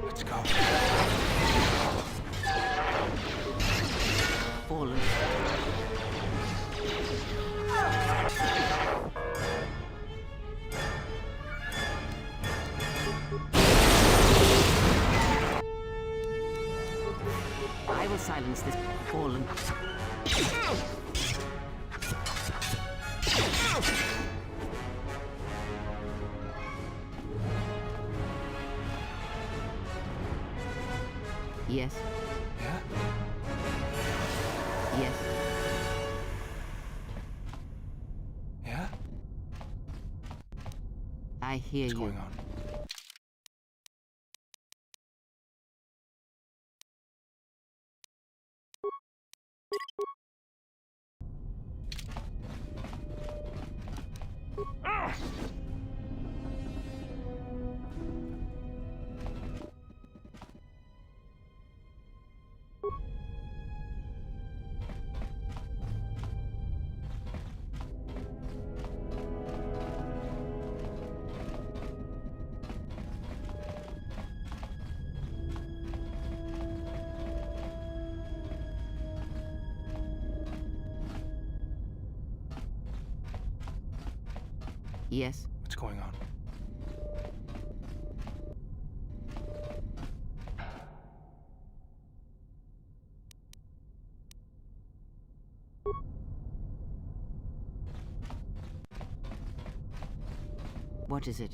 Let's go. Fallen. I will silence this fallen. Yes. Yeah? Yes. I hear What's you. going on? Yes? What's going on? What is it?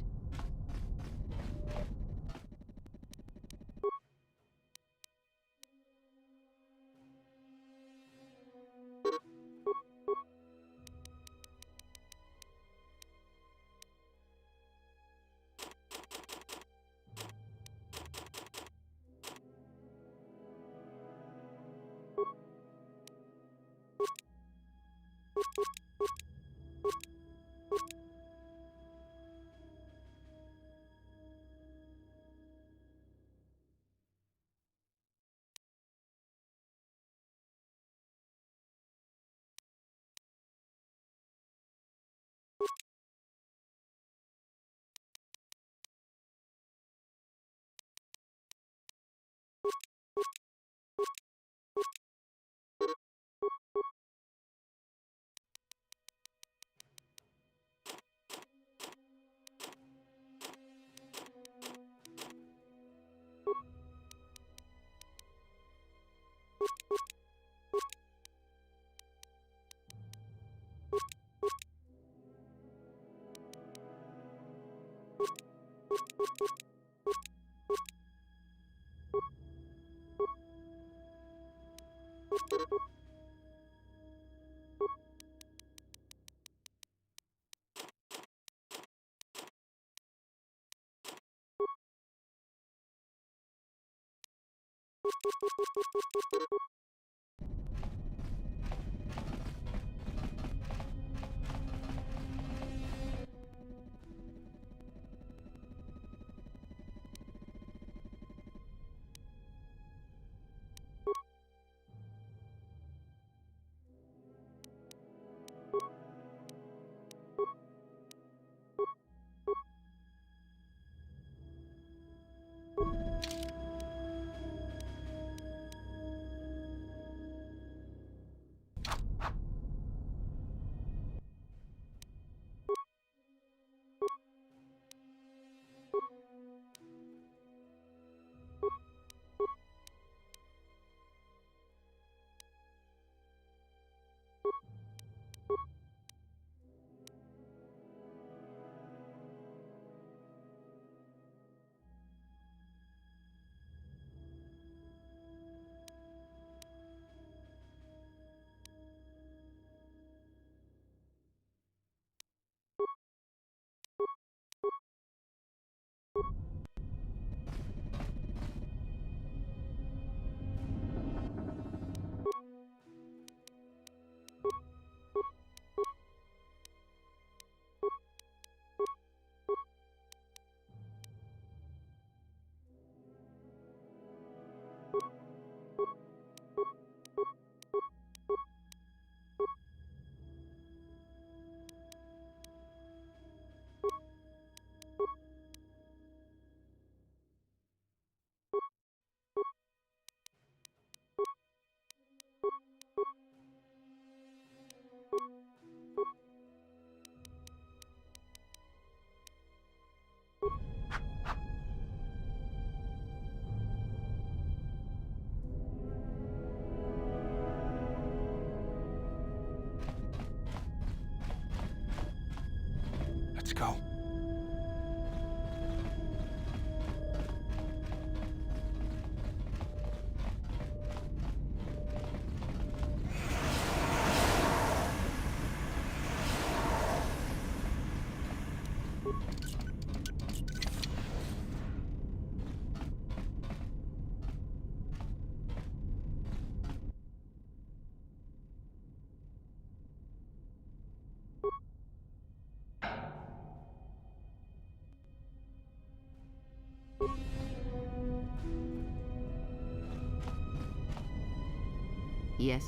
Yes?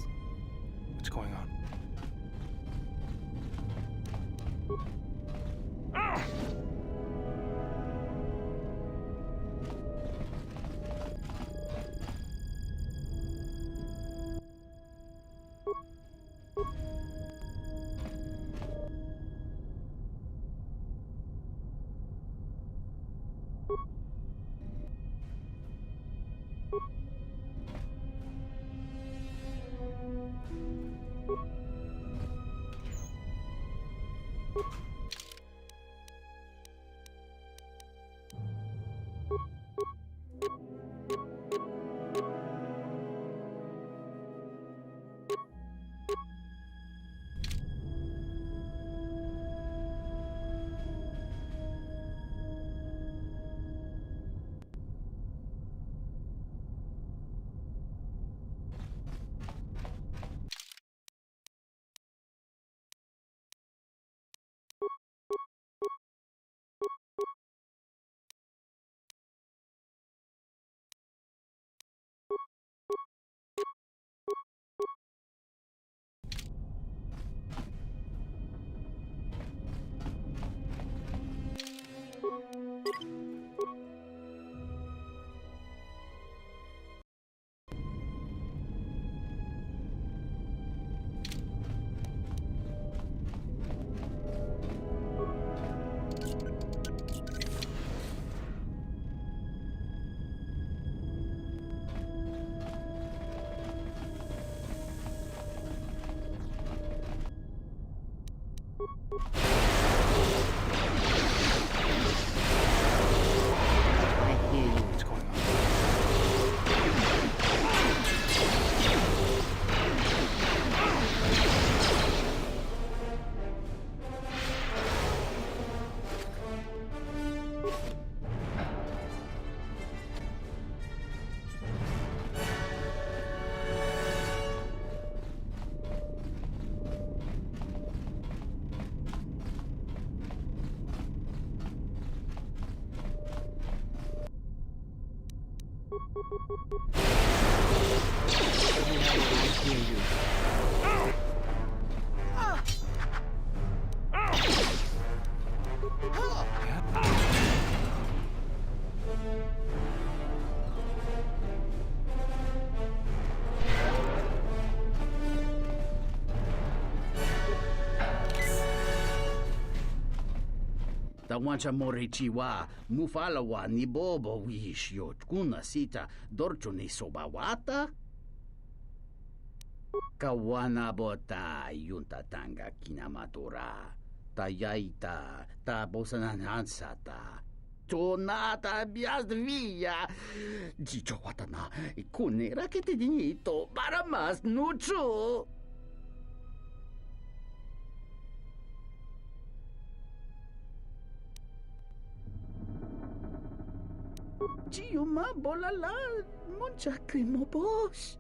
What's going on? Tawancha morichiwa, mufalawa ni bobo wish yot kuna sita dorcho ni sobawata. Kawana bota yunta tanga kinamatura. Tayaita, ta bosananansata. Tonata biasvia. Jicho watana, kunera que te dinito para más nucho. Giuma bolala, moncha cremobos.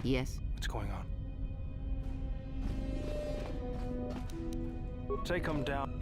Yes? What's going on? Take him down.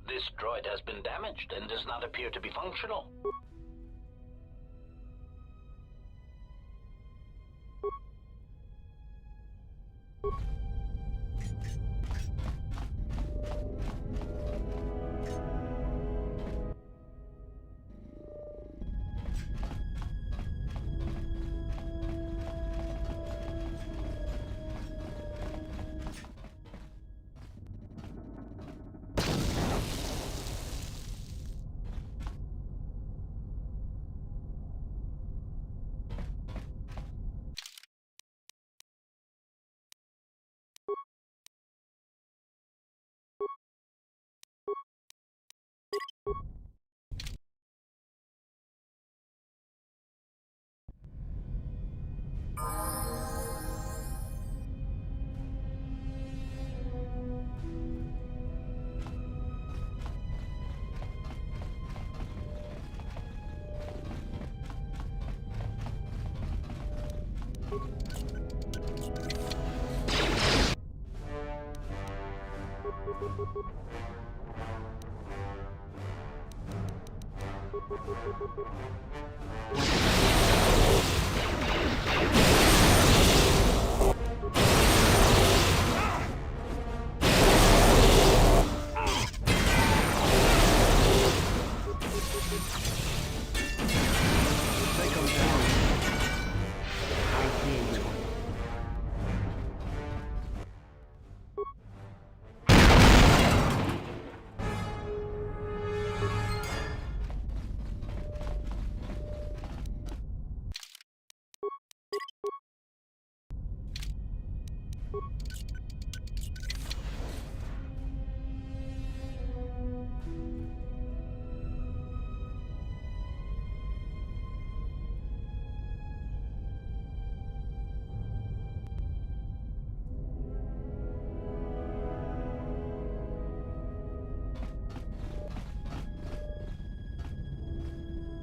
This droid has been damaged and does not appear to be functional.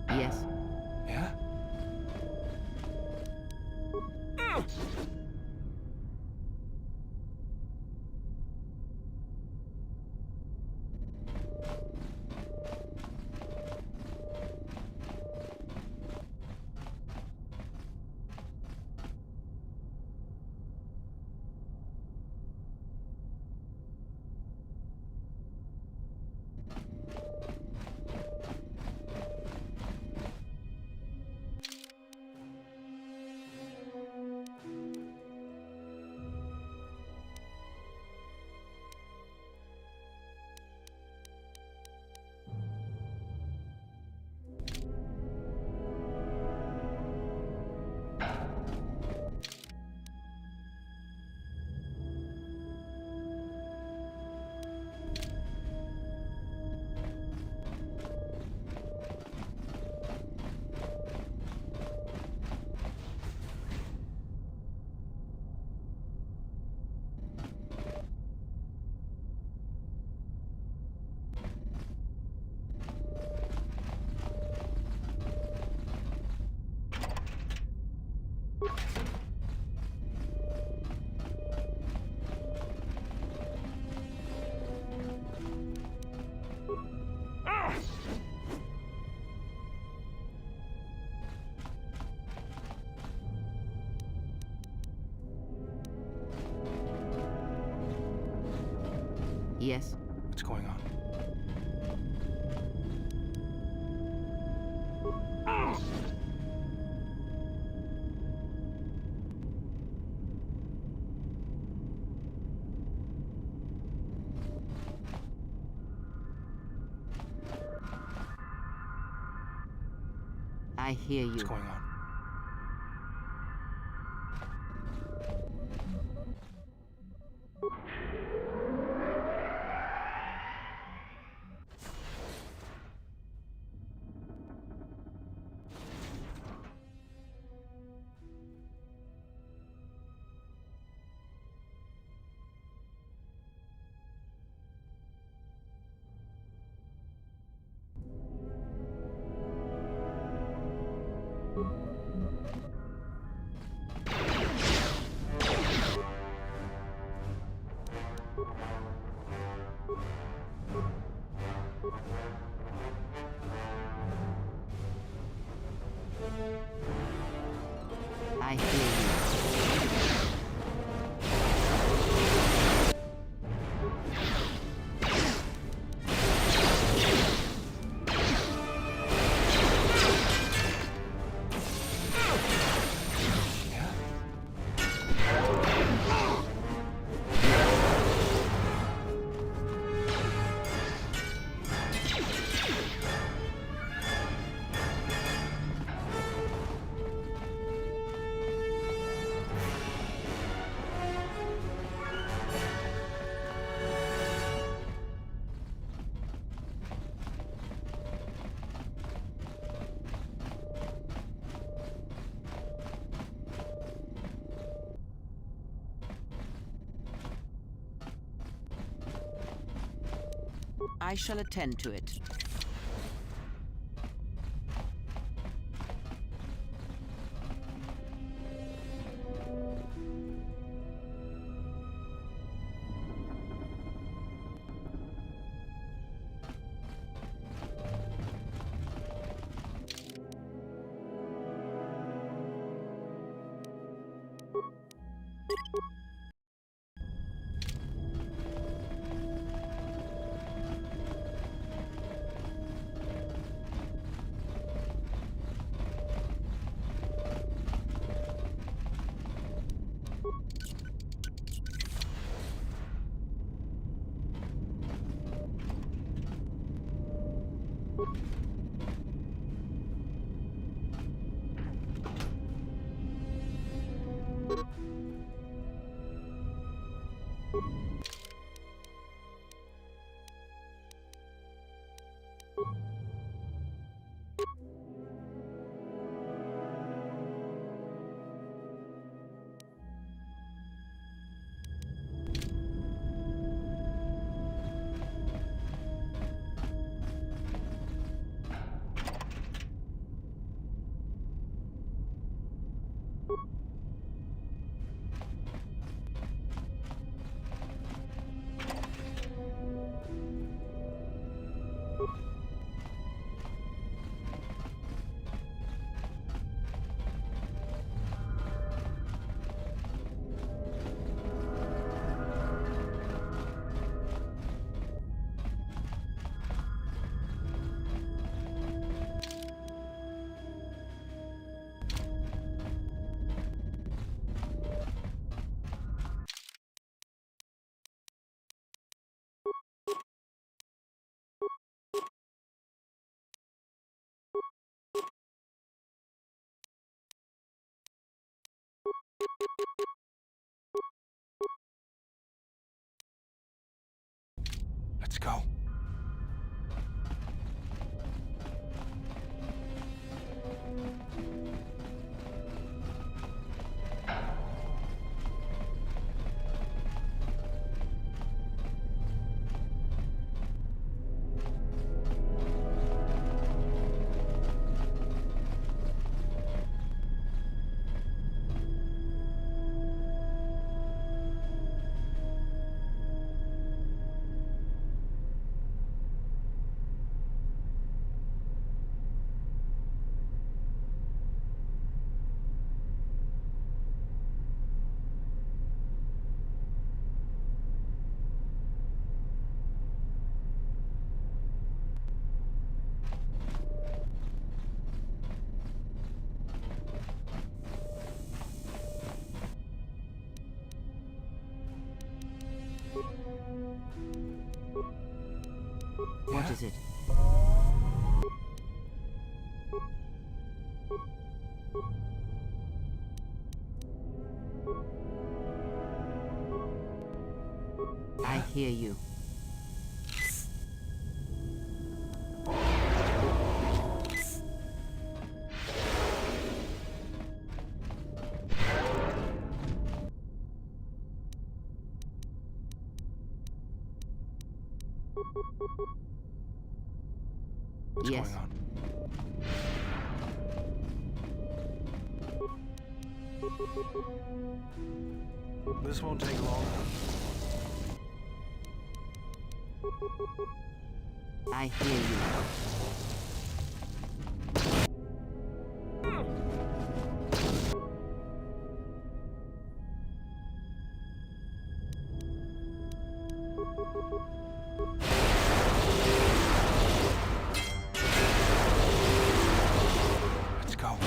Yes. Yeah? Yes. What's going on? I hear you. What's going on? I hear you. I shall attend to it. Let's go. What is it? I hear you. What's going on? This won't take long. I hear you. Let's go.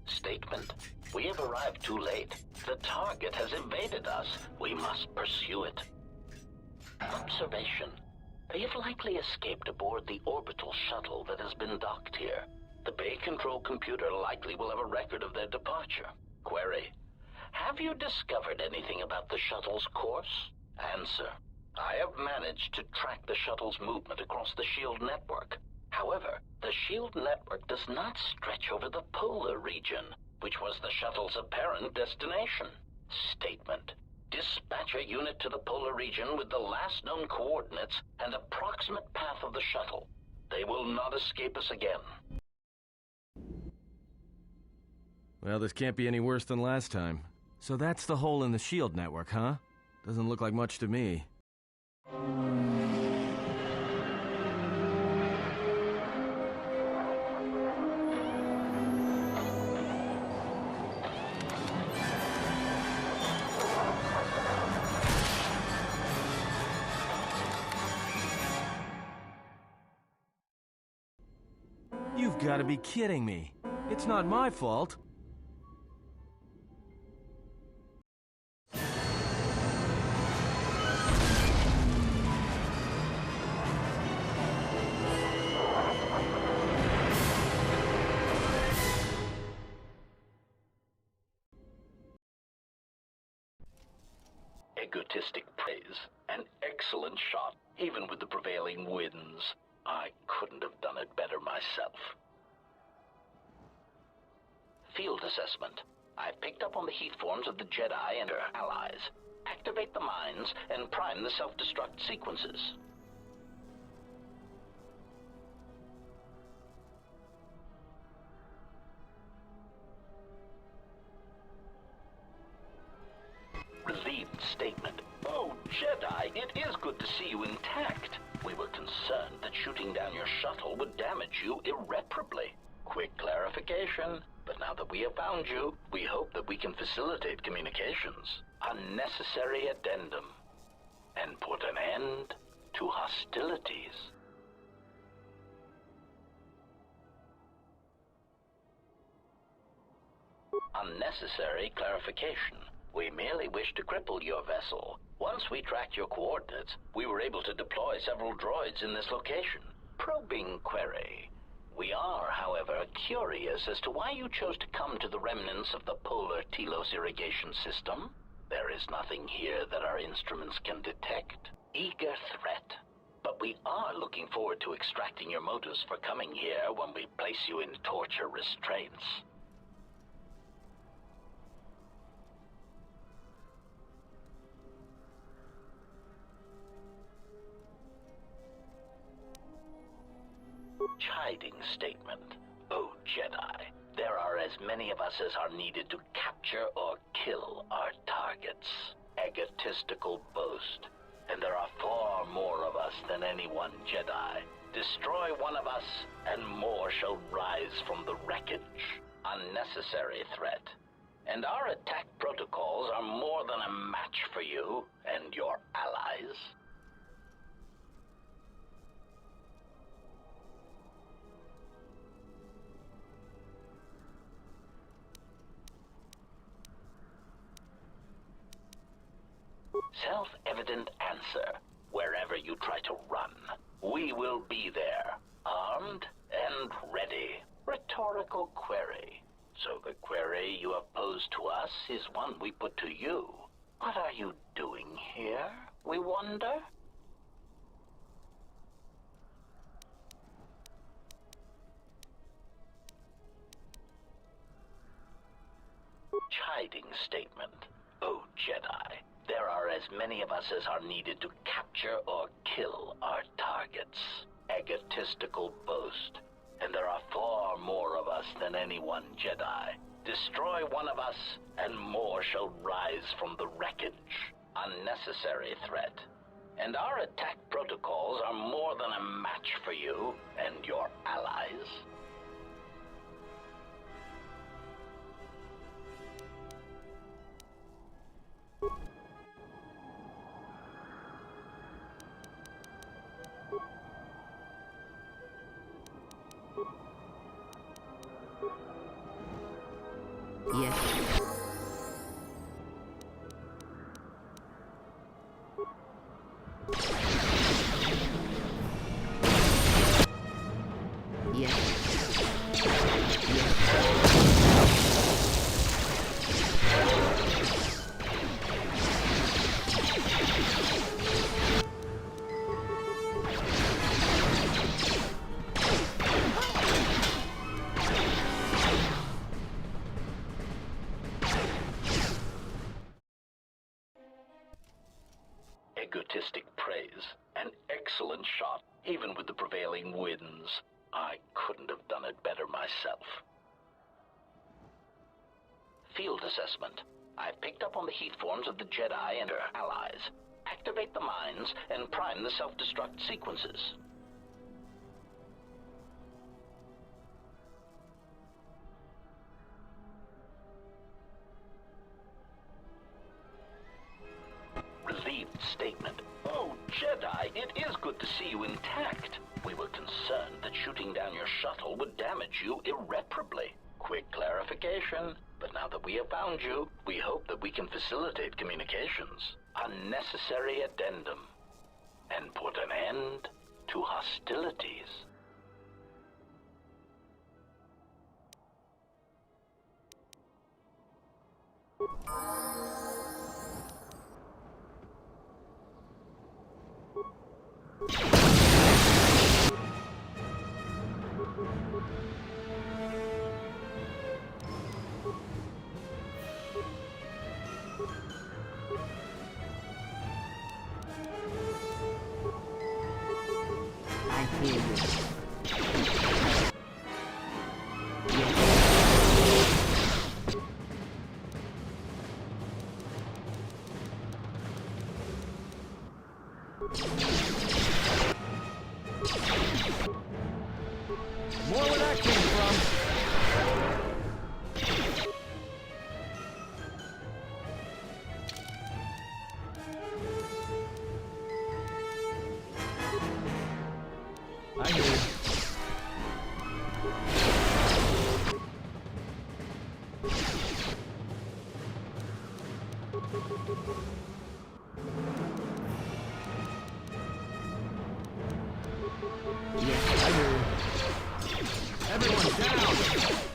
Statement. We have arrived too late. The target has evaded us. We must pursue it. Observation. They have likely escaped aboard the orbital shuttle that has been docked here. The bay control computer likely will have a record of their departure. Query. Have you discovered anything about the shuttle's course? Answer. I have managed to track the shuttle's movement across the SHIELD network. However, the SHIELD network does not stretch over the polar region, which was the shuttle's apparent destination. Statement. Dispatch a unit to the polar region with the last known coordinates and approximate path of the shuttle. They will not escape us again. Well, this can't be any worse than last time. So that's the hole in the SHIELD network, huh? Doesn't look like much to me. You've got to be kidding me. It's not my fault. Egotistic praise. An excellent shot, even with the prevailing winds. I couldn't have done it better myself. Field assessment. I've picked up on the heat forms of the Jedi and their allies. Activate the mines and prime the self-destruct sequences. Relieved statement. Oh, Jedi, it is good to see you intact. We were concerned that shooting down your shuttle would damage you irreparably. Quick clarification. But now that we have found you, we hope that we can facilitate communications. Unnecessary addendum. And put an end to hostilities. Unnecessary clarification. We merely wish to cripple your vessel. Once we tracked your coordinates, we were able to deploy several droids in this location. Probing query. We are, however, curious as to why you chose to come to the remnants of the polar Telos irrigation system. There is nothing here that our instruments can detect. Eager threat. But we are looking forward to extracting your motives for coming here when we place you in torture restraints. Chiding statement. Oh, Jedi, there are as many of us as are needed to capture or kill our targets. Egotistical boast. And there are far more of us than any one Jedi. Destroy one of us, and more shall rise from the wreckage. Unnecessary threat. And our attack protocols are more than a match for you and your allies. Self-evident answer. Wherever you try to run, we will be there, armed and ready. Rhetorical query. So the query you have posed to us is one we put to you. What are you doing here, we wonder? Chiding statement. Oh, Jedi, there are as many of us as are needed to capture or kill our targets. Egotistical boast. And there are far more of us than any one Jedi. Destroy one of us, and more shall rise from the wreckage. Unnecessary threat. And our attack protocols are more than a match for you and your allies. Yes. Egotistic praise. An excellent shot, even with the prevailing winds. I couldn't have done it better myself. Field assessment. I've picked up on the heat forms of the Jedi and their allies. Activate the mines and prime the self-destruct sequences. Relieved statement. Oh, Jedi, it is good to see you intact. We were concerned that shooting down your shuttle would damage you irreparably. Quick clarification. But now that we have found you, we hope that we can facilitate communications. Unnecessary addendum. And put an end to hostilities. I hear you. More where that came from. I hear you. Yes, I hear you. Everyone down!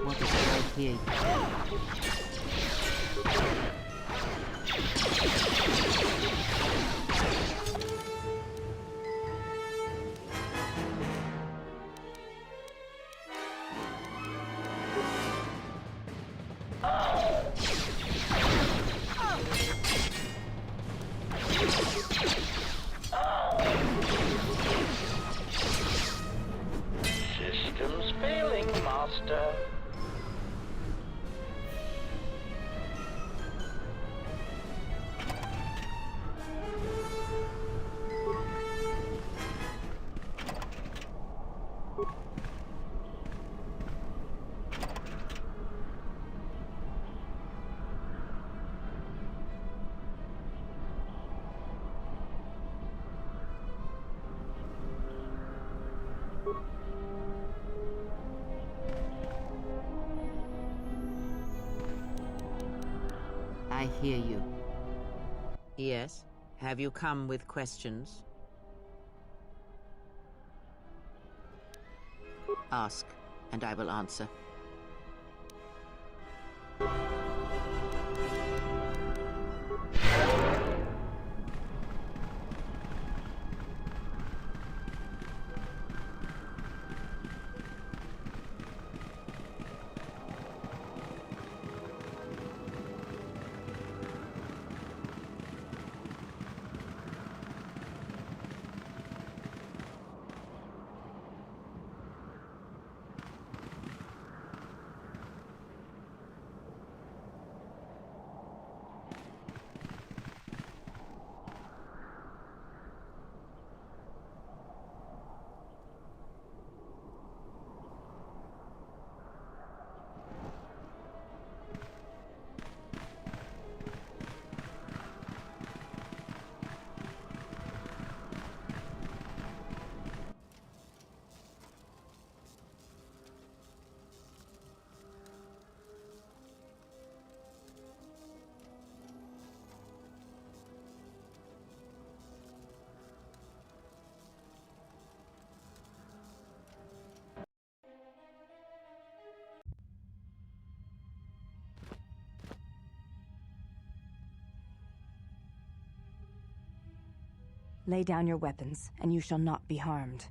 what is it I hear you? Systems failing, Master. I hear you. Yes? Have you come with questions? Ask, and I will answer. Lay down your weapons, and you shall not be harmed.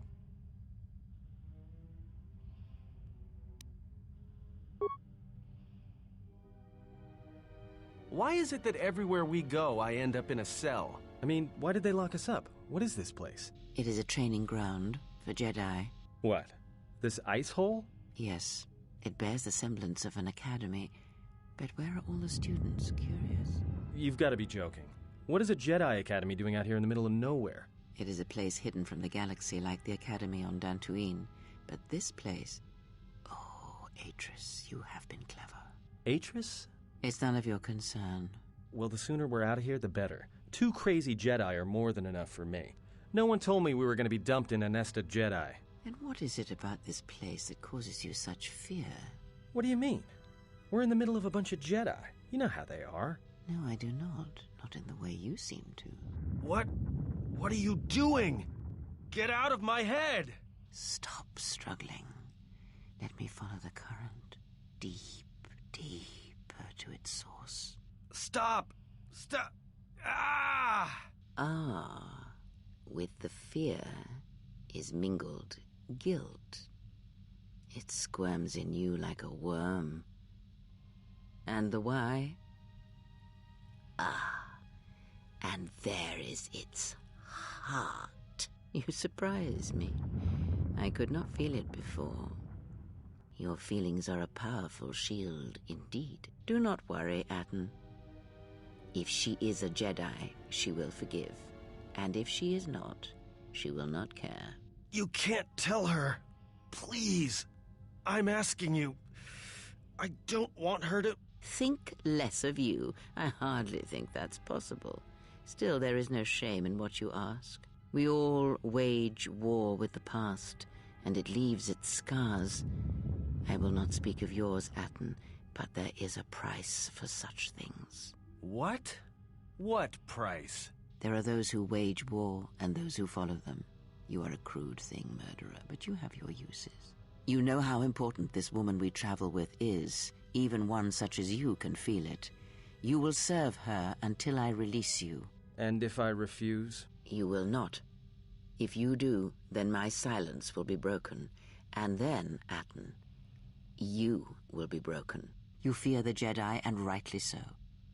Why is it that everywhere we go, I end up in a cell? I mean, why did they lock us up? What is this place? It is a training ground for Jedi. What? This ice hole? Yes, it bears the semblance of an academy. But where are all the students? Curious. You've got to be joking. What is a Jedi Academy doing out here in the middle of nowhere? It is a place hidden from the galaxy like the academy on Dantooine. But this place... Oh, Atris, you have been clever. Atris? It's none of your concern. Well, the sooner we're out of here, the better. 2 crazy Jedi are more than enough for me. No one told me we were going to be dumped in a nest of Jedi. And what is it about this place that causes you such fear? What do you mean? We're in the middle of a bunch of Jedi. You know how they are. No, I do not. Not in the way you seem to. What? What are you doing? Get out of my head! Stop struggling. Let me follow the current. Deep, deeper to its source. Stop! Stop! Ah! Ah, with the fear is mingled guilt. It squirms in you like a worm. And the why? Ah, and there is its heart. You surprise me. I could not feel it before. Your feelings are a powerful shield indeed. Do not worry, Atten. If she is a Jedi, she will forgive. And if she is not, she will not care. You can't tell her. Please. I'm asking you. I don't want her to... Think less of you. I hardly think that's possible. Still, there is no shame in what you ask. We all wage war with the past, and it leaves its scars. I will not speak of yours, Atten, but there is a price for such things. What? What price? There are those who wage war and those who follow them. You are a crude thing, murderer, but you have your uses. You know how important this woman we travel with is. Even one such as you can feel it. You will serve her until I release you. And if I refuse? You will not. If you do, then my silence will be broken. And then, Atten, you will be broken. You fear the Jedi, and rightly so.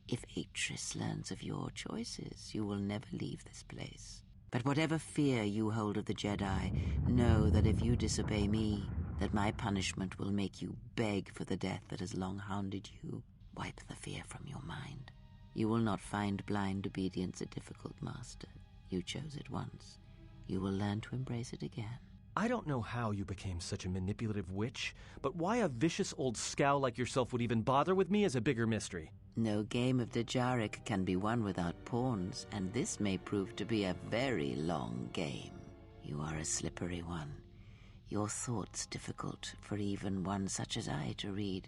If Atris learns of your choices, you will never leave this place. But whatever fear you hold of the Jedi, know that if you disobey me, that my punishment will make you beg for the death that has long hounded you. Wipe the fear from your mind. You will not find blind obedience a difficult master. You chose it once. You will learn to embrace it again. I don't know how you became such a manipulative witch, but why a vicious old scowl like yourself would even bother with me is a bigger mystery. No game of Dejaric can be won without pawns, and this may prove to be a very long game. You are a slippery one. Your thoughts difficult for even one such as I to read.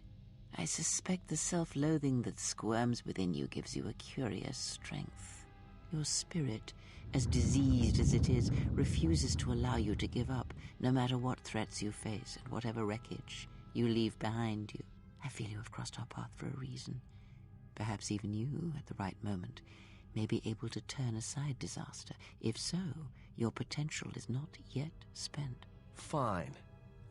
I suspect the self-loathing that squirms within you gives you a curious strength. Your spirit, as diseased as it is, refuses to allow you to give up, no matter what threats you face and whatever wreckage you leave behind you. I feel you have crossed our path for a reason. Perhaps even you, at the right moment, may be able to turn aside disaster. If so, your potential is not yet spent. Fine.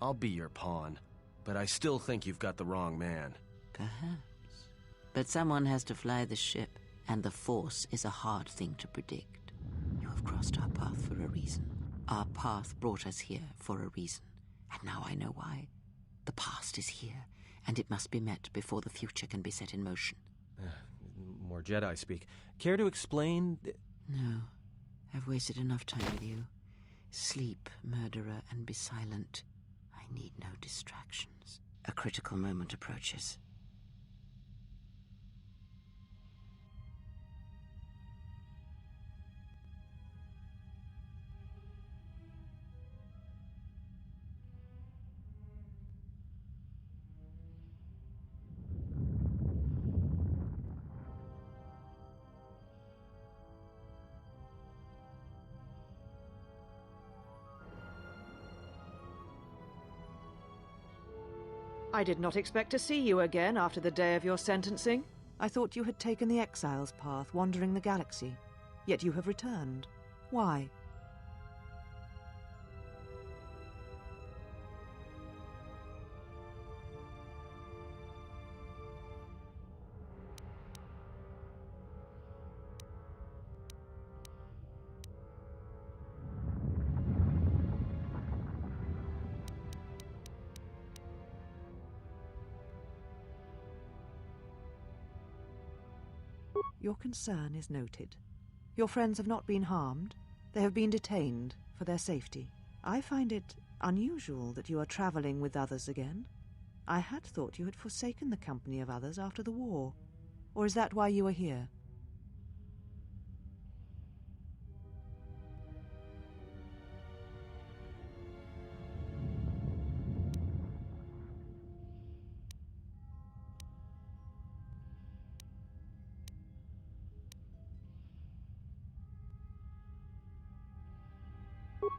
I'll be your pawn. But I still think you've got the wrong man. Perhaps. But someone has to fly the ship, and the Force is a hard thing to predict. You have crossed our path for a reason. Our path brought us here for a reason. And now I know why. The past is here, and it must be met before the future can be set in motion. More Jedi speak. Care to explain? No. I've wasted enough time with you. Sleep, murderer, and be silent. I need no distractions. A critical moment approaches. I did not expect to see you again after the day of your sentencing. I thought you had taken the exile's path, wandering the galaxy. Yet you have returned. Why? Your concern is noted. Your friends have not been harmed. They have been detained for their safety. I find it unusual that you are traveling with others again. I had thought you had forsaken the company of others after the war. Or is that why you are here?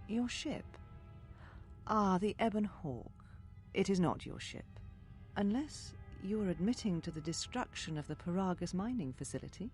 Your ship? Ah, the Ebon Hawk. It is not your ship. Unless you are admitting to the destruction of the Paragus mining facility.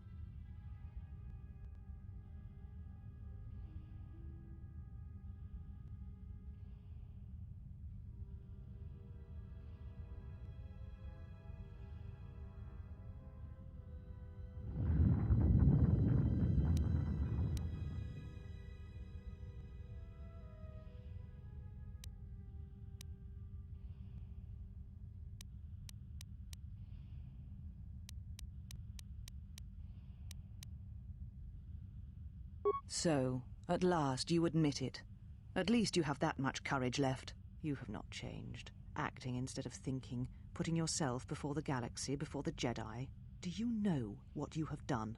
So, at last you admit it. At least you have that much courage left. You have not changed. Acting instead of thinking, putting yourself before the galaxy, before the Jedi. Do you know what you have done?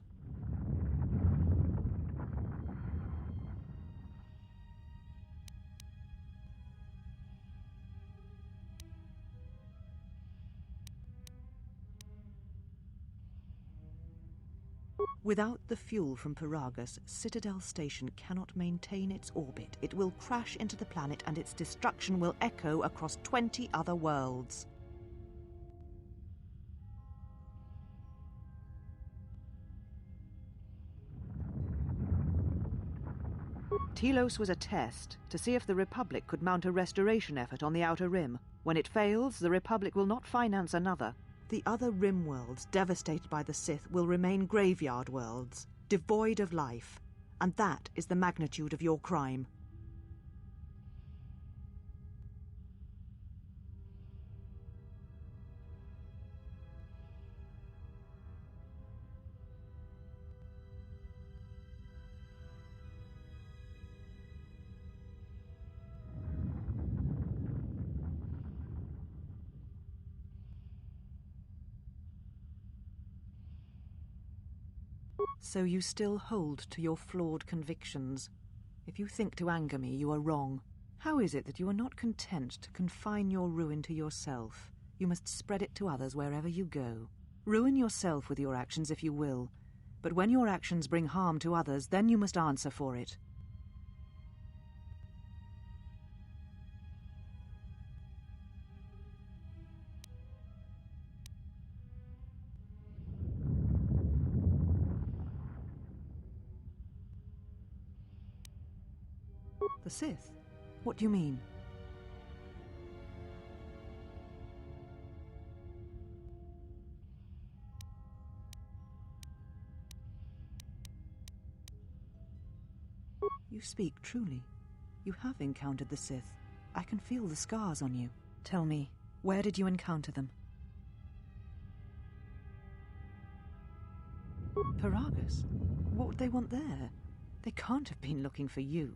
Without the fuel from Paragus, Citadel Station cannot maintain its orbit. It will crash into the planet and its destruction will echo across 20 other worlds. Telos was a test to see if the Republic could mount a restoration effort on the Outer Rim. When it fails, the Republic will not finance another. The other Rim worlds, devastated by the Sith, will remain graveyard worlds, devoid of life. And that is the magnitude of your crime. So you still hold to your flawed convictions. If you think to anger me, you are wrong. How is it that you are not content to confine your ruin to yourself? You must spread it to others wherever you go. Ruin yourself with your actions if you will, but when your actions bring harm to others, then you must answer for it. The Sith? What do you mean? You speak truly. You have encountered the Sith. I can feel the scars on you. Tell me, where did you encounter them? Paragus? What would they want there? They can't have been looking for you.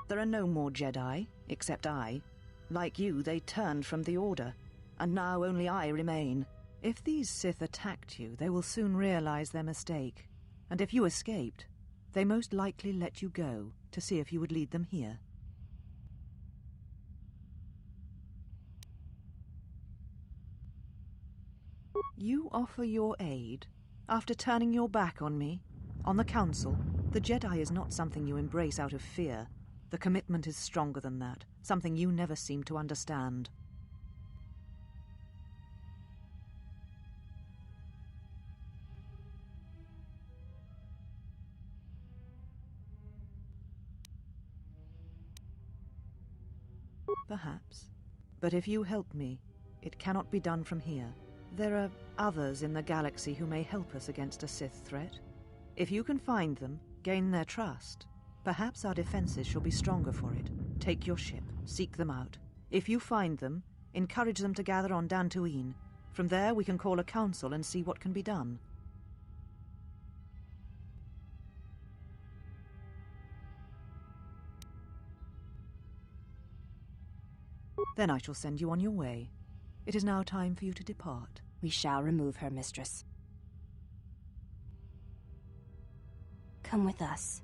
There are no more Jedi, except I. Like you, they turned from the Order, and now only I remain. If these Sith attacked you, they will soon realize their mistake. And if you escaped, they most likely let you go to see if you would lead them here. You offer your aid after turning your back on me, on the Council. The Jedi is not something you embrace out of fear. The commitment is stronger than that, something you never seem to understand. Perhaps. But if you help me, it cannot be done from here. There are others in the galaxy who may help us against a Sith threat. If you can find them, gain their trust, perhaps our defenses shall be stronger for it. Take your ship, seek them out. If you find them, encourage them to gather on Dantooine. From there we can call a council and see what can be done. Then I shall send you on your way. It is now time for you to depart. We shall remove her, mistress. Come with us.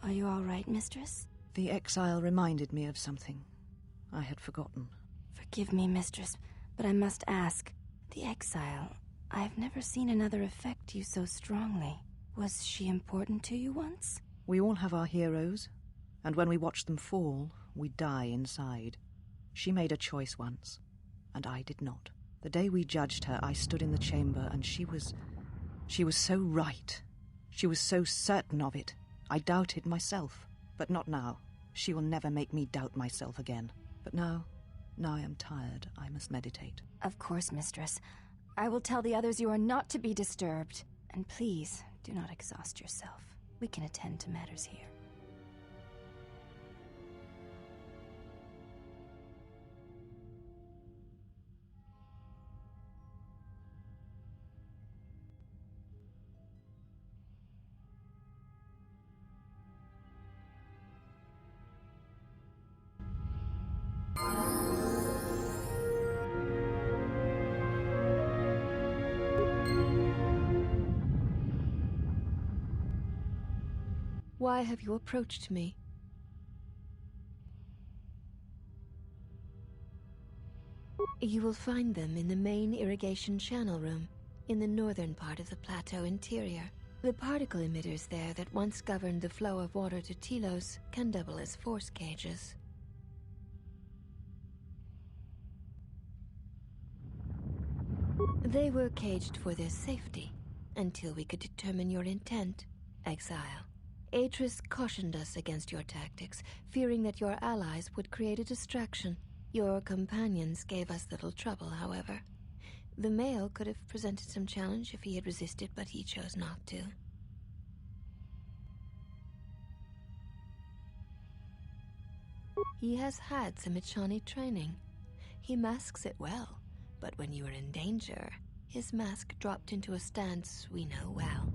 Are you all right, mistress? The exile reminded me of something I had forgotten. Forgive me, mistress, but I must ask. The exile... I've never seen another affect you so strongly. Was she important to you once? We all have our heroes, and when we watch them fall, we die inside. She made a choice once, and I did not. The day we judged her, I stood in the chamber, and she was so right. She was so certain of it. I doubted myself, but not now. She will never make me doubt myself again. But now I am tired. I must meditate. Of course, mistress. I will tell the others you are not to be disturbed. And please, do not exhaust yourself. We can attend to matters here. Why have you approached me? You will find them in the main irrigation channel room, in the northern part of the plateau interior. The particle emitters there that once governed the flow of water to Telos can double as force cages. They were caged for their safety, until we could determine your intent, Exile. Atris cautioned us against your tactics, fearing that your allies would create a distraction. Your companions gave us little trouble, however. The male could have presented some challenge if he had resisted, but he chose not to. He has had some Echani training. He masks it well, but when you were in danger, his mask dropped into a stance we know well.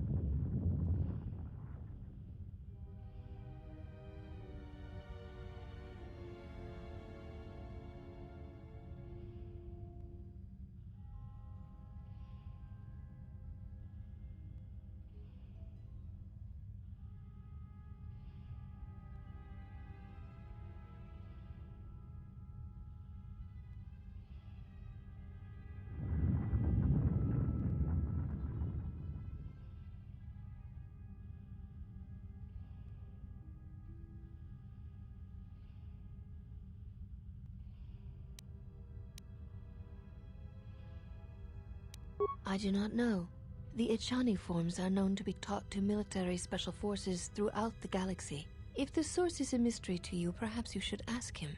I do not know. The Echani forms are known to be taught to military special forces throughout the galaxy. If the source is a mystery to you, perhaps you should ask him.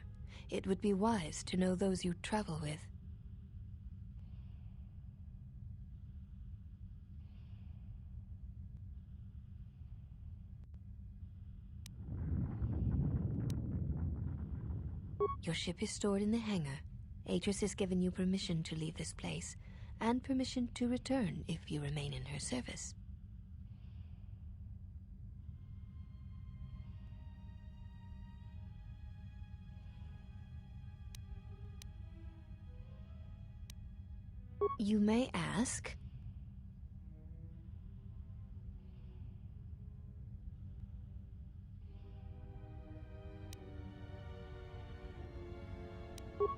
It would be wise to know those you travel with. Your ship is stored in the hangar. Atris has given you permission to leave this place, and permission to return if you remain in her service. You may ask...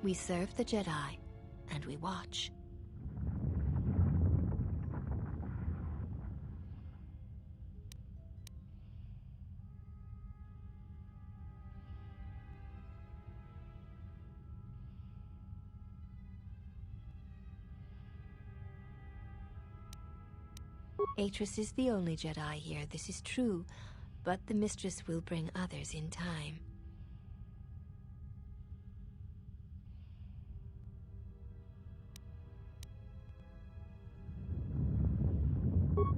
We serve the Jedi, and we watch. Atris is the only Jedi here, this is true, but the Mistress will bring others in time.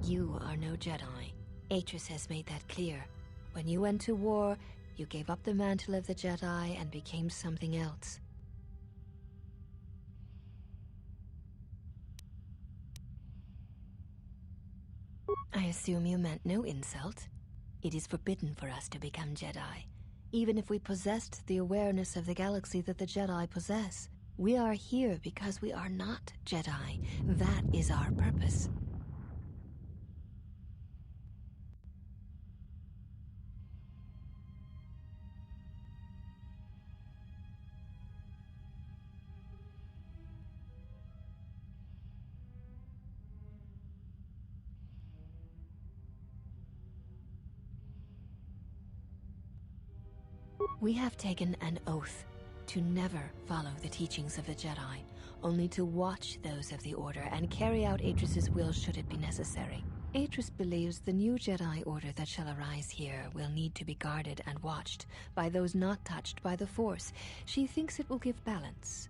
You are no Jedi. Atris has made that clear. When you went to war, you gave up the mantle of the Jedi and became something else. I assume you meant no insult. It is forbidden for us to become Jedi, even if we possessed the awareness of the galaxy that the Jedi possess. We are here because we are not Jedi. That is our purpose. We have taken an oath to never follow the teachings of the Jedi, only to watch those of the Order and carry out Atris's will should it be necessary. Atris believes the new Jedi Order that shall arise here will need to be guarded and watched by those not touched by the Force. She thinks it will give balance.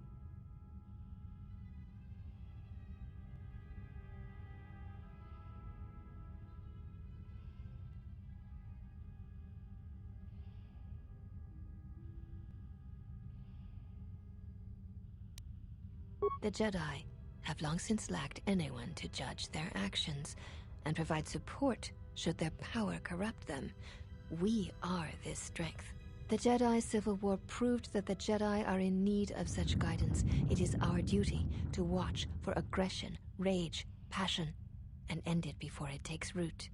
The Jedi have long since lacked anyone to judge their actions and provide support should their power corrupt them. We are this strength. The Jedi Civil War proved that the Jedi are in need of such guidance. It is our duty to watch for aggression, rage, passion, and end it before it takes root.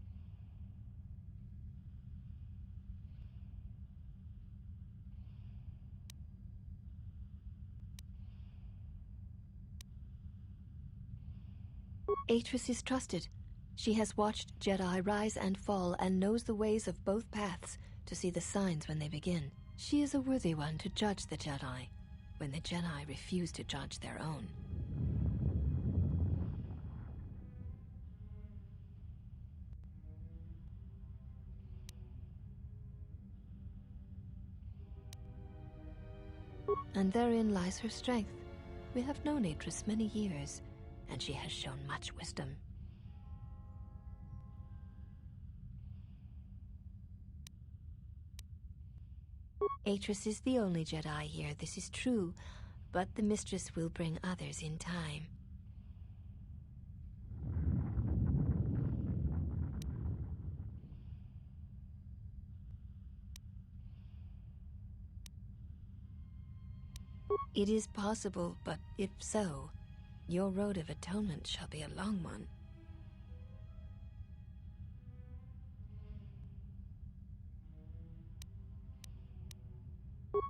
Atris is trusted. She has watched Jedi rise and fall and knows the ways of both paths to see the signs when they begin. She is a worthy one to judge the Jedi when the Jedi refuse to judge their own. And therein lies her strength. We have known Atris many years, and she has shown much wisdom. Atris is the only Jedi here, this is true, but the Mistress will bring others in time. It is possible, but if so, your road of atonement shall be a long one.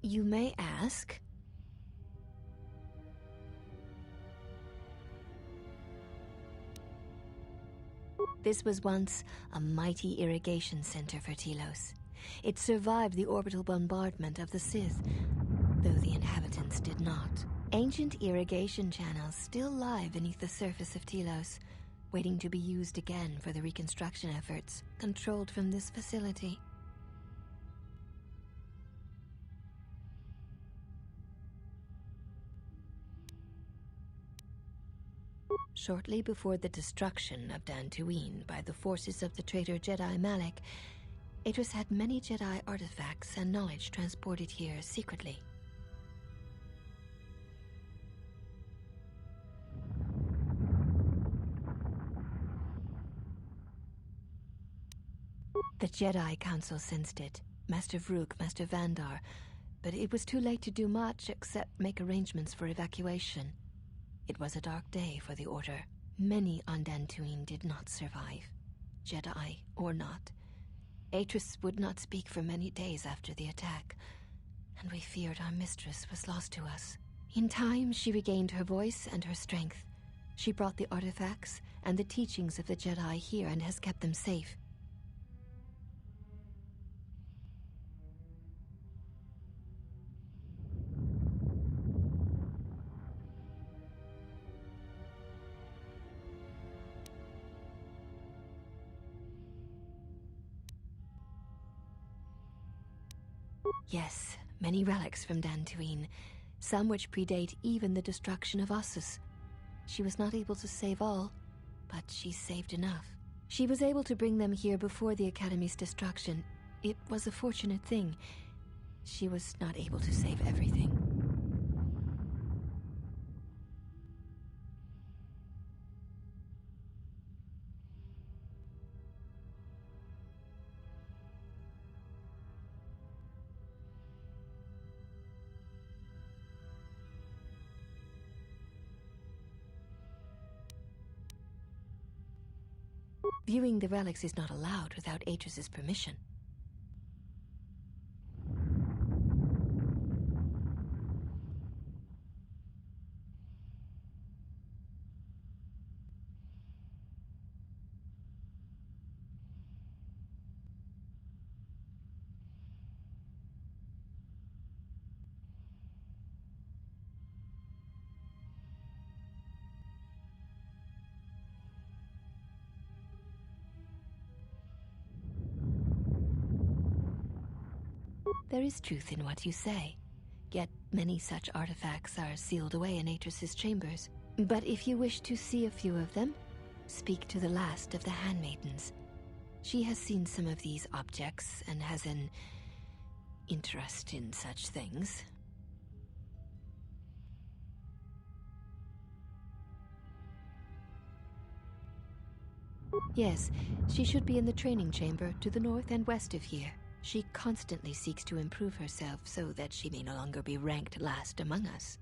You may ask. This was once a mighty irrigation center for Telos. It survived the orbital bombardment of the Sith, though the inhabitants did not. Ancient irrigation channels still lie beneath the surface of Telos, waiting to be used again for the reconstruction efforts, controlled from this facility. Shortly before the destruction of Dantooine by the forces of the traitor Jedi Malak, Atris had many Jedi artifacts and knowledge transported here secretly. The Jedi Council sensed it, Master Vrook, Master Vandar, but it was too late to do much except make arrangements for evacuation. It was a dark day for the Order. Many on Dantooine did not survive, Jedi or not. Atris would not speak for many days after the attack, and we feared our mistress was lost to us. In time, she regained her voice and her strength. She brought the artifacts and the teachings of the Jedi here and has kept them safe. Yes, many relics from Dantooine, some which predate even the destruction of Ossus. She was not able to save all, but she saved enough. She was able to bring them here before the Academy's destruction. It was a fortunate thing. She was not able to save everything. Viewing the relics is not allowed without Atris's permission. There is truth in what you say, yet many such artifacts are sealed away in Atris's chambers. But if you wish to see a few of them, speak to the last of the handmaidens. She has seen some of these objects and has an interest in such things. Yes, she should be in the training chamber to the north and west of here. She constantly seeks to improve herself so that she may no longer be ranked last among us.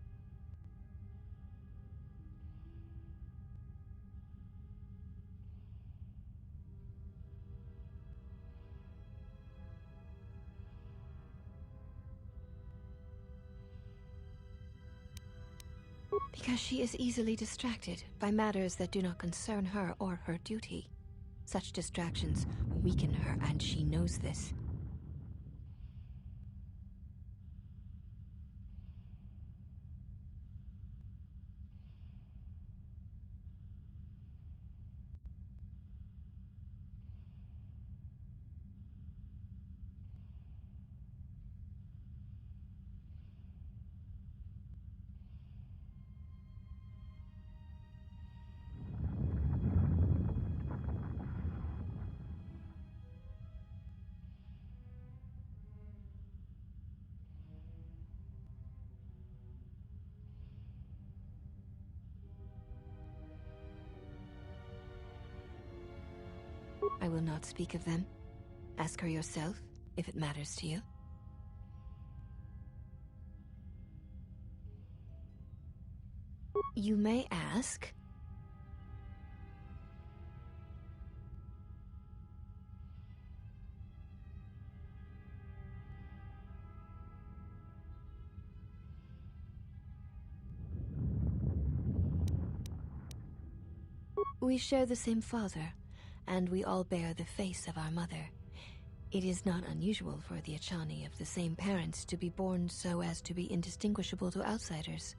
Because she is easily distracted by matters that do not concern her or her duty. Such distractions weaken her, and she knows this. I will not speak of them. Ask her yourself, if it matters to you. You may ask. We share the same father, and we all bear the face of our mother. It is not unusual for the Achani of the same parents to be born so as to be indistinguishable to outsiders.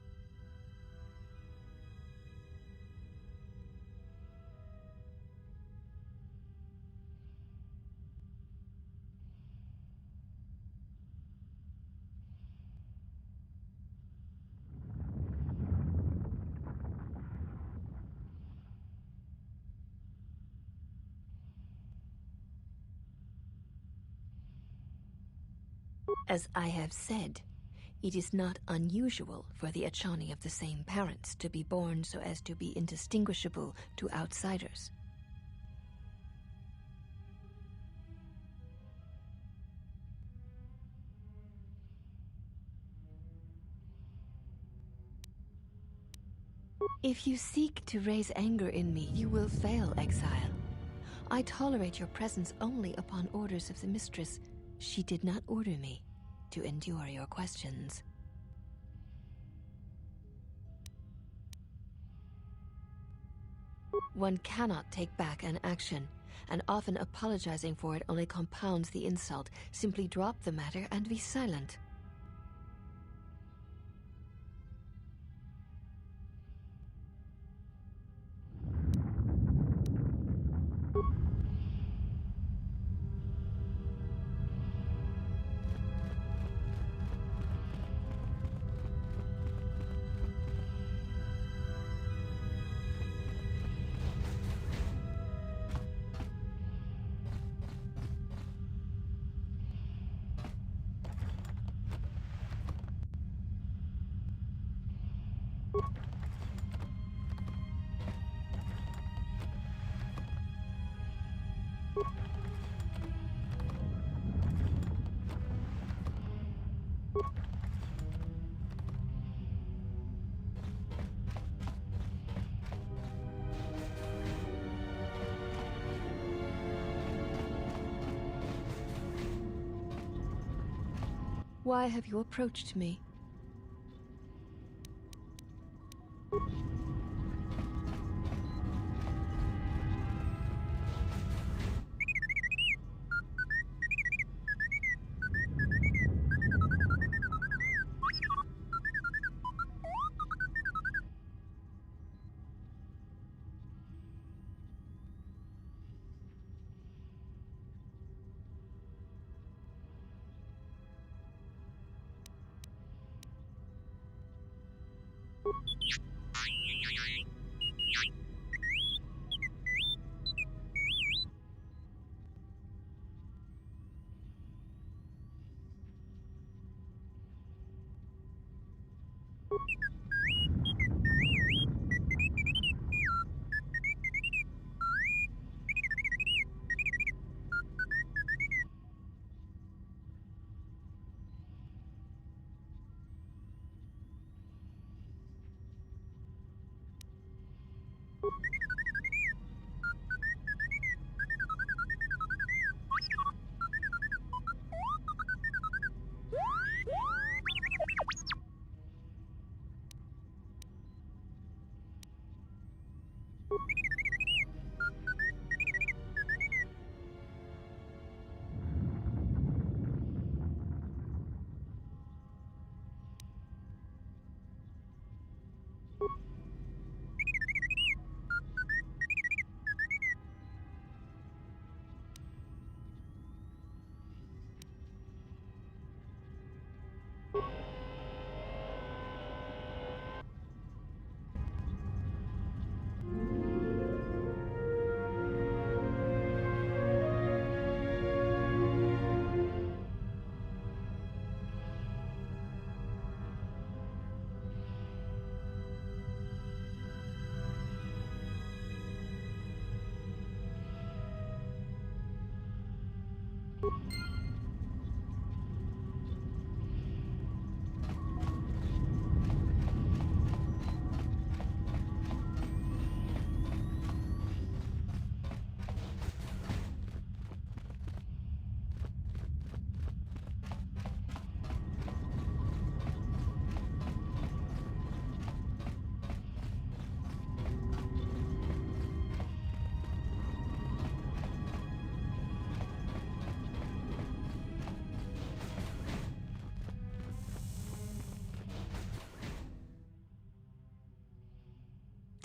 As I have said, it is not unusual for the Achani of the same parents to be born so as to be indistinguishable to outsiders. If you seek to raise anger in me, you will fail, exile. I tolerate your presence only upon orders of the mistress. She did not order me to endure your questions. One cannot take back an action, and often apologizing for it only compounds the insult. Simply drop the matter and be silent. Why have you approached me?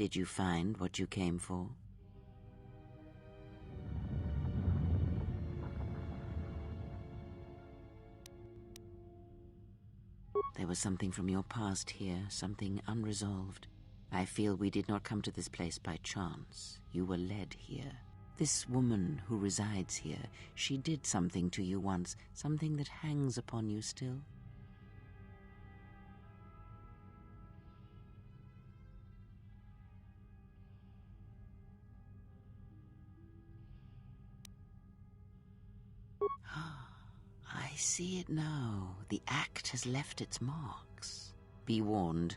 Did you find what you came for? There was something from your past here, something unresolved. I feel we did not come to this place by chance. You were led here. This woman who resides here, she did something to you once, something that hangs upon you still. I see it now. The act has left its marks. Be warned,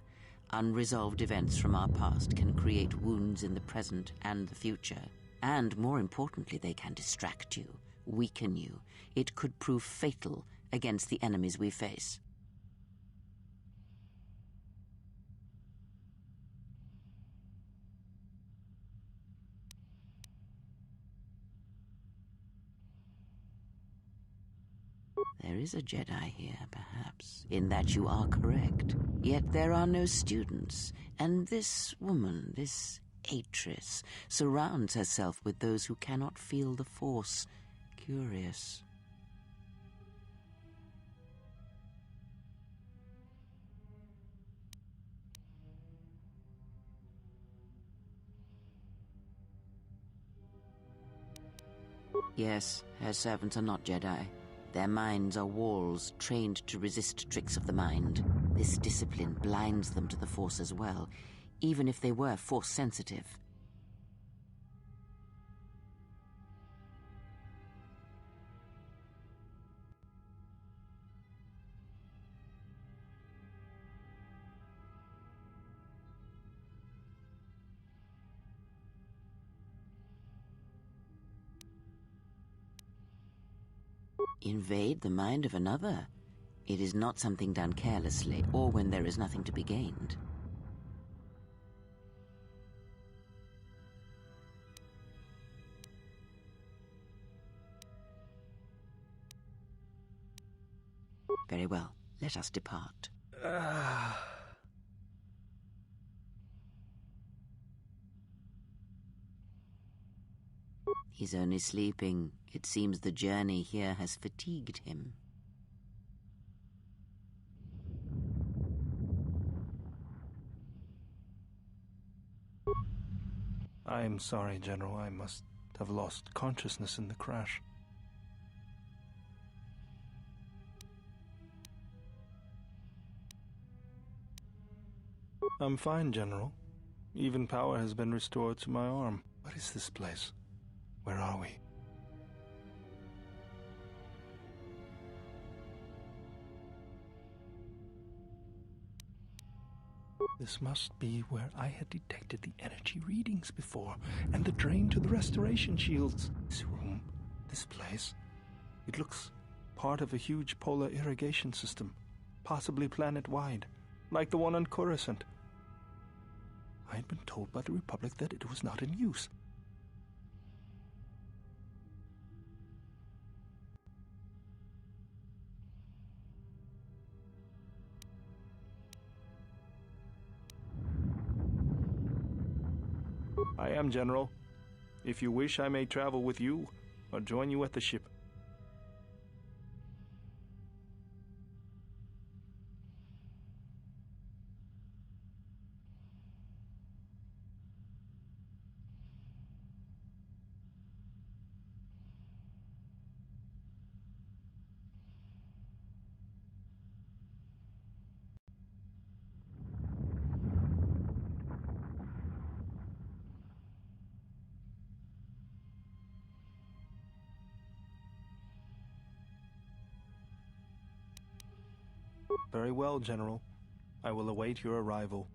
unresolved events from our past can create wounds in the present and the future. And more importantly, they can distract you, weaken you. It could prove fatal against the enemies we face. There is a Jedi here, perhaps, in that you are correct. Yet there are no students, and this woman, this Atris, surrounds herself with those who cannot feel the Force. Curious. Yes, her servants are not Jedi. Their minds are walls trained to resist tricks of the mind. This discipline blinds them to the Force as well, even if they were Force-sensitive. Invade the mind of another. It is not something done carelessly, or when there is nothing to be gained. Very well, let us depart. He's only sleeping. It seems the journey here has fatigued him. I am sorry, General. I must have lost consciousness in the crash. I'm fine, General. Even power has been restored to my arm. What is this place? Where are we? This must be where I had detected the energy readings before, and the drain to the restoration shields. This room, this place, it looks part of a huge polar irrigation system, possibly planet-wide, like the one on Coruscant. I had been told by the Republic that it was not in use. I am, General. If you wish, I may travel with you, or join you at the ship. Very well, General. I will await your arrival.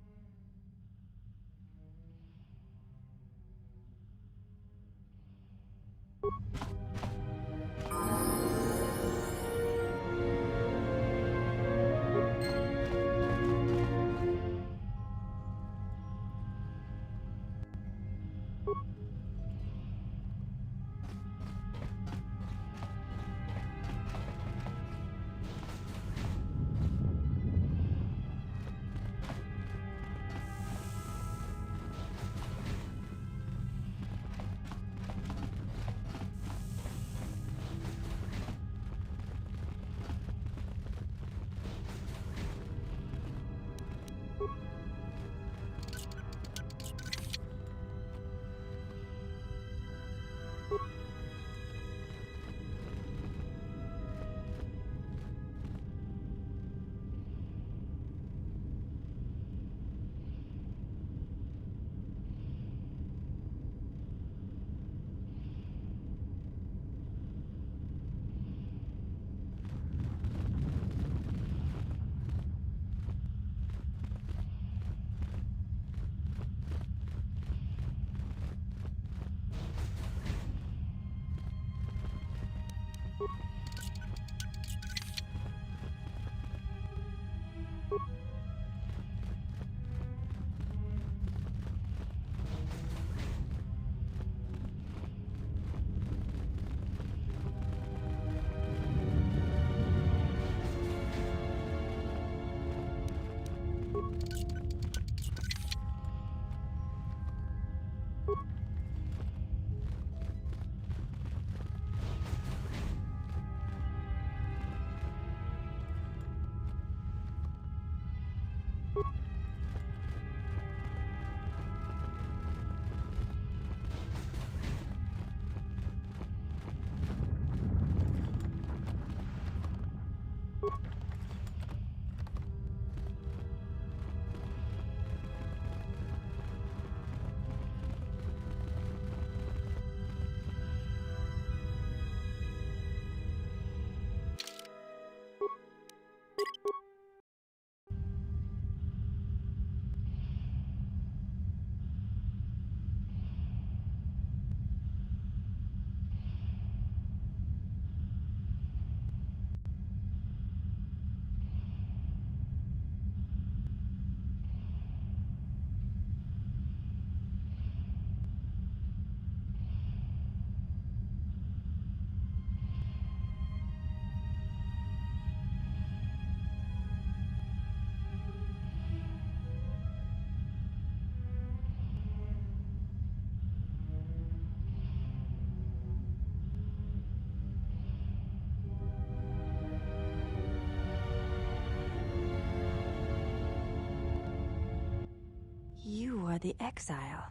are the Exile,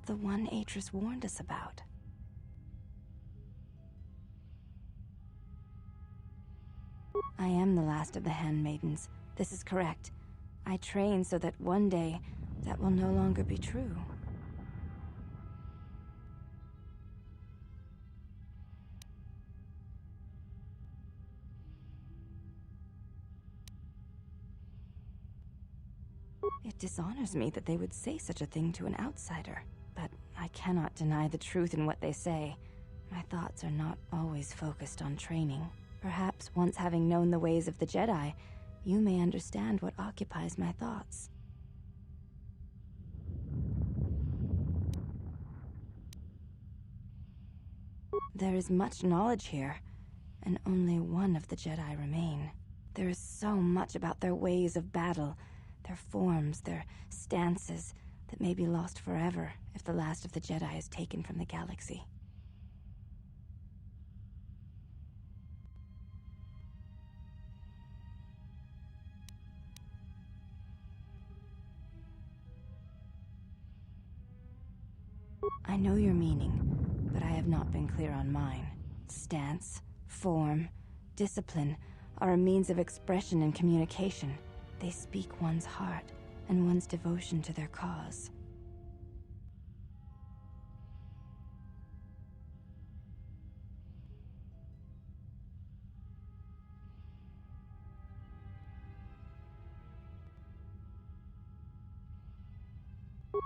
the one Atris warned us about. I am the last of the handmaidens. This is correct. I train so that one day that will no longer be true. It dishonors me that they would say such a thing to an outsider, but I cannot deny the truth in what they say. My thoughts are not always focused on training. Perhaps once having known the ways of the Jedi, you may understand what occupies my thoughts. There is much knowledge here, and only one of the Jedi remain. There is so much about their ways of battle, their forms, their stances, that may be lost forever if the last of the Jedi is taken from the galaxy. I know your meaning, but I have not been clear on mine. Stance, form, discipline are a means of expression and communication. They speak one's heart and one's devotion to their cause.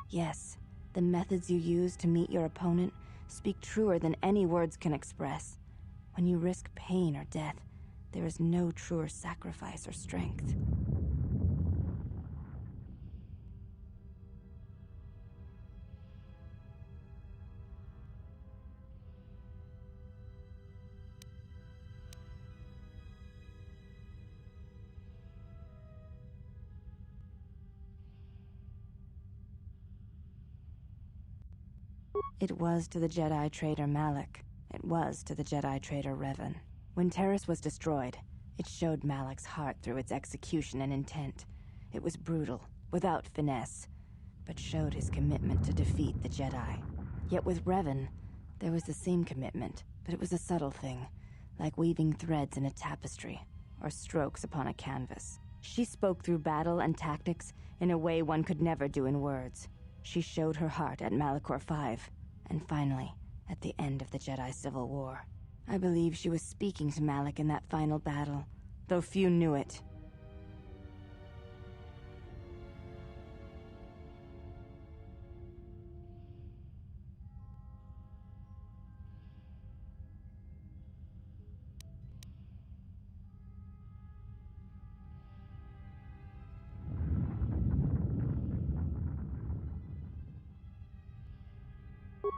Yes, the methods you use to meet your opponent speak truer than any words can express. When you risk pain or death, there is no truer sacrifice or strength. It was to the Jedi traitor Malak. It was to the Jedi traitor Revan. When Terrace was destroyed, it showed Malak's heart through its execution and intent. It was brutal, without finesse, but showed his commitment to defeat the Jedi. Yet with Revan, there was the same commitment, but it was a subtle thing, like weaving threads in a tapestry, or strokes upon a canvas. She spoke through battle and tactics in a way one could never do in words. She showed her heart at Malachor V, and finally, at the end of the Jedi Civil War. I believe she was speaking to Malak in that final battle, though few knew it.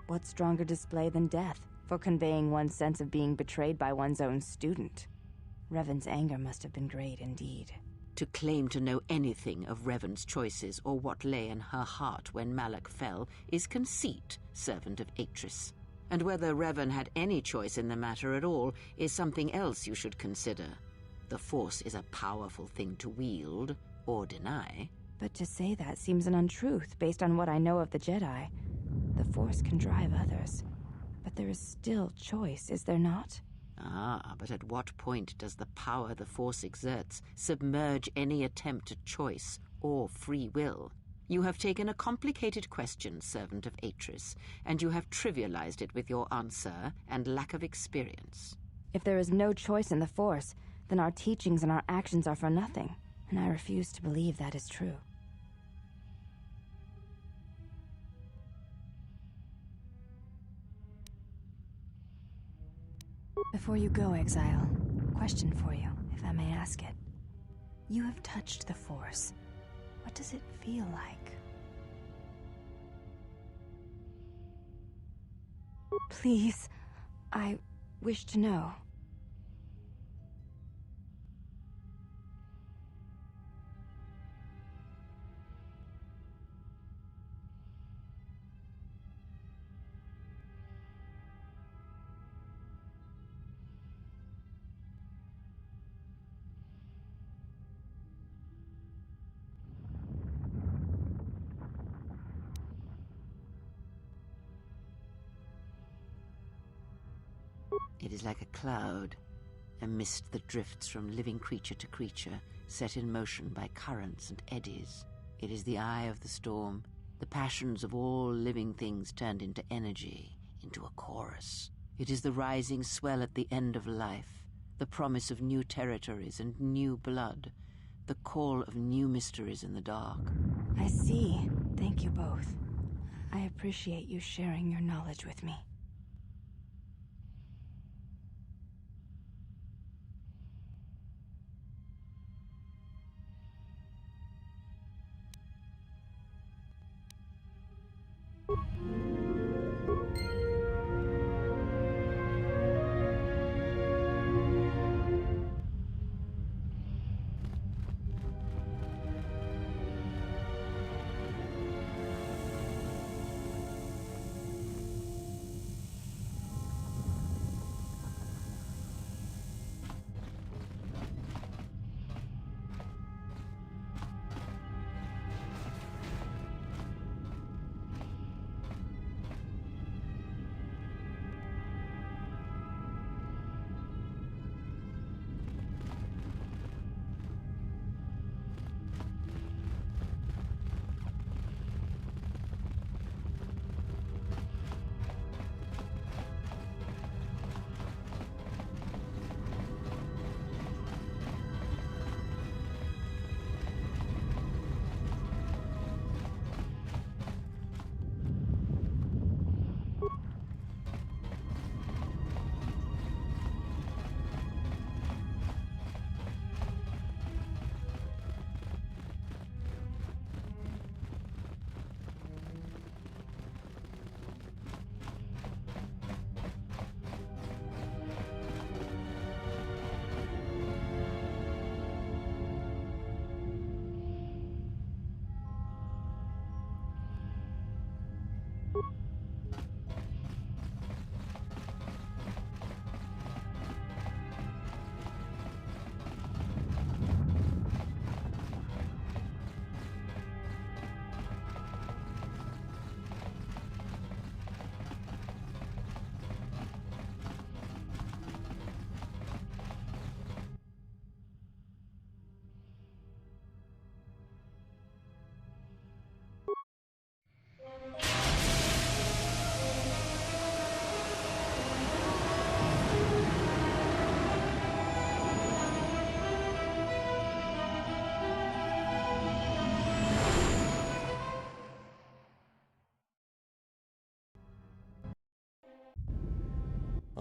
What stronger display than death for conveying one's sense of being betrayed by one's own student? Revan's anger must have been great indeed. To claim to know anything of Revan's choices or what lay in her heart when Malak fell is conceit, servant of Atris. And whether Revan had any choice in the matter at all is something else you should consider. The Force is a powerful thing to wield, or deny. But to say that seems an untruth based on what I know of the Jedi. The Force can drive others, but there is still choice, is there not? Ah, but at what point does the power the Force exerts submerge any attempt at choice or free will? You have taken a complicated question, servant of Atris, and you have trivialized it with your answer and lack of experience. If there is no choice in the Force, then our teachings and our actions are for nothing, and I refuse to believe that is true. Before you go, Exile, question for you, if I may ask it. You have touched the Force. What does it feel like? Please, I wish to know. It is like a cloud, a mist that drifts from living creature to creature, set in motion by currents and eddies. It is the eye of the storm, the passions of all living things turned into energy, into a chorus. It is the rising swell at the end of life, the promise of new territories and new blood, the call of new mysteries in the dark. I see. Thank you both. I appreciate you sharing your knowledge with me.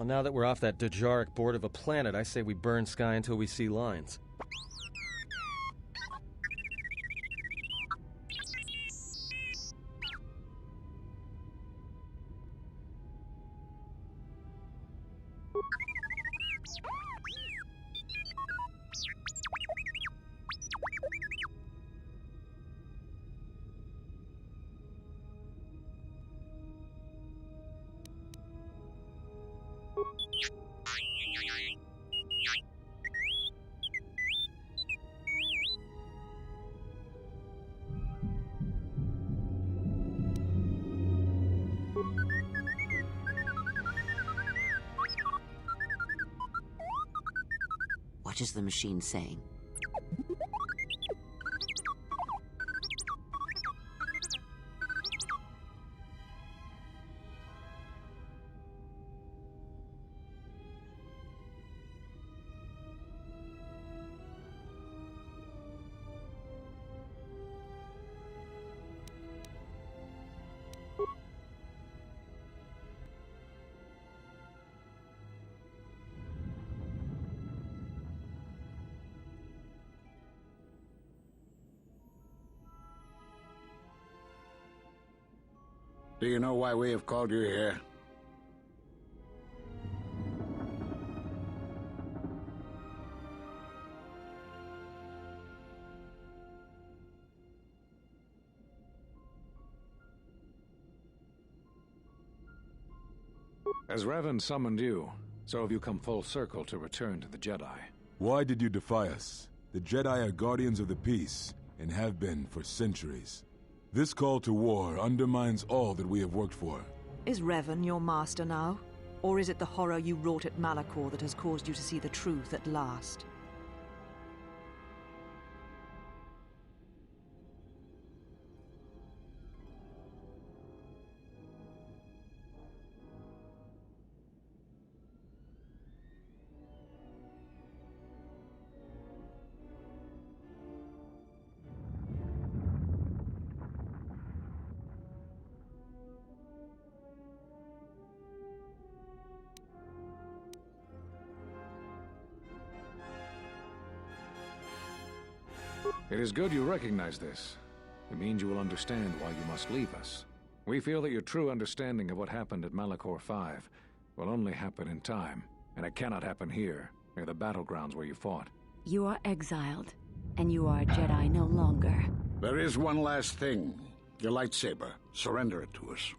Well, now that we're off that Dejaric board of a planet, I say we burn sky until we see lines. What is the machine saying? Do you know why we have called you here? As Revan summoned you, so have you come full circle to return to the Jedi. Why did you defy us? The Jedi are guardians of the peace, and have been for centuries. This call to war undermines all that we have worked for. Is Revan your master now? Or is it the horror you wrought at Malachor that has caused you to see the truth at last? It is good you recognize this. It means you will understand why you must leave us. We feel that your true understanding of what happened at Malachor 5 will only happen in time, and it cannot happen here, near the battlegrounds where you fought. You are exiled, and you are a Jedi no longer. There is one last thing. Your lightsaber. Surrender it to us.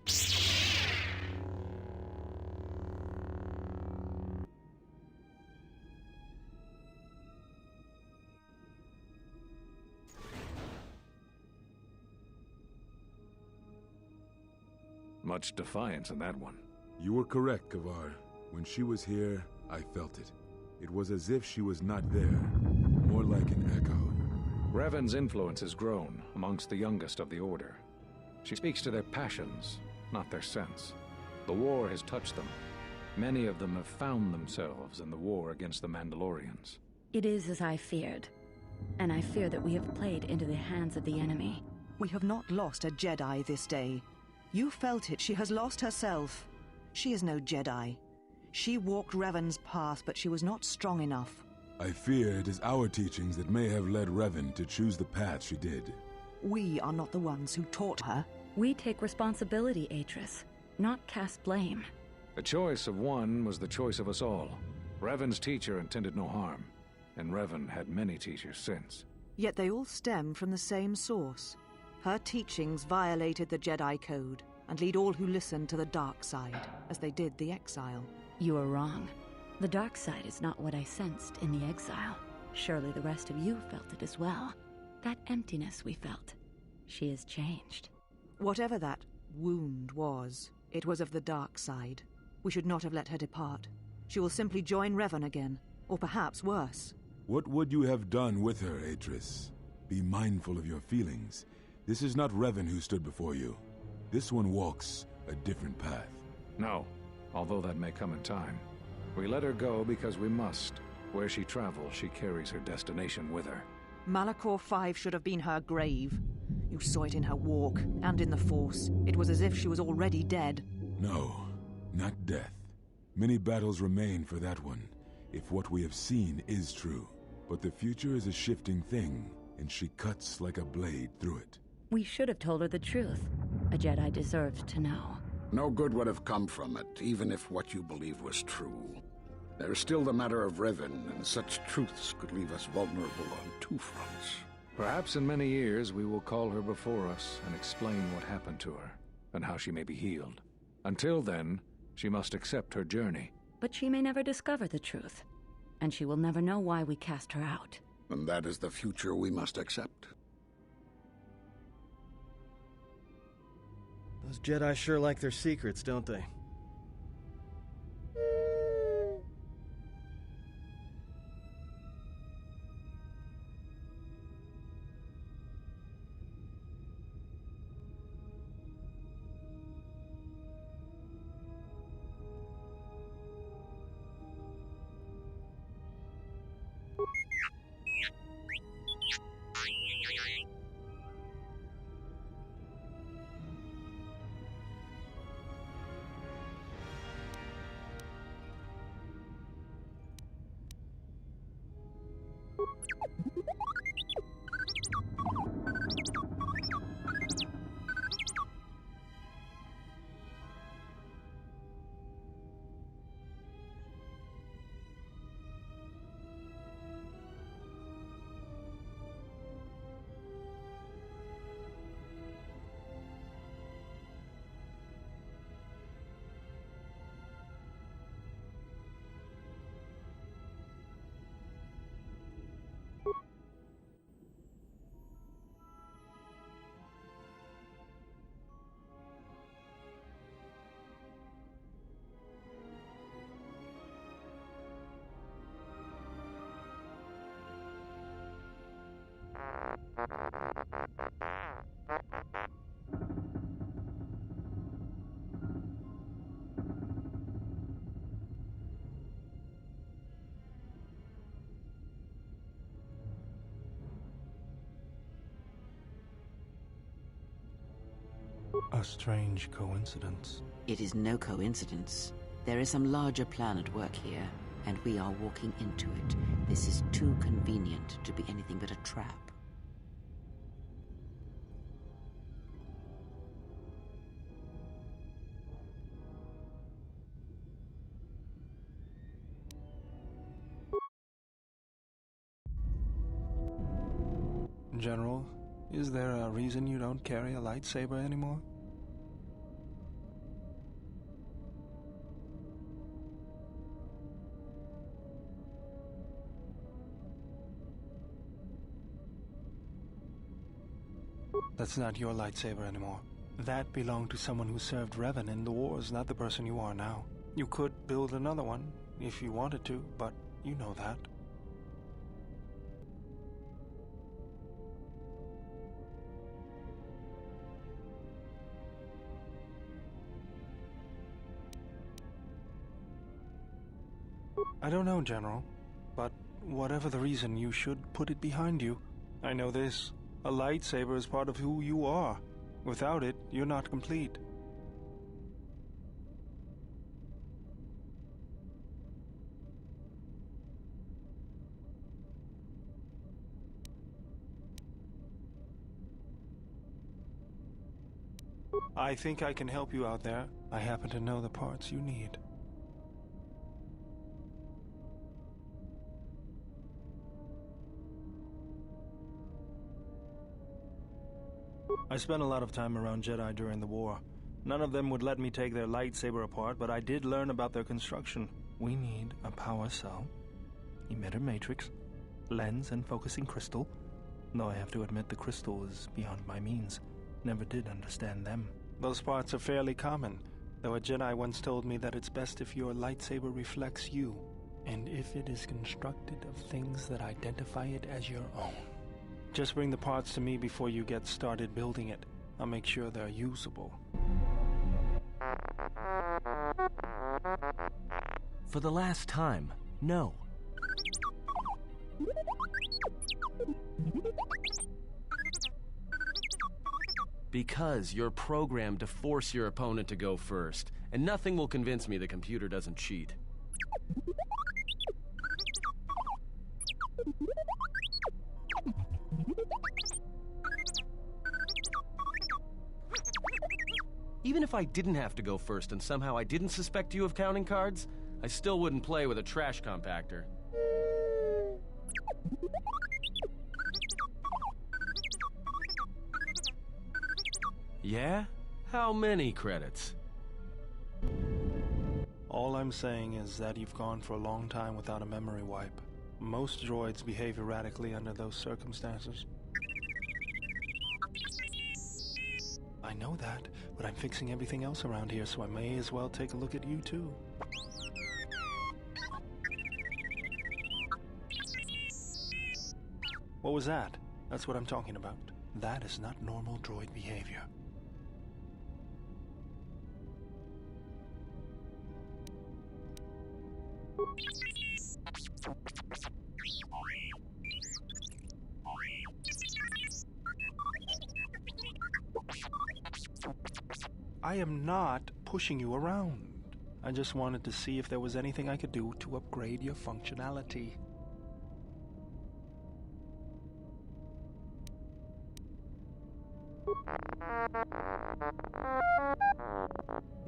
Much defiance in that one. You were correct, Kavar. When she was here, I felt it. It was as if she was not there, more like an echo. Revan's influence has grown amongst the youngest of the Order. She speaks to their passions, not their sense. The war has touched them. Many of them have found themselves in the war against the Mandalorians. It is as I feared, and I fear that we have played into the hands of the enemy. We have not lost a Jedi this day. You felt it. She has lost herself. She is no Jedi. She walked Revan's path, but she was not strong enough. I fear it is our teachings that may have led Revan to choose the path she did. We are not the ones who taught her. We take responsibility, Atris, not cast blame. The choice of one was the choice of us all. Revan's teacher intended no harm, and Revan had many teachers since. Yet they all stem from the same source. Her teachings violated the Jedi Code and lead all who listen to the dark side, as they did the exile. You are wrong. The dark side is not what I sensed in the exile. Surely the rest of you felt it as well. That emptiness we felt. She has changed. Whatever that wound was, it was of the dark side. We should not have let her depart. She will simply join Revan again, or perhaps worse. What would you have done with her, Atris? Be mindful of your feelings. This is not Revan who stood before you. This one walks a different path. No, although that may come in time. We let her go because we must. Where she travels, she carries her destination with her. Malachor 5 should have been her grave. You saw it in her walk, and in the Force. It was as if she was already dead. No, not death. Many battles remain for that one, if what we have seen is true. But the future is a shifting thing, and she cuts like a blade through it. We should have told her the truth. A Jedi deserved to know. No good would have come from it, even if what you believed was true. There is still the matter of Revan, and such truths could leave us vulnerable on two fronts. Perhaps in many years we will call her before us and explain what happened to her, and how she may be healed. Until then, she must accept her journey. But she may never discover the truth, and she will never know why we cast her out. And that is the future we must accept. Those Jedi sure like their secrets, don't they? A strange coincidence. It is no coincidence. There is some larger plan at work here, and we are walking into it. This is too convenient to be anything but a trap. General, is there a reason you don't carry a lightsaber anymore? That's not your lightsaber anymore. That belonged to someone who served Revan in the wars, not the person you are now. You could build another one, if you wanted to, but you know that. I don't know, General, but whatever the reason, you should put it behind you. I know this. A lightsaber is part of who you are. Without it, you're not complete. I think I can help you out there. I happen to know the parts you need. I spent a lot of time around Jedi during the war. None of them would let me take their lightsaber apart, but I did learn about their construction. We need a power cell, emitter matrix, lens and focusing crystal. Though I have to admit the crystal is beyond my means. Never did understand them. Those parts are fairly common, though a Jedi once told me that it's best if your lightsaber reflects you, and if it is constructed of things that identify it as your own. Just bring the parts to me before you get started building it. I'll make sure they're usable. For the last time, no. Because you're programmed to force your opponent to go first, and nothing will convince me the computer doesn't cheat. Even if I didn't have to go first and somehow I didn't suspect you of counting cards, I still wouldn't play with a trash compactor. Yeah? How many credits? All I'm saying is that you've gone for a long time without a memory wipe. Most droids behave erratically under those circumstances. I know that, but I'm fixing everything else around here, so I may as well take a look at you too. What was that? That's what I'm talking about. That is not normal droid behavior. I am not pushing you around. I just wanted to see if there was anything I could do to upgrade your functionality.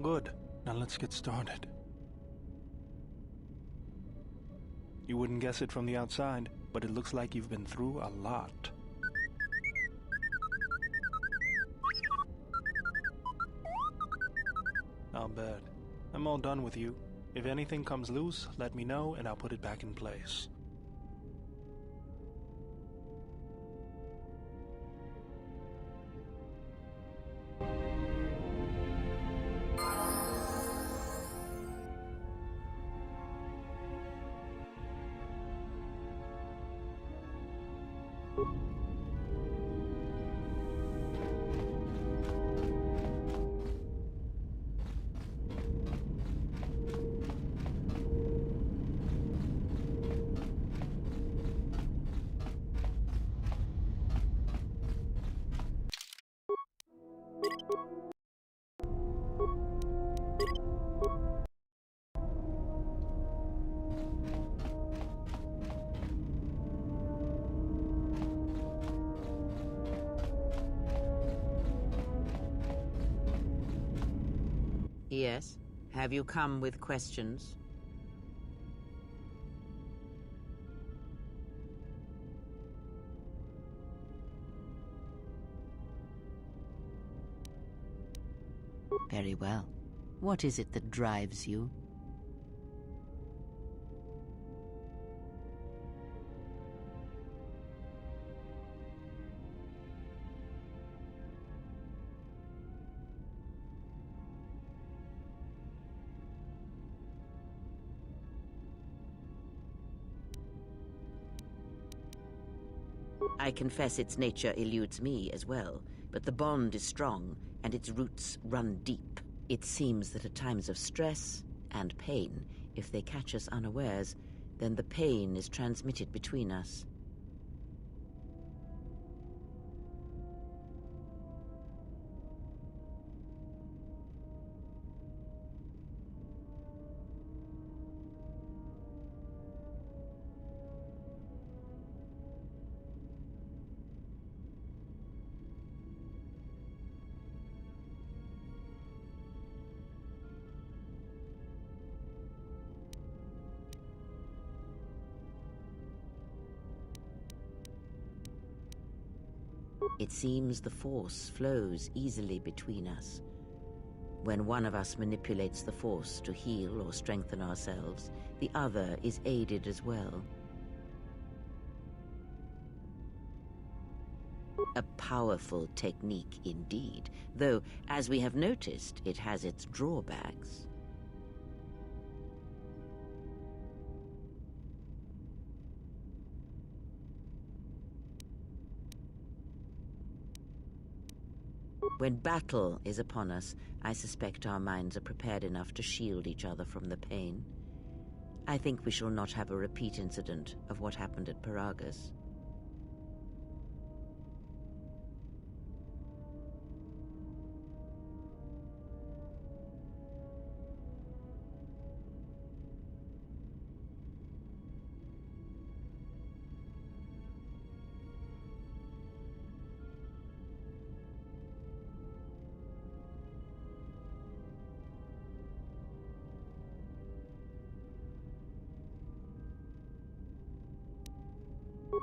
Good. Now let's get started. You wouldn't guess it from the outside, but it looks like you've been through a lot. I'll bet. I'm all done with you. If anything comes loose, let me know and I'll put it back in place. Yes? Have you come with questions? Very well. What is it that drives you? I confess its nature eludes me as well, but the bond is strong, and its roots run deep. It seems that at times of stress and pain, if they catch us unawares, then the pain is transmitted between us. It seems the force flows easily between us. When one of us manipulates the force to heal or strengthen ourselves, the other is aided as well. A powerful technique indeed, though, as we have noticed, it has its drawbacks. When battle is upon us, I suspect our minds are prepared enough to shield each other from the pain. I think we shall not have a repeat incident of what happened at Paragus.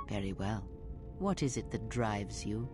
Very well. What is it that drives you?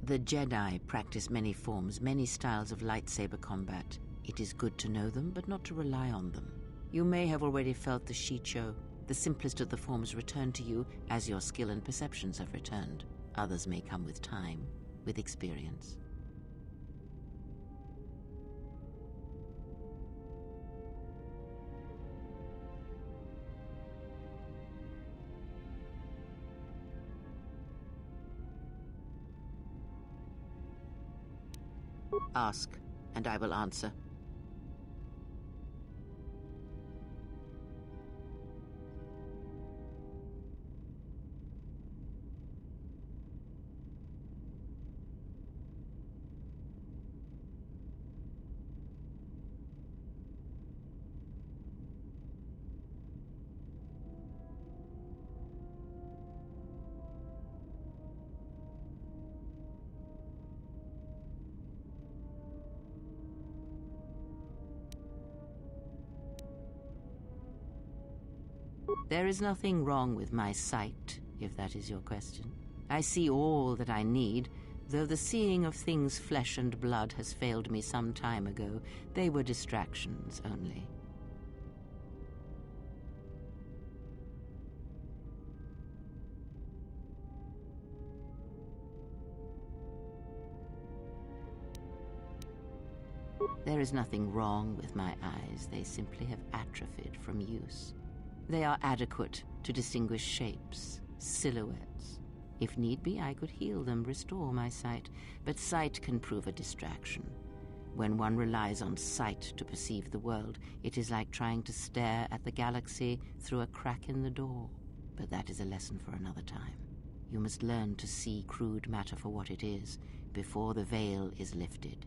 The Jedi practice many forms, many styles of lightsaber combat. It is good to know them, but not to rely on them. You may have already felt the Shicho. The simplest of the forms return to you as your skill and perceptions have returned. Others may come with time, with experience. Ask, and I will answer. There is nothing wrong with my sight, if that is your question. I see all that I need, though the seeing of things flesh and blood has failed me some time ago. They were distractions only. There is nothing wrong with my eyes. They simply have atrophied from use. They are adequate to distinguish shapes, silhouettes. If need be, I could heal them, restore my sight. But sight can prove a distraction. When one relies on sight to perceive the world, it is like trying to stare at the galaxy through a crack in the door. But that is a lesson for another time. You must learn to see crude matter for what it is, before the veil is lifted.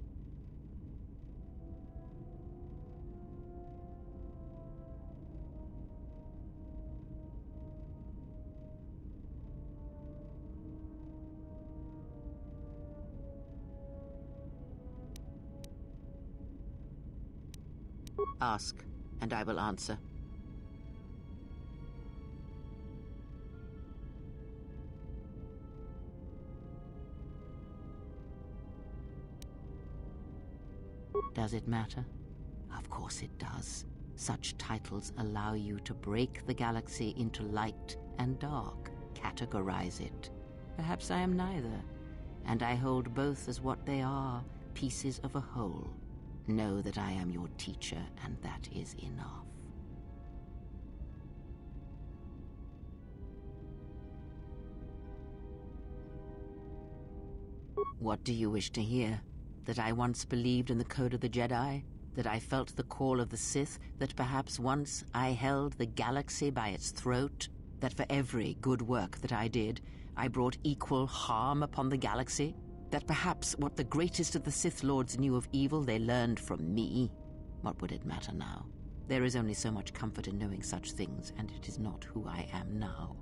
Ask, and I will answer. Does it matter? Of course it does. Such titles allow you to break the galaxy into light and dark, categorize it. Perhaps I am neither, and I hold both as what they are, pieces of a whole. Know that I am your teacher, and that is enough. What do you wish to hear? That I once believed in the code of the Jedi? That I felt the call of the Sith? That perhaps once I held the galaxy by its throat? That for every good work that I did, I brought equal harm upon the galaxy? That perhaps what the greatest of the Sith Lords knew of evil they learned from me? What would it matter now? There is only so much comfort in knowing such things, and it is not who I am now.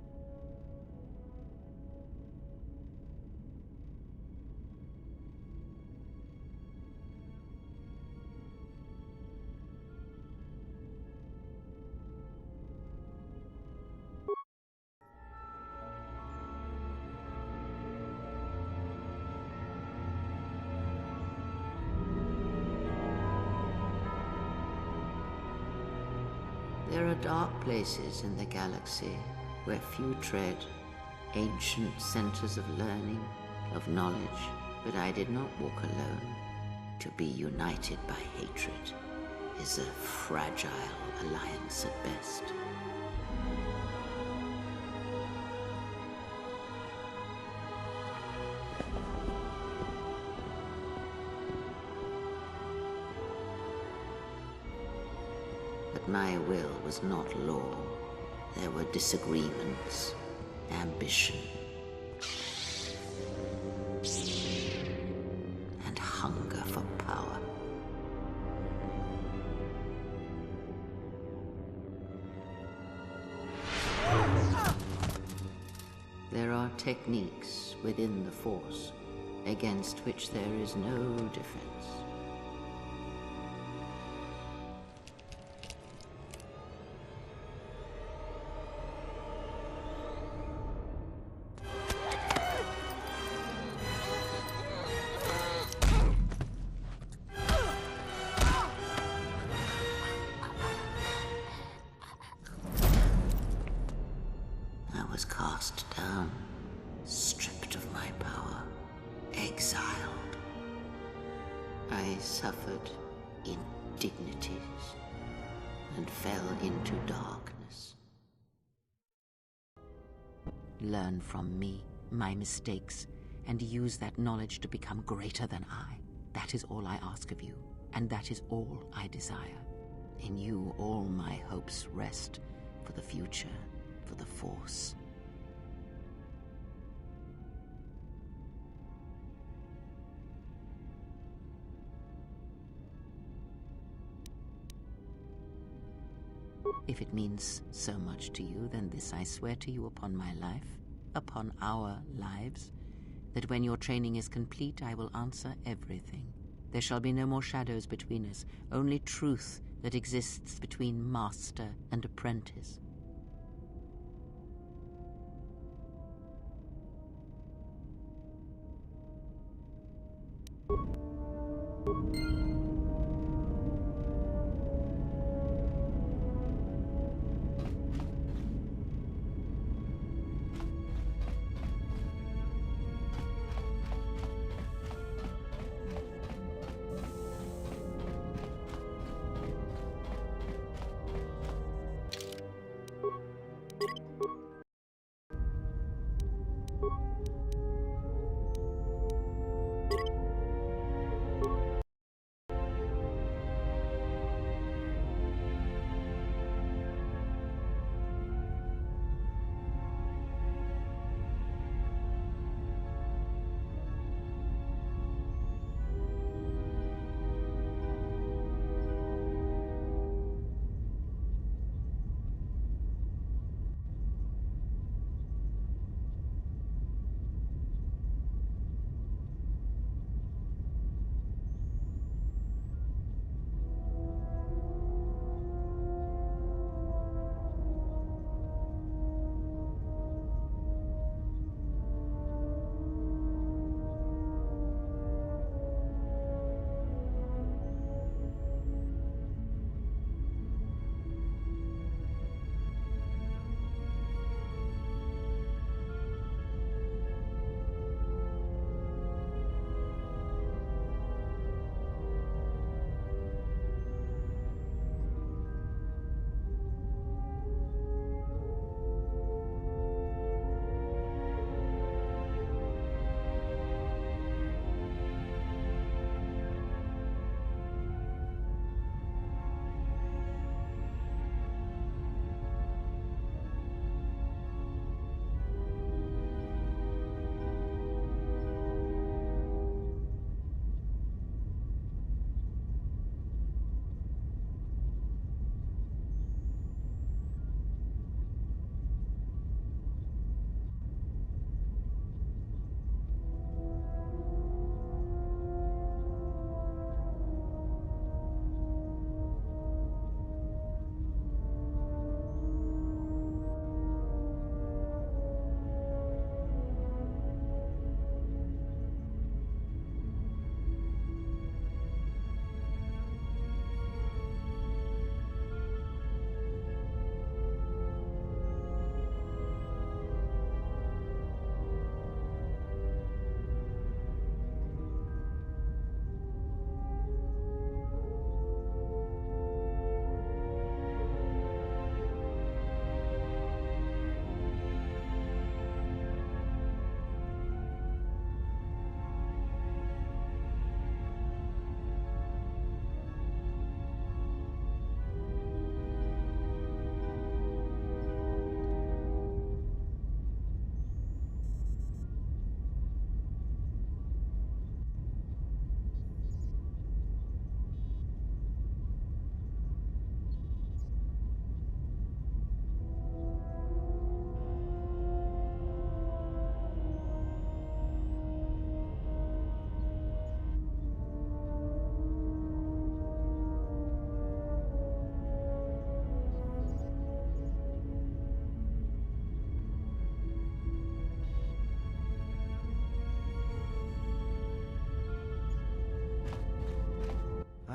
There are dark places in the galaxy where few tread, ancient centers of learning, of knowledge, but I did not walk alone. To be united by hatred is a fragile alliance at best. My will was not law. There were disagreements, ambition, and hunger for power. There are techniques within the Force against which there is no defense. Was cast down, stripped of my power, exiled. I suffered indignities and fell into darkness. Learn from me, my mistakes, and use that knowledge to become greater than I. That is all I ask of you, and that is all I desire. In you all my hopes rest, for the future, for the Force. If it means so much to you, then this I swear to you upon my life, upon our lives, that when your training is complete, I will answer everything. There shall be no more shadows between us, only truth that exists between master and apprentice.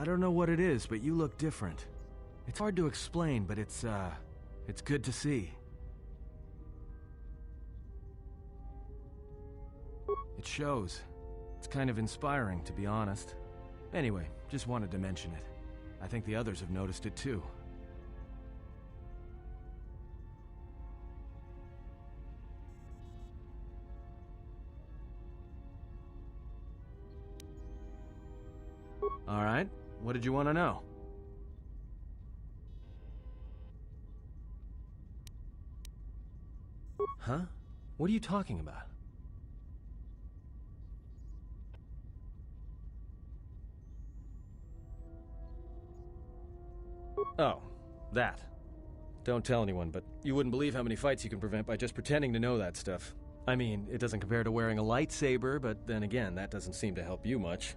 I don't know what it is, but you look different. It's hard to explain, but it's good to see. It shows. It's kind of inspiring, to be honest. Anyway, just wanted to mention it. I think the others have noticed it too. All right, what did you want to know? Huh? What are you talking about? Oh, that. Don't tell anyone, but you wouldn't believe how many fights you can prevent by just pretending to know that stuff. I mean, it doesn't compare to wearing a lightsaber, but then again, that doesn't seem to help you much.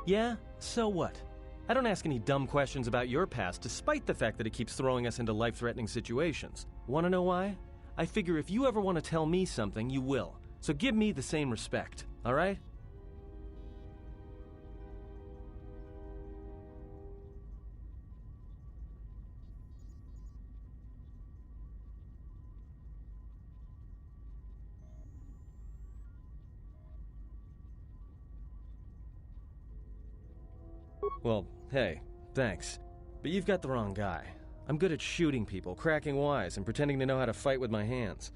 Yeah? So what? I don't ask any dumb questions about your past, despite the fact that it keeps throwing us into life-threatening situations. Want to know why? I figure if you ever want to tell me something, you will. So give me the same respect, all right? Well, hey, thanks. But you've got the wrong guy. I'm good at shooting people, cracking wise, and pretending to know how to fight with my hands.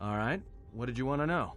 All right, what did you want to know?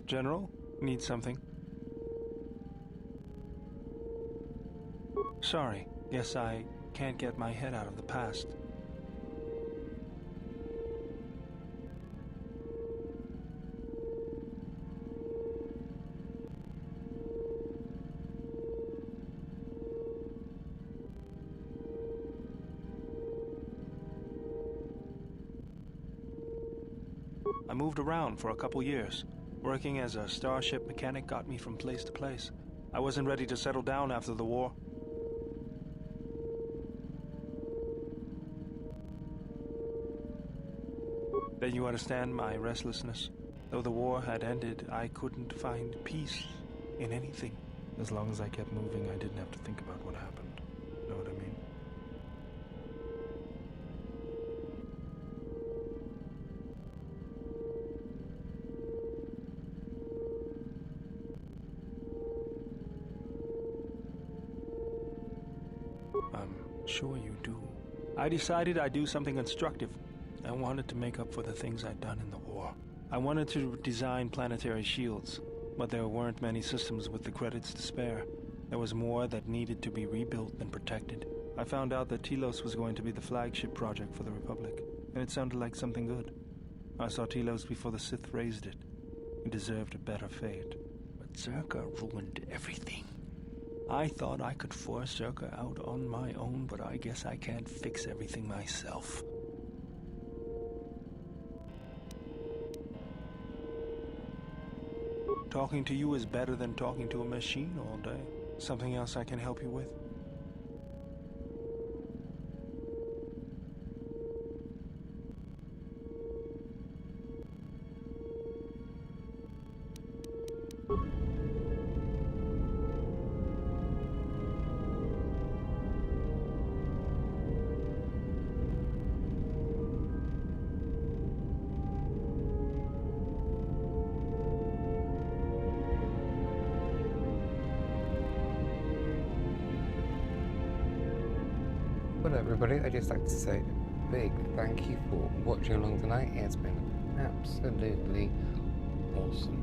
General, need something? Sorry, guess I can't get my head out of the past. I moved around for a couple years. Working as a starship mechanic got me from place to place. I wasn't ready to settle down after the war. Then you understand my restlessness. Though the war had ended, I couldn't find peace in anything. As long as I kept moving, I didn't have to think about what happened. Know what I mean? I'm sure you do. I decided I'd do something constructive. I wanted to make up for the things I'd done in the war. I wanted to design planetary shields, but there weren't many systems with the credits to spare. There was more that needed to be rebuilt and protected. I found out that Telos was going to be the flagship project for the Republic, and it sounded like something good. I saw Telos before the Sith raised it. It deserved a better fate. But Zerka ruined everything. I thought I could force Zerka out on my own, but I guess I can't fix everything myself. Talking to you is better than talking to a machine all day. Something else I can help you with? Well, everybody, I'd just like to say a big thank you for watching along tonight. It's been absolutely awesome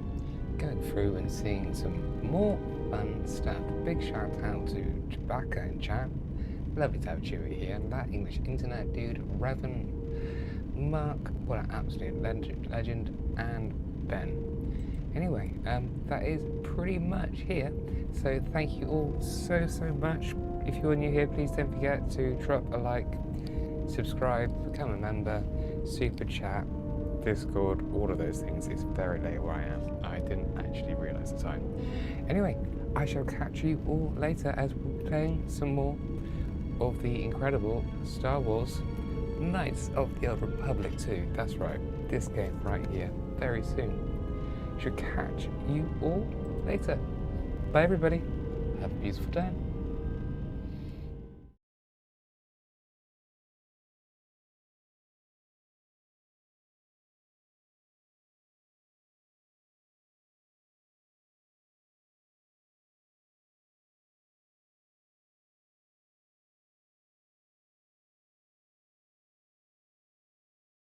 going through and seeing some more fun stuff. Big shout out to Chewbacca and chat. Lovely to have Chewie here, and that English internet dude, Revan, Mark, what an absolute legend, and Ben. Anyway, that is pretty much here. So thank you all so much. If you're new here, please don't forget to drop a like, subscribe, become a member, super chat, Discord, all of those things. It's very late where I am. I didn't actually realise the time. Anyway, I shall catch you all later as we're playing some more of the incredible Star Wars Knights of the Old Republic 2. That's right, this game right here, very soon. Should catch you all later. Bye everybody, have a beautiful day.